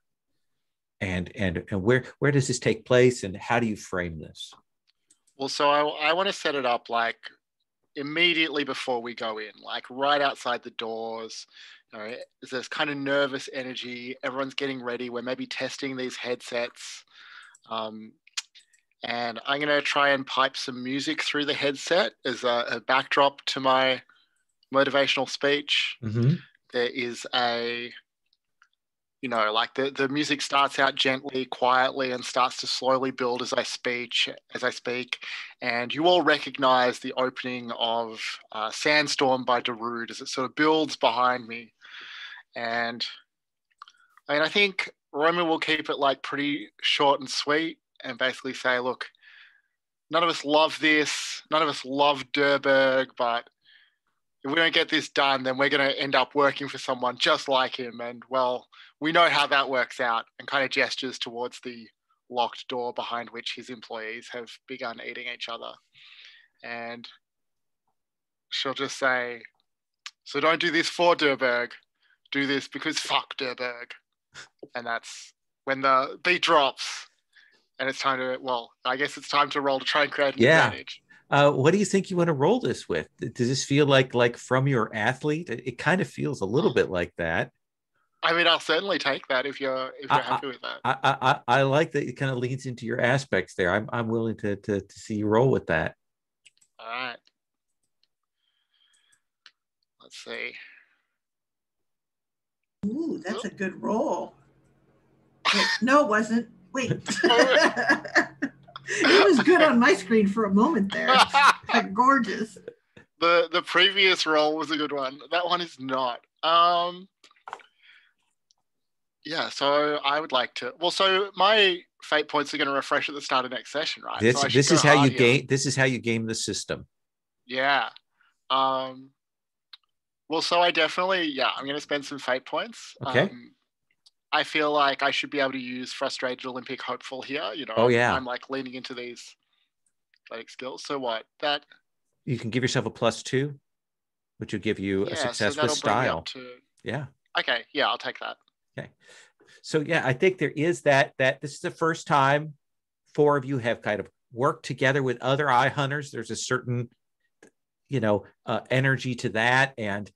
and where does this take place, and how do you frame this? Well, so I want to set it up like immediately before we go in, like right outside the doors. You know, there's this kind of nervous energy. Everyone's getting ready. We're maybe testing these headsets. And I'm going to try and pipe some music through the headset as a backdrop to my motivational speech. Mm-hmm. There is like the music starts out gently, quietly, and starts to slowly build as I speak. And you all recognize the opening of Sandstorm by Darude as it sort of builds behind me. And I think Roman will keep it like pretty short and sweet and basically say, look, none of us love this. None of us love Durberg, but if we don't get this done, then we're going to end up working for someone just like him. And, well, we know how that works out, and kind of gestures towards the locked door behind which his employees have begun eating each other. And she'll just say, so don't do this for Durberg. Do this because fuck Durberg. And that's when the beat drops. And it's time to, I guess it's time to roll to try and create an advantage. What do you think you want to roll this with? Does this feel like from your athlete? It kind of feels a little bit like that. I mean, I'll certainly take that if you're happy with that. I like that it kind of leans into your aspects there. I'm willing to see you roll with that. All right. Let's see. Ooh, that's a good roll. Wait, no, it wasn't. Wait. It was good on my screen for a moment there. Like gorgeous. The previous roll was a good one. That one is not. Yeah, so I would like to. Well, so my fate points are going to refresh at the start of next session, right? This is how you game. This is how you game the system. Yeah. Well, so I definitely, I'm going to spend some fate points. Okay. I feel like I should be able to use frustrated Olympic hopeful here. I'm like leaning into these athletic skills. So what? That you can give yourself a +2, which will give you a success with style. Yeah. Okay. Yeah, I'll take that. Okay. So I think there is that this is the first time 4 of you have kind of worked together with other eye hunters. There's a certain, energy to that, and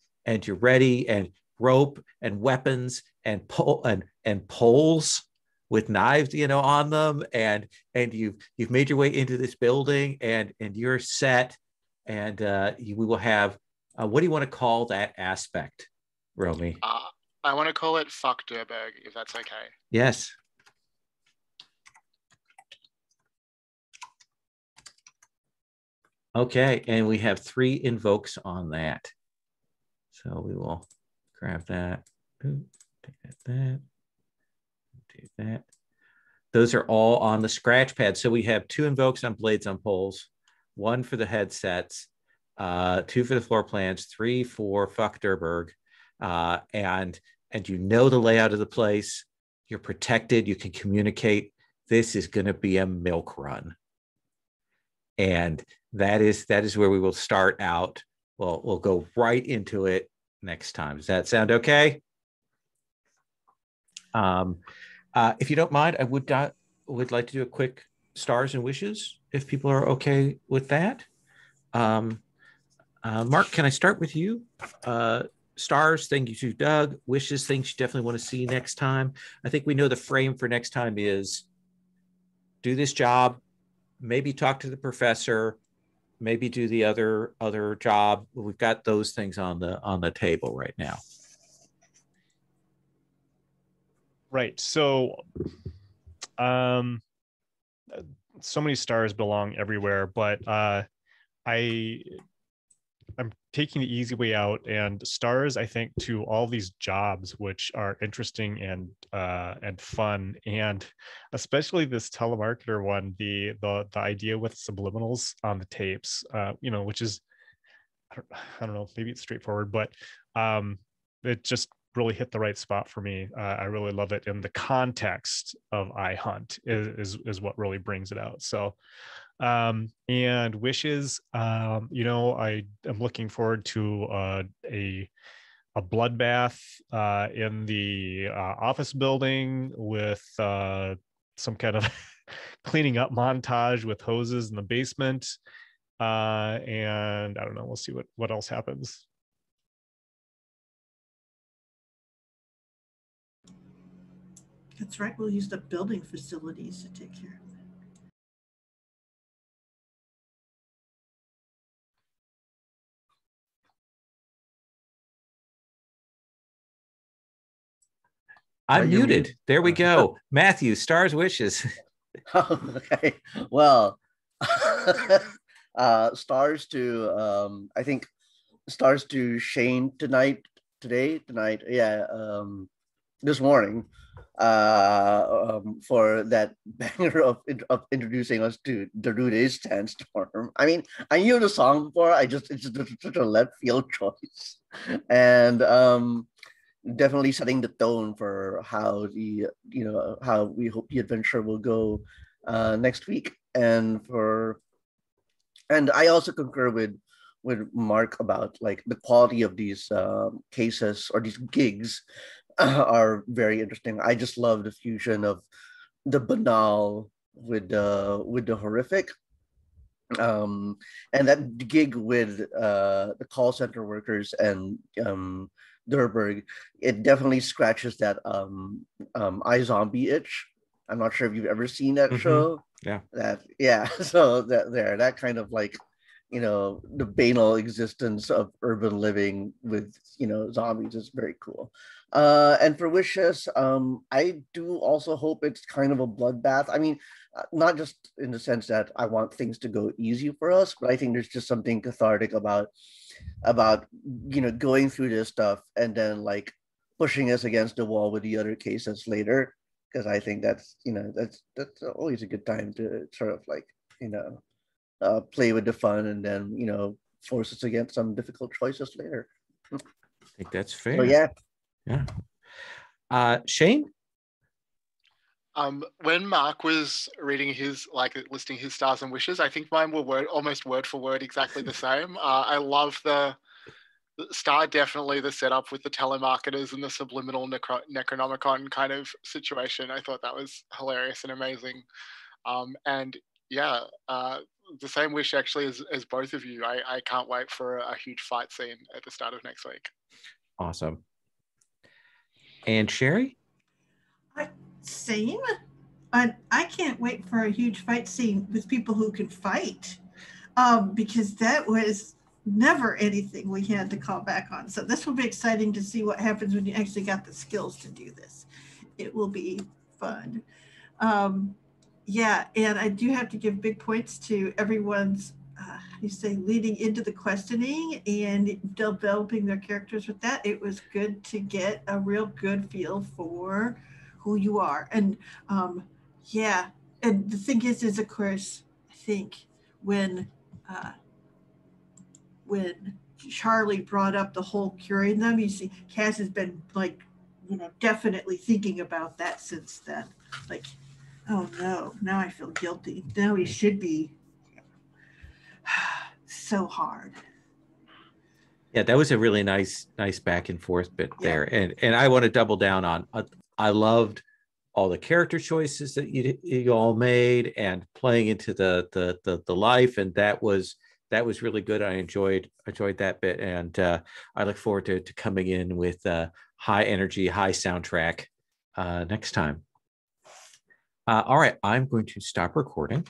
you're ready, and rope and weapons and pole and poles with knives, on them, and you've made your way into this building, and you're set, and we will have. What do you want to call that aspect, Romy? I want to call it fuck Durberg, if that's okay. Yes. Okay, and we have 3 invokes on that. So we will grab that. Ooh, take that. Take that. Those are all on the scratch pad. So we have 2 invokes on blades on poles, 1 for the headsets, 2 for the floor plans, 3 for fuck Durberg. And the layout of the place. You're protected. You can communicate. This is going to be a milk run, and that is where we will start out. We'll go right into it next time. Does that sound okay? If you don't mind, I would like to do a quick stars and wishes if people are okay with that. Mark, can I start with you? Stars, thank you to Doug. Wishes, things you definitely want to see next time. I think we know the frame for next time is do this job, maybe talk to the professor, maybe do the other job. We've got those things on the table right now. Right. So so many stars belong everywhere, but I'm taking the easy way out, and stars, I think, to all these jobs, which are interesting and fun, and especially this telemarketer one, the idea with subliminals on the tapes, which is, I don't know, maybe it's straightforward, but it just really hit the right spot for me. I really love it, and the context of iHunt is what really brings it out. So. And wishes, I am looking forward to a bloodbath in the office building with some kind of cleaning up montage with hoses in the basement. And I don't know, we'll see what else happens. That's right. We'll use the building facilities to take care of that. I'm muted. There we go. Matthew, stars, wishes. Okay. Well, stars to I think stars to Shane tonight. Yeah. This morning. For that banger of introducing us to Darude's Sandstorm. I mean, I knew the song before. It's just such a left field choice, and definitely setting the tone for how how we hope the adventure will go next week. And I also concur with Mark about like the quality of these cases or these gigs are very interesting. I just love the fusion of the banal with the horrific. And that gig with the call center workers and Durberg, it definitely scratches that iZombie itch. I'm not sure if you've ever seen that show. Yeah. So that kind of like, the banal existence of urban living with zombies is very cool. And for wishes, I do also hope it's kind of a bloodbath. I mean, not just in the sense that I want things to go easy for us, but I think there's just something cathartic about going through this stuff and then like pushing us against the wall with the other cases later, because I think that's that's always a good time to sort of like play with the fun and then force us against some difficult choices later. I think that's fair. So yeah. Shane? When Mark was reading listing his stars and wishes, I think mine were almost word for word exactly the same. I love the star, definitely the setup with the telemarketers and the subliminal Necronomicon kind of situation. I thought that was hilarious and amazing. And yeah, the same wish actually as both of you. I can't wait for a huge fight scene at the start of next week. Awesome. And Sherry? Same. I can't wait for a huge fight scene with people who can fight, because that was never anything we had to call back on. So this will be exciting to see what happens when you actually got the skills to do this. It will be fun. Yeah, and I do have to give big points to everyone's, leading into the questioning and developing their characters with that. It was good to get a real good feel for who you are. And and the thing is of course, I think when Charlie brought up the whole curing them, you see, Cass has been like, definitely thinking about that since then. Like, oh no, now I feel guilty. Now he should be. So hard. Yeah, that was a really nice back and forth bit there. And I want to double down on, I loved all the character choices that you all made and playing into the life. And that was really good. I enjoyed that bit. And I look forward to coming in with high energy, high soundtrack next time. All right, I'm going to stop recording.